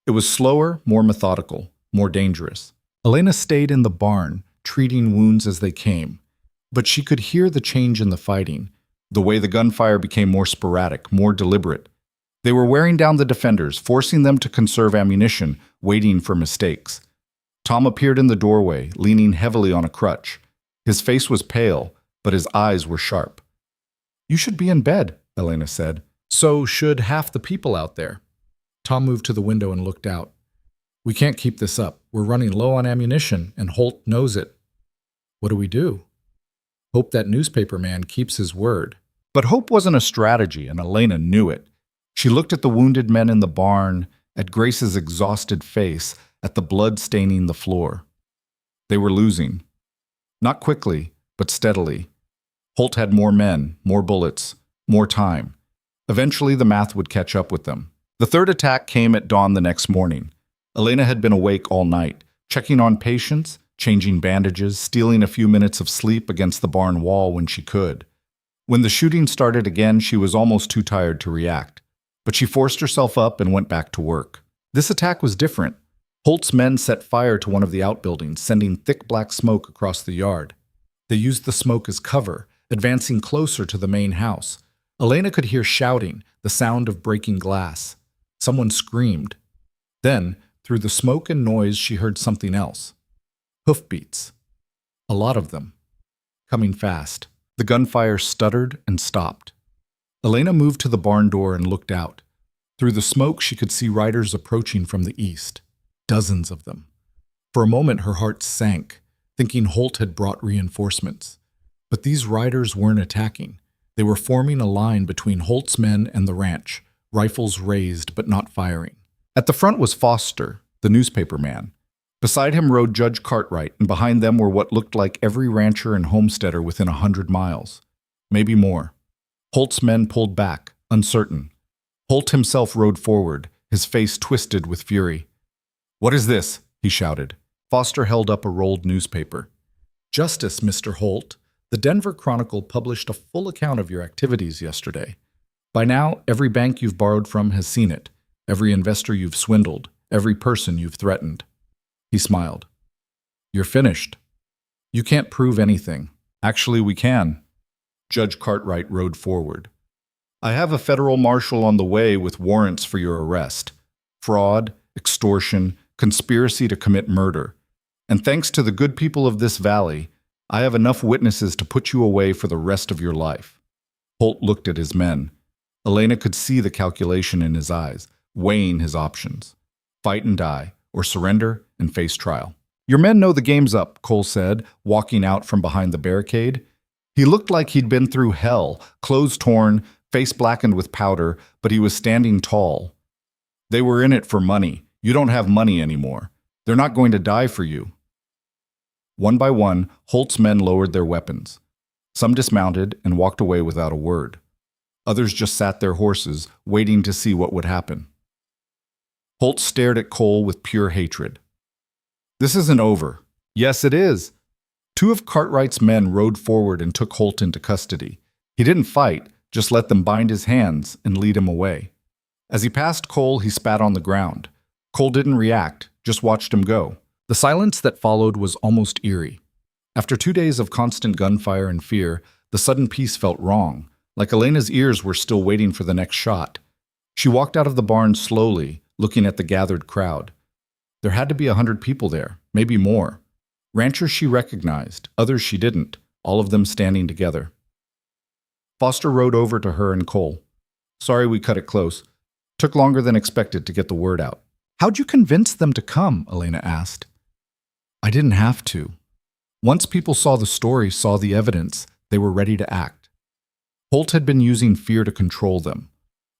It was slower, more methodical, more dangerous. Elena stayed in the barn, treating wounds as they came. But she could hear the change in the fighting, the way the gunfire became more sporadic, more deliberate. They were wearing down the defenders, forcing them to conserve ammunition, waiting for mistakes. Tom appeared in the doorway, leaning heavily on a crutch. His face was pale, but his eyes were sharp. "You should be in bed," Elena said. "So should half the people out there." Tom moved to the window and looked out. We can't keep this up. We're running low on ammunition, and Holt knows it. What do we do? Hope that newspaper man keeps his word. But hope wasn't a strategy, and Elena knew it. She looked at the wounded men in the barn, at Grace's exhausted face, at the blood staining the floor. They were losing. Not quickly, but steadily. Holt had more men, more bullets, more time. Eventually, the math would catch up with them. The third attack came at dawn the next morning. Elena had been awake all night, checking on patients, changing bandages, stealing a few minutes of sleep against the barn wall when she could. When the shooting started again, she was almost too tired to react. But she forced herself up and went back to work. This attack was different. Holt's men set fire to one of the outbuildings, sending thick black smoke across the yard. They used the smoke as cover, advancing closer to the main house. Elena could hear shouting, the sound of breaking glass. Someone screamed. Then, through the smoke and noise, she heard something else. Hoofbeats. A lot of them. Coming fast. The gunfire stuttered and stopped. Elena moved to the barn door and looked out. Through the smoke, she could see riders approaching from the east. Dozens of them. For a moment, her heart sank, thinking Holt had brought reinforcements. But these riders weren't attacking. They were forming a line between Holt's men and the ranch, rifles raised but not firing. At the front was Foster, the newspaper man. Beside him rode Judge Cartwright, and behind them were what looked like every rancher and homesteader within 100 miles. Maybe more. Holt's men pulled back, uncertain. Holt himself rode forward, his face twisted with fury. "What is this?" he shouted. Foster held up a rolled newspaper. "Justice, Mr. Holt. The Denver Chronicle published a full account of your activities yesterday. By now, every bank you've borrowed from has seen it, every investor you've swindled, every person you've threatened." He smiled. "You're finished. You can't prove anything." "Actually, we can." Judge Cartwright rode forward. "I have a federal marshal on the way with warrants for your arrest. Fraud, extortion, conspiracy to commit murder. And thanks to the good people of this valley, I have enough witnesses to put you away for the rest of your life." Holt looked at his men. Elena could see the calculation in his eyes, weighing his options. Fight and die, or surrender and face trial. "Your men know the game's up," Cole said, walking out from behind the barricade. He looked like he'd been through hell, clothes torn, face blackened with powder, but he was standing tall. "They were in it for money. You don't have money anymore. They're not going to die for you." One by one, Holt's men lowered their weapons. Some dismounted and walked away without a word. Others just sat their horses, waiting to see what would happen. Holt stared at Cole with pure hatred. "This isn't over." "Yes, it is." Two of Cartwright's men rode forward and took Holt into custody. He didn't fight, just let them bind his hands and lead him away. As he passed Cole, he spat on the ground. Cole didn't react, just watched him go. The silence that followed was almost eerie. After 2 days of constant gunfire and fear, the sudden peace felt wrong, like Elena's ears were still waiting for the next shot. She walked out of the barn slowly, looking at the gathered crowd. There had to be 100 people there, maybe more. Ranchers she recognized, others she didn't, all of them standing together. Foster rode over to her and Cole. "Sorry we cut it close. Took longer than expected to get the word out." "How'd you convince them to come?" Elena asked. "I didn't have to. Once people saw the story, saw the evidence, they were ready to act." Holt had been using fear to control them.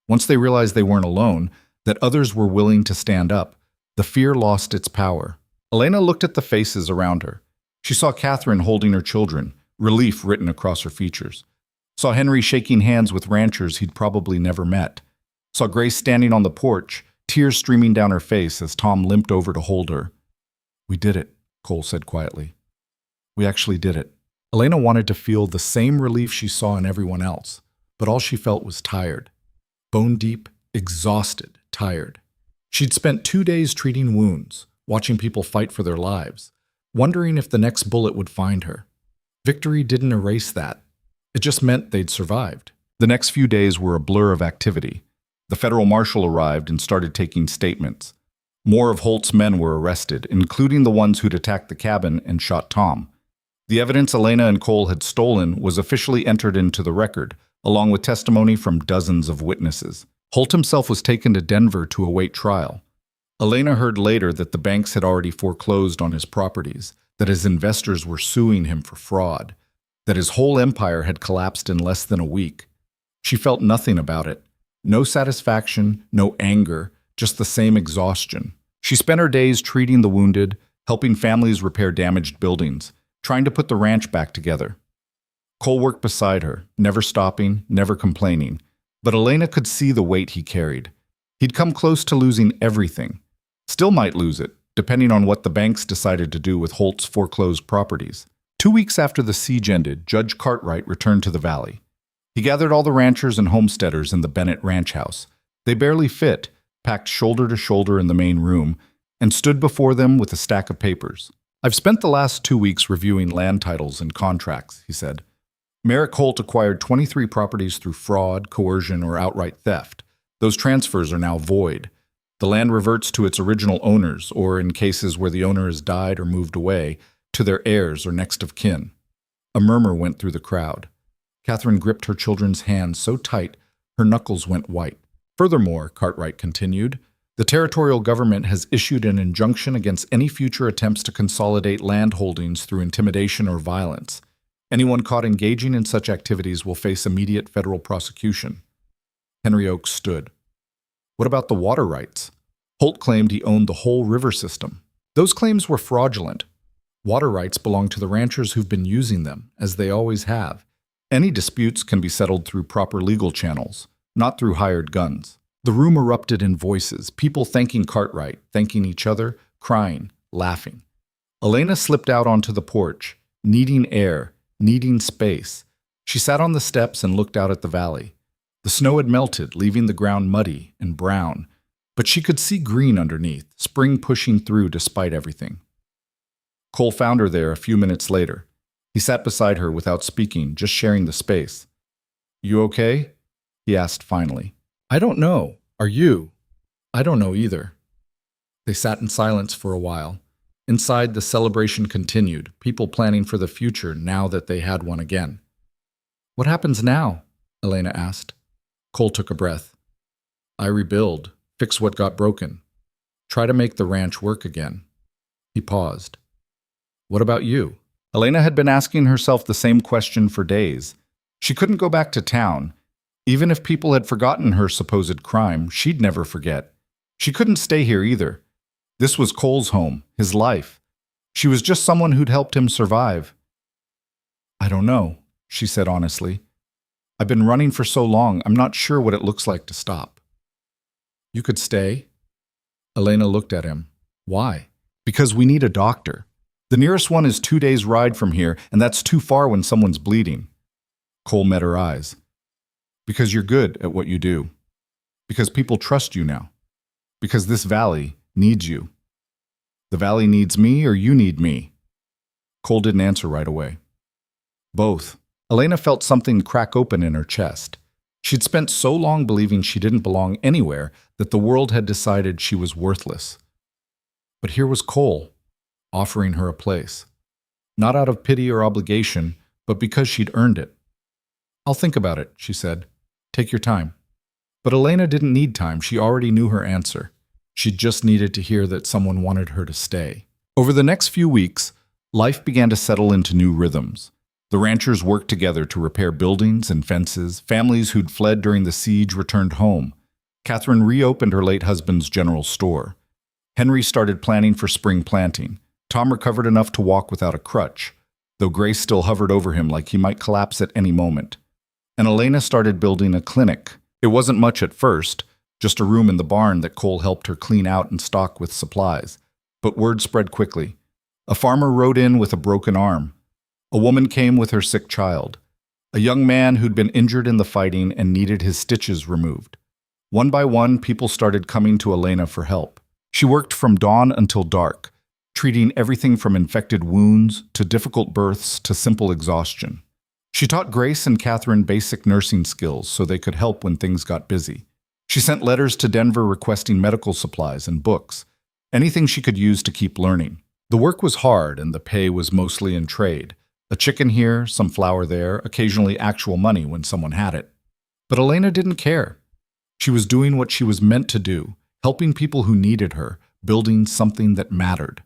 Once they realized they weren't alone, that others were willing to stand up, the fear lost its power. Elena looked at the faces around her. She saw Catherine holding her children, relief written across her features. Saw Henry shaking hands with ranchers he'd probably never met. Saw Grace standing on the porch, tears streaming down her face as Tom limped over to hold her. "We did it," Cole said quietly. "We actually did it." Elena wanted to feel the same relief she saw in everyone else, but all she felt was tired. Bone deep, exhausted, tired. She'd spent 2 days treating wounds, watching people fight for their lives, wondering if the next bullet would find her. Victory didn't erase that. It just meant they'd survived. The next few days were a blur of activity. The federal marshal arrived and started taking statements. More of Holt's men were arrested, including the ones who'd attacked the cabin and shot Tom. The evidence Elena and Cole had stolen was officially entered into the record, along with testimony from dozens of witnesses. Holt himself was taken to Denver to await trial. Elena heard later that the banks had already foreclosed on his properties, that his investors were suing him for fraud, that his whole empire had collapsed in less than a week. She felt nothing about it. No satisfaction, no anger, just the same exhaustion. She spent her days treating the wounded, helping families repair damaged buildings, trying to put the ranch back together. Cole worked beside her, never stopping, never complaining, but Elena could see the weight he carried. He'd come close to losing everything. Still might lose it, depending on what the banks decided to do with Holt's foreclosed properties. 2 weeks after the siege ended, Judge Cartwright returned to the valley. He gathered all the ranchers and homesteaders in the Bennett ranch house. They barely fit, packed shoulder to shoulder in the main room, and stood before them with a stack of papers. "I've spent the last 2 weeks reviewing land titles and contracts," he said. "Merrick Holt acquired 23 properties through fraud, coercion, or outright theft. Those transfers are now void. The land reverts to its original owners, or in cases where the owner has died or moved away, to their heirs or next of kin." A murmur went through the crowd. Catherine gripped her children's hands so tight her knuckles went white. "Furthermore," Cartwright continued, "the territorial government has issued an injunction against any future attempts to consolidate land holdings through intimidation or violence. Anyone caught engaging in such activities will face immediate federal prosecution." Henry Oakes stood. "What about the water rights? Holt claimed he owned the whole river system. Those claims were fraudulent. Water rights belong to the ranchers who've been using them, as they always have. Any disputes can be settled through proper legal channels, not through hired guns." The room erupted in voices, people thanking Cartwright, thanking each other, crying, laughing. Elena slipped out onto the porch, needing air, needing space. She sat on the steps and looked out at the valley. The snow had melted, leaving the ground muddy and brown, but she could see green underneath, spring pushing through despite everything. Cole found her there a few minutes later. He sat beside her without speaking, just sharing the space. "You okay?" he asked finally. "I don't know. Are you?" "I don't know either." They sat in silence for a while. Inside, the celebration continued, people planning for the future now that they had one again. "What happens now?" Elena asked. Cole took a breath. "I rebuild, fix what got broken, try to make the ranch work again." He paused. "What about you?" Elena had been asking herself the same question for days. She couldn't go back to town. Even if people had forgotten her supposed crime, she'd never forget. She couldn't stay here either. This was Cole's home, his life. She was just someone who'd helped him survive. "I don't know," she said honestly. "I've been running for so long, I'm not sure what it looks like to stop." "You could stay?" Elena looked at him. "Why?" "Because we need a doctor. The nearest one is 2 days' ride from here, and that's too far when someone's bleeding." Cole met her eyes. "Because you're good at what you do. Because people trust you now. Because this valley needs you. The valley needs me or you need me?" Cole didn't answer right away. "Both." Elena felt something crack open in her chest. She'd spent so long believing she didn't belong anywhere that the world had decided she was worthless. But here was Cole, offering her a place. Not out of pity or obligation, but because she'd earned it. "I'll think about it," she said. "Take your time." But Elena didn't need time. She already knew her answer. She just needed to hear that someone wanted her to stay. Over the next few weeks, life began to settle into new rhythms. The ranchers worked together to repair buildings and fences. Families who'd fled during the siege returned home. Catherine reopened her late husband's general store. Henry started planning for spring planting. Tom recovered enough to walk without a crutch, though Grace still hovered over him like he might collapse at any moment. And Elena started building a clinic. It wasn't much at first, just a room in the barn that Cole helped her clean out and stock with supplies. But word spread quickly. A farmer rode in with a broken arm. A woman came with her sick child. A young man who'd been injured in the fighting and needed his stitches removed. One by one, people started coming to Elena for help. She worked from dawn until dark, treating everything from infected wounds to difficult births to simple exhaustion. She taught Grace and Catherine basic nursing skills so they could help when things got busy. She sent letters to Denver requesting medical supplies and books, anything she could use to keep learning. The work was hard and the pay was mostly in trade. A chicken here, some flour there, occasionally actual money when someone had it. But Elena didn't care. She was doing what she was meant to do, helping people who needed her, building something that mattered.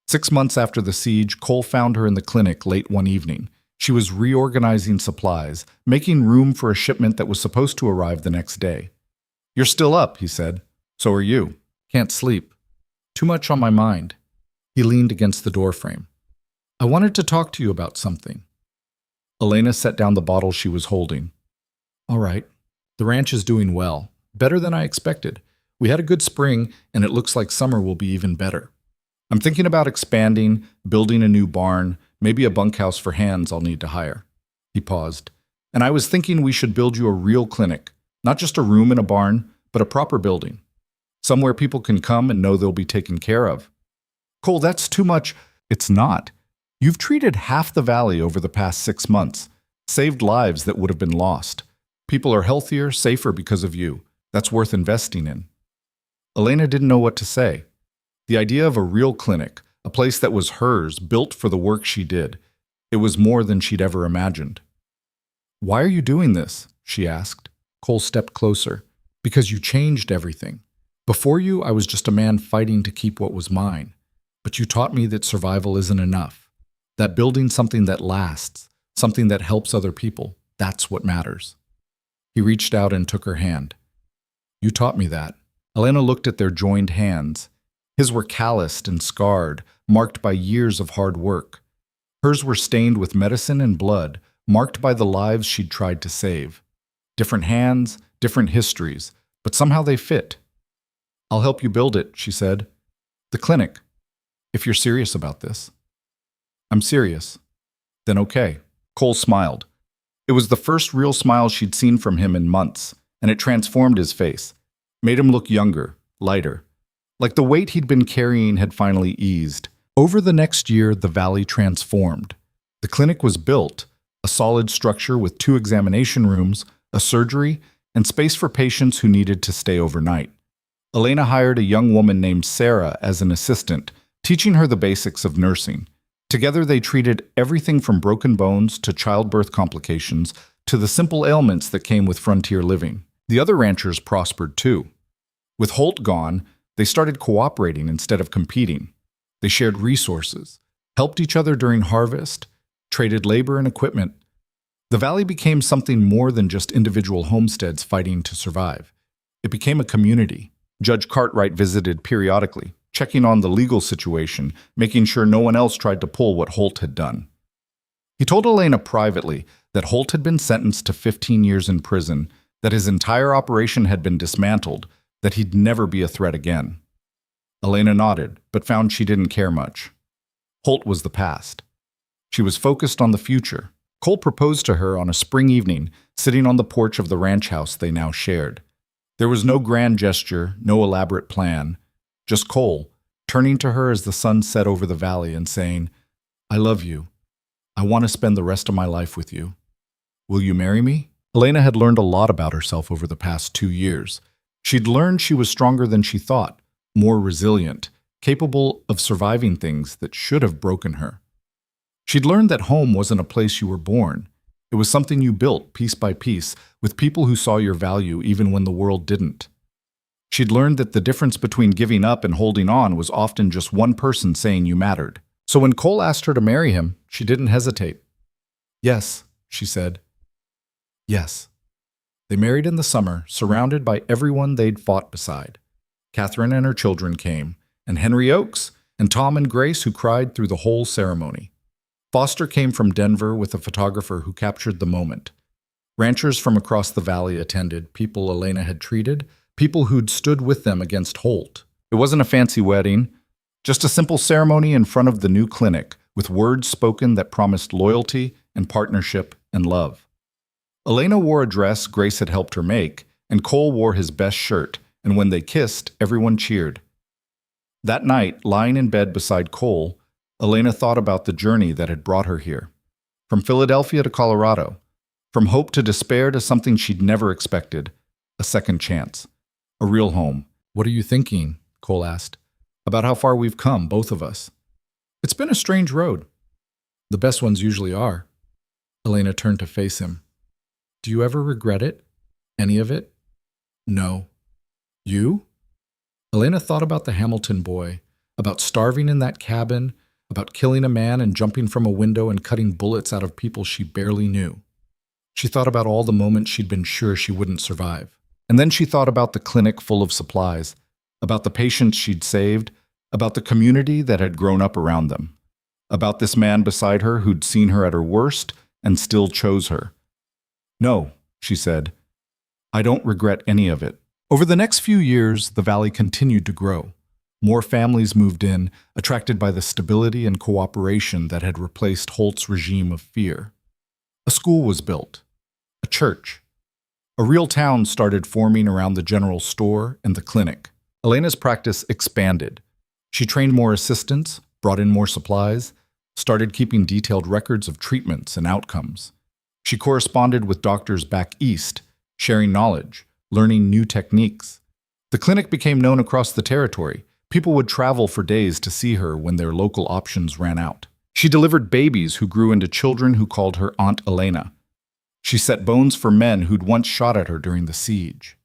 6 months after the siege, Cole found her in the clinic late one evening. She was reorganizing supplies, making room for a shipment that was supposed to arrive the next day. "You're still up," he said. "So are you. Can't sleep. Too much on my mind." He leaned against the doorframe. "I wanted to talk to you about something." Elena set down the bottle she was holding. "All right. The ranch is doing well. Better than I expected. We had a good spring, and it looks like summer will be even better. I'm thinking about expanding, building a new barn, maybe a bunkhouse for hands I'll need to hire." He paused. "And I was thinking we should build you a real clinic, not just a room in a barn, but a proper building. Somewhere people can come and know they'll be taken care of." "Cole, that's too much." "It's not. You've treated half the valley over the past 6 months, saved lives that would have been lost. People are healthier, safer because of you. That's worth investing in." Elena didn't know what to say. The idea of a real clinic, a place that was hers, built for the work she did, it was more than she'd ever imagined. "Why are you doing this?" she asked. Cole stepped closer. "Because you changed everything. Before you, I was just a man fighting to keep what was mine. But you taught me that survival isn't enough. That building something that lasts, something that helps other people, that's what matters." He reached out and took her hand. "You taught me that." Elena looked at their joined hands. His were calloused and scarred, marked by years of hard work. Hers were stained with medicine and blood, marked by the lives she'd tried to save. Different hands, different histories, but somehow they fit. "I'll help you build it," she said. "The clinic, if you're serious about this." "I'm serious." "Then okay." Cole smiled. It was the first real smile she'd seen from him in months, and it transformed his face, made him look younger, lighter. Like the weight he'd been carrying had finally eased. Over the next year, the valley transformed. The clinic was built, a solid structure with 2 examination rooms, a surgery, and space for patients who needed to stay overnight. Elena hired a young woman named Sarah as an assistant, teaching her the basics of nursing. Together they treated everything from broken bones to childbirth complications to the simple ailments that came with frontier living. The other ranchers prospered too. With Holt gone, they started cooperating instead of competing. They shared resources, helped each other during harvest, traded labor and equipment. The valley became something more than just individual homesteads fighting to survive. It became a community. Judge Cartwright visited periodically, checking on the legal situation, making sure no one else tried to pull what Holt had done. He told Elena privately that Holt had been sentenced to 15 years in prison, that his entire operation had been dismantled, that he'd never be a threat again. Elena nodded, but found she didn't care much. Holt was the past. She was focused on the future. Cole proposed to her on a spring evening, sitting on the porch of the ranch house they now shared. There was no grand gesture, no elaborate plan. Just Cole, turning to her as the sun set over the valley and saying, "I love you. I want to spend the rest of my life with you. Will you marry me?" Elena had learned a lot about herself over the past 2 years. She'd learned she was stronger than she thought, more resilient, capable of surviving things that should have broken her. She'd learned that home wasn't a place you were born. It was something you built piece by piece with people who saw your value even when the world didn't. She'd learned that the difference between giving up and holding on was often just one person saying you mattered. So when Cole asked her to marry him, she didn't hesitate. "Yes," she said. "Yes." They married in the summer, surrounded by everyone they'd fought beside. Catherine and her children came, and Henry Oakes, and Tom and Grace, who cried through the whole ceremony. Foster came from Denver with a photographer who captured the moment. Ranchers from across the valley attended, people Elena had treated, people who'd stood with them against Holt. It wasn't a fancy wedding, just a simple ceremony in front of the new clinic, with words spoken that promised loyalty and partnership and love. Elena wore a dress Grace had helped her make, and Cole wore his best shirt, and when they kissed, everyone cheered. That night, lying in bed beside Cole, Elena thought about the journey that had brought her here. From Philadelphia to Colorado, from hope to despair to something she'd never expected, a second chance, a real home. "What are you thinking?" Cole asked. "About how far we've come, both of us." "It's been a strange road." "The best ones usually are." Elena turned to face him. "Do you ever regret it? Any of it?" No. You? Elena thought about the Hamilton boy, about starving in that cabin, about killing a man and jumping from a window and cutting bullets out of people she barely knew. She thought about all the moments she'd been sure she wouldn't survive. And then she thought about the clinic full of supplies, about the patients she'd saved, about the community that had grown up around them, about this man beside her who'd seen her at her worst and still chose her. No, she said, I don't regret any of it. Over the next few years, the valley continued to grow. More families moved in, attracted by the stability and cooperation that had replaced Holt's regime of fear. A school was built, a church. A real town started forming around the general store and the clinic. Elena's practice expanded. She trained more assistants, brought in more supplies, started keeping detailed records of treatments and outcomes. She corresponded with doctors back east, sharing knowledge, learning new techniques. The clinic became known across the territory. People would travel for days to see her when their local options ran out. She delivered babies who grew into children who called her Aunt Elena. She set bones for men who'd once shot at her during the siege.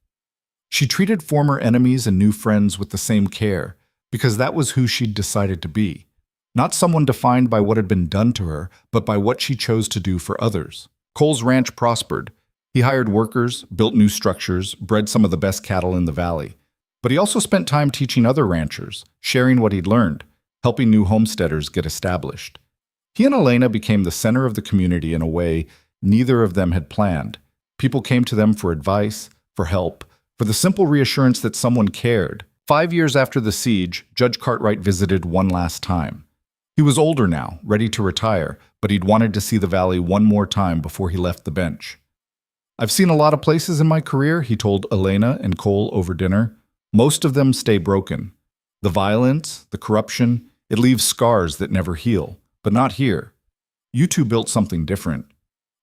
She treated former enemies and new friends with the same care, because that was who she'd decided to be. Not someone defined by what had been done to her, but by what she chose to do for others. Cole's ranch prospered. He hired workers, built new structures, bred some of the best cattle in the valley. But he also spent time teaching other ranchers, sharing what he'd learned, helping new homesteaders get established. He and Elena became the center of the community in a way neither of them had planned. People came to them for advice, for help, for the simple reassurance that someone cared. 5 years after the siege, Judge Cartwright visited one last time. He was older now, ready to retire, but he'd wanted to see the valley one more time before he left the bench. I've seen a lot of places in my career, he told Elena and Cole over dinner. Most of them stay broken. The violence, the corruption, it leaves scars that never heal. But not here. You two built something different.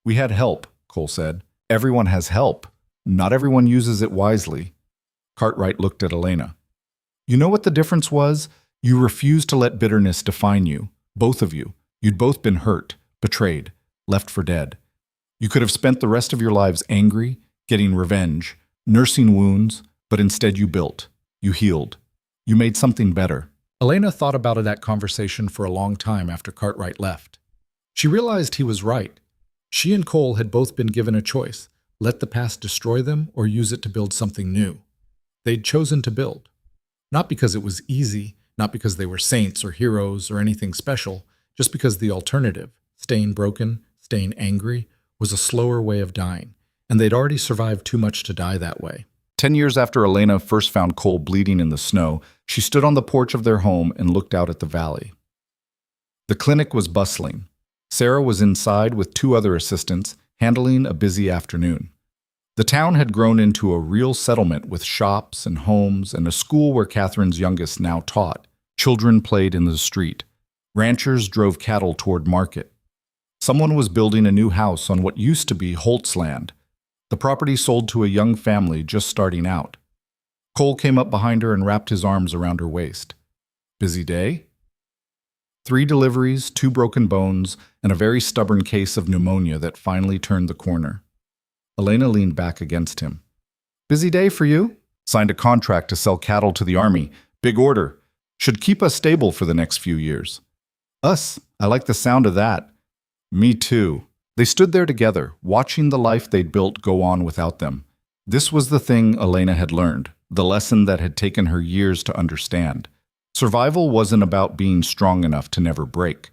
We had help, Cole said. Everyone has help. Not everyone uses it wisely. Cartwright looked at Elena. You know what the difference was? You refused to let bitterness define you. Both of you. You'd both been hurt, betrayed, left for dead. You could have spent the rest of your lives angry, getting revenge, nursing wounds, but instead you built. You healed. You made something better. Elena thought about that conversation for a long time after Cartwright left. She realized he was right. She and Cole had both been given a choice: let the past destroy them or use it to build something new. They'd chosen to build. Not because it was easy, not because they were saints or heroes or anything special, just because the alternative, staying broken, staying angry, was a slower way of dying, and they'd already survived too much to die that way. 10 years after Elena first found Cole bleeding in the snow, she stood on the porch of their home and looked out at the valley. The clinic was bustling. Sarah was inside with 2 other assistants, handling a busy afternoon. The town had grown into a real settlement with shops and homes and a school where Catherine's youngest now taught. Children played in the street. Ranchers drove cattle toward market. Someone was building a new house on what used to be Holt's land. The property sold to a young family just starting out. Cole came up behind her and wrapped his arms around her waist. Busy day? 3 deliveries, 2 broken bones, and a very stubborn case of pneumonia that finally turned the corner. Elena leaned back against him. Busy day for you? Signed a contract to sell cattle to the army. Big order. Should keep us stable for the next few years. Us? I like the sound of that. Me too. They stood there together, watching the life they'd built go on without them. This was the thing Elena had learned, the lesson that had taken her years to understand. Survival wasn't about being strong enough to never break.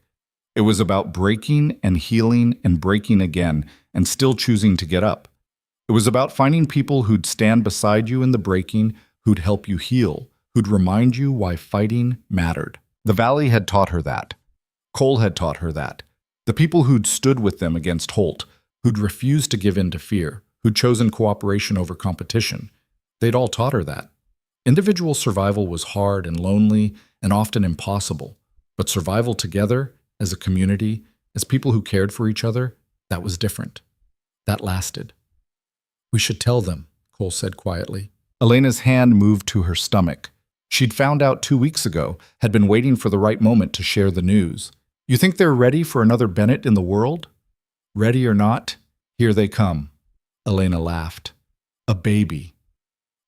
It was about breaking and healing and breaking again and still choosing to get up. It was about finding people who'd stand beside you in the breaking, who'd help you heal, who'd remind you why fighting mattered. The valley had taught her that. Cole had taught her that. The people who'd stood with them against Holt, who'd refused to give in to fear, who'd chosen cooperation over competition, they'd all taught her that. Individual survival was hard and lonely and often impossible, but survival together, as a community, as people who cared for each other, that was different. That lasted. We should tell them, Cole said quietly. Elena's hand moved to her stomach. She'd found out 2 weeks ago, had been waiting for the right moment to share the news. You think they're ready for another Bennett in the world? Ready or not, here they come. Elena laughed. A baby.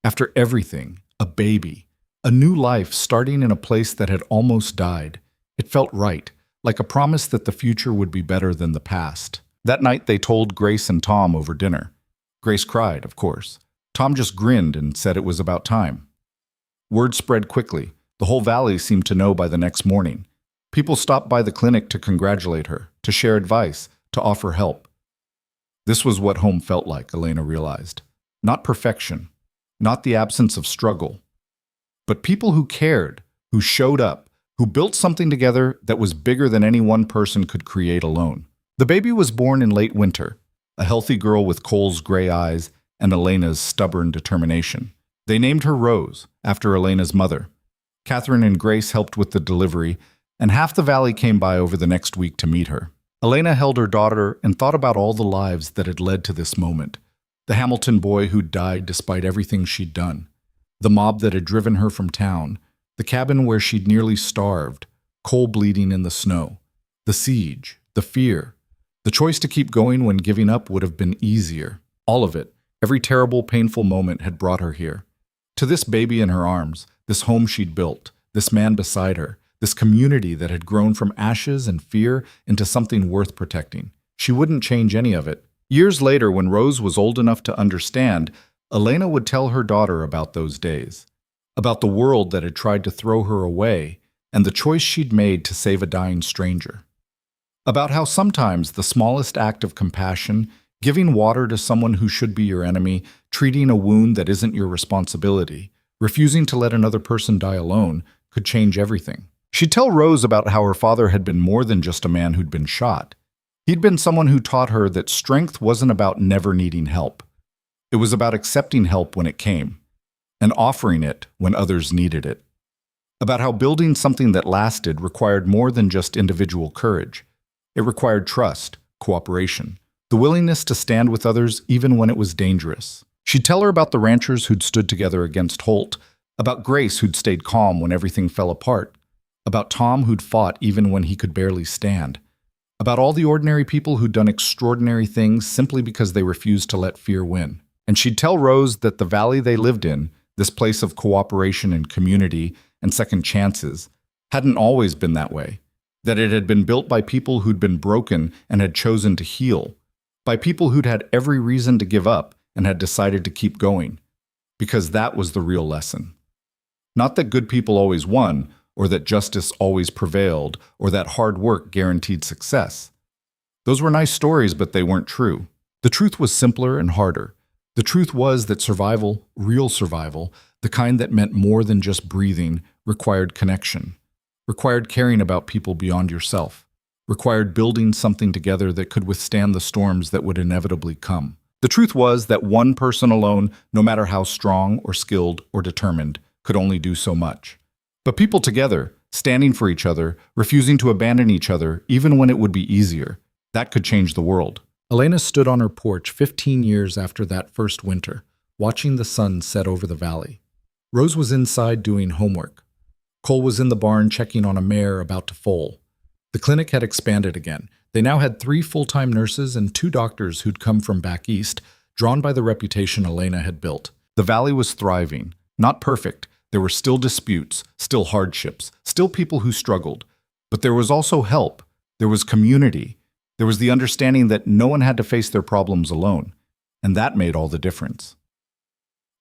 After everything, a baby, a new life starting in a place that had almost died. It felt right, like a promise that the future would be better than the past. That night they told Grace and Tom over dinner. Grace cried, of course. Tom just grinned and said it was about time. Word spread quickly. The whole valley seemed to know by the next morning. People stopped by the clinic to congratulate her, to share advice, to offer help. This was what home felt like, Elena realized. Not perfection, not the absence of struggle, but people who cared, who showed up, who built something together that was bigger than any one person could create alone. The baby was born in late winter, a healthy girl with Cole's gray eyes and Elena's stubborn determination. They named her Rose, after Elena's mother. Catherine and Grace helped with the delivery, and half the valley came by over the next week to meet her. Elena held her daughter and thought about all the lives that had led to this moment. The Hamilton boy who'd died despite everything she'd done. The mob that had driven her from town. The cabin where she'd nearly starved. Cole bleeding in the snow. The siege. The fear. The choice to keep going when giving up would have been easier. All of it, every terrible, painful moment had brought her here. To this baby in her arms, this home she'd built, this man beside her, this community that had grown from ashes and fear into something worth protecting. She wouldn't change any of it. Years later, when Rose was old enough to understand, Elena would tell her daughter about those days, about the world that had tried to throw her away, and the choice she'd made to save a dying stranger. About how sometimes the smallest act of compassion, giving water to someone who should be your enemy, treating a wound that isn't your responsibility, refusing to let another person die alone, could change everything. She'd tell Rose about how her father had been more than just a man who'd been shot. He'd been someone who taught her that strength wasn't about never needing help. It was about accepting help when it came, and offering it when others needed it. About how building something that lasted required more than just individual courage. It required trust, cooperation, the willingness to stand with others even when it was dangerous. She'd tell her about the ranchers who'd stood together against Holt, about Grace who'd stayed calm when everything fell apart, about Tom who'd fought even when he could barely stand, about all the ordinary people who'd done extraordinary things simply because they refused to let fear win. And she'd tell Rose that the valley they lived in, this place of cooperation and community and second chances, hadn't always been that way, that it had been built by people who'd been broken and had chosen to heal, by people who'd had every reason to give up and had decided to keep going, because that was the real lesson. Not that good people always won, or that justice always prevailed, or that hard work guaranteed success. Those were nice stories, but they weren't true. The truth was simpler and harder. The truth was that survival, real survival, the kind that meant more than just breathing, required connection, required caring about people beyond yourself, required building something together that could withstand the storms that would inevitably come. The truth was that one person alone, no matter how strong or skilled or determined, could only do so much. But people together, standing for each other, refusing to abandon each other, even when it would be easier, that could change the world. Elena stood on her porch 15 years after that first winter, watching the sun set over the valley. Rose was inside doing homework. Cole was in the barn checking on a mare about to foal. The clinic had expanded again. They now had 3 full-time nurses and 2 doctors who'd come from back east, drawn by the reputation Elena had built. The valley was thriving. Not perfect. There were still disputes, still hardships, still people who struggled. But there was also help. There was community. There was the understanding that no one had to face their problems alone. And that made all the difference.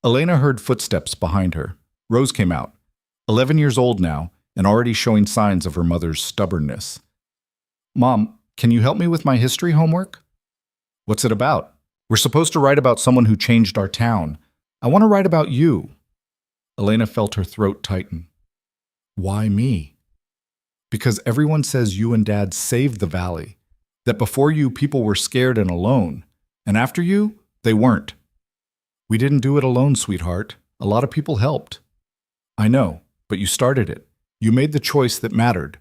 Elena heard footsteps behind her. Rose came out, 11 years old now, and already showing signs of her mother's stubbornness. "Mom, can you help me with my history homework?" "What's it about?" "We're supposed to write about someone who changed our town. I want to write about you." Elena felt her throat tighten. "Why me?" "Because everyone says you and Dad saved the valley. That before you, people were scared and alone. And after you, they weren't." "We didn't do it alone, sweetheart. A lot of people helped." "I know, but you started it. You made the choice that mattered."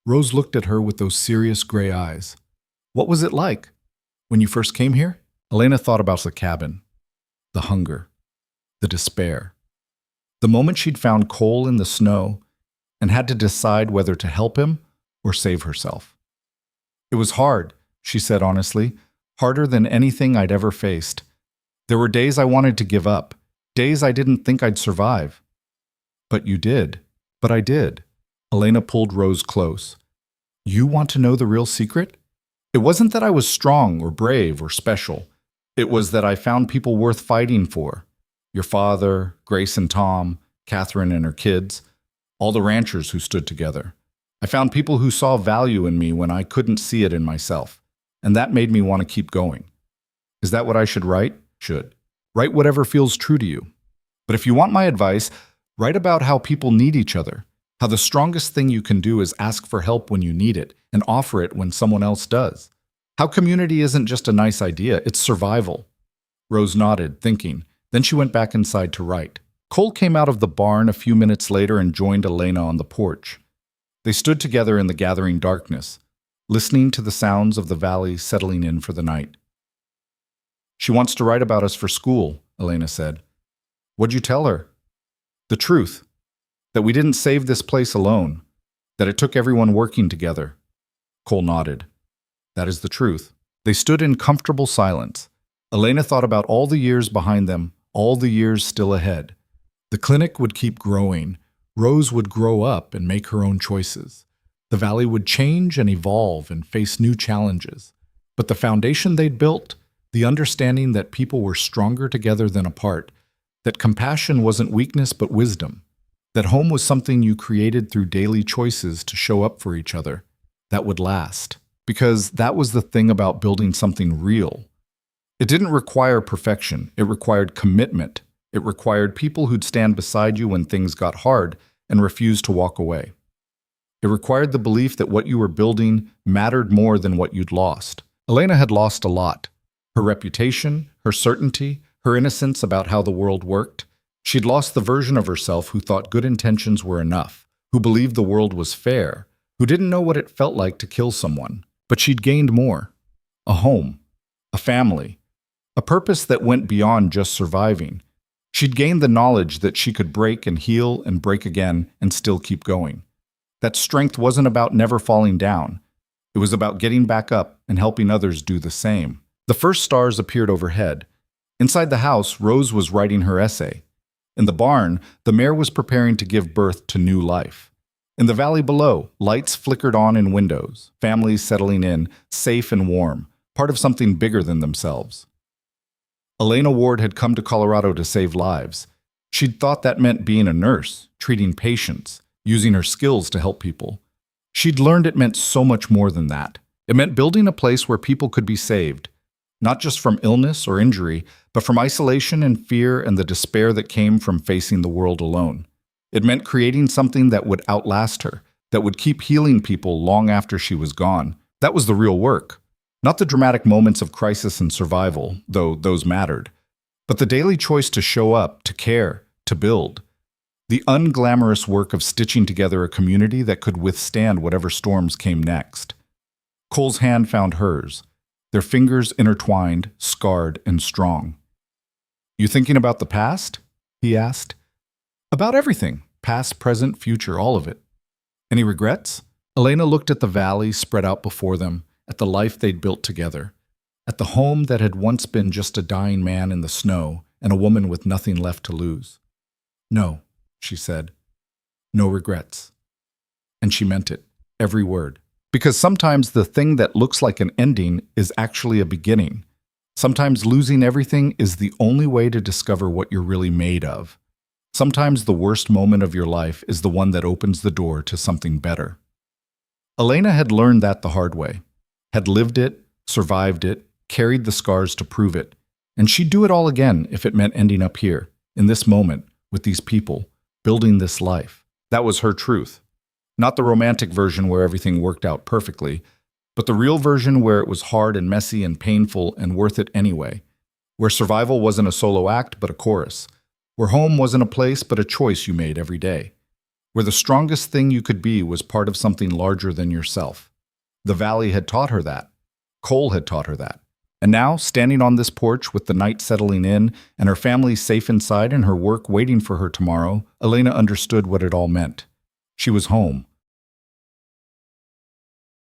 Rose looked at her with those serious gray eyes. "What was it like when you first came here?" Elena thought about the cabin, the hunger, the despair. The moment she'd found Cole in the snow and had to decide whether to help him or save herself. "It was hard," she said honestly, "harder than anything I'd ever faced. There were days I wanted to give up, Days I didn't think I'd survive. But you did. But I did. Elena pulled Rose close. You want to know the real secret? It wasn't that I was strong or brave or special. It was that I found people worth fighting for. Your father, Grace and Tom, Catherine and her kids, all the ranchers who stood together. I found people who saw value in me when I couldn't see it in myself, and that made me want to keep going. Is that what I should write? Should. Write whatever feels true to you. But if you want my advice, write about how people need each other, how the strongest thing you can do is ask for help when you need it and offer it when someone else does. How community isn't just a nice idea, it's survival. Rose nodded, thinking. Then she went back inside to write. Cole came out of the barn a few minutes later and joined Elena on the porch. They stood together in the gathering darkness, listening to the sounds of the valley settling in for the night. She wants to write about us for school, Elena said. What'd you tell her? The truth. That we didn't save this place alone. That it took everyone working together. Cole nodded. That is the truth. They stood in comfortable silence. Elena thought about all the years behind them, all the years still ahead. The clinic would keep growing. Rose would grow up and make her own choices. The valley would change and evolve and face new challenges. But the foundation they'd built, the understanding that people were stronger together than apart, that compassion wasn't weakness but wisdom, that home was something you created through daily choices to show up for each other, that would last. Because that was the thing about building something real. It didn't require perfection. It required commitment. It required people who'd stand beside you when things got hard and refuse to walk away. It required the belief that what you were building mattered more than what you'd lost. Elena had lost a lot. Her reputation, her certainty, her innocence about how the world worked. She'd lost the version of herself who thought good intentions were enough, who believed the world was fair, who didn't know what it felt like to kill someone. But she'd gained more. A home, a family, a purpose that went beyond just surviving. She'd gained the knowledge that she could break and heal and break again and still keep going. That strength wasn't about never falling down. It was about getting back up and helping others do the same. The first stars appeared overhead. Inside the house, Rose was writing her essay. In the barn, the mare was preparing to give birth to new life. In the valley below, lights flickered on in windows, families settling in, safe and warm, part of something bigger than themselves. Elena Ward had come to Colorado to save lives. She'd thought that meant being a nurse, treating patients, using her skills to help people. She'd learned it meant so much more than that. It meant building a place where people could be saved, not just from illness or injury, but from isolation and fear and the despair that came from facing the world alone. It meant creating something that would outlast her, that would keep healing people long after she was gone. That was the real work. Not the dramatic moments of crisis and survival, though those mattered, but the daily choice to show up, to care, to build. The unglamorous work of stitching together a community that could withstand whatever storms came next. Cole's hand found hers, their fingers intertwined, scarred and strong. You thinking about the past? He asked. About everything, past, present, future, all of it. Any regrets? Elena looked at the valley spread out before them, at the life they'd built together, at the home that had once been just a dying man in the snow and a woman with nothing left to lose. No, she said. No regrets. And she meant it, every word. Because sometimes the thing that looks like an ending is actually a beginning. Sometimes losing everything is the only way to discover what you're really made of. Sometimes the worst moment of your life is the one that opens the door to something better. Elena had learned that the hard way, had lived it, survived it, carried the scars to prove it, and she'd do it all again if it meant ending up here, in this moment, with these people, building this life. That was her truth. Not the romantic version where everything worked out perfectly, but the real version where it was hard and messy and painful and worth it anyway, where survival wasn't a solo act but a chorus, where home wasn't a place but a choice you made every day, where the strongest thing you could be was part of something larger than yourself. The valley had taught her that. Cole had taught her that. And now, standing on this porch with the night settling in and her family safe inside and her work waiting for her tomorrow, Elena understood what it all meant. She was home.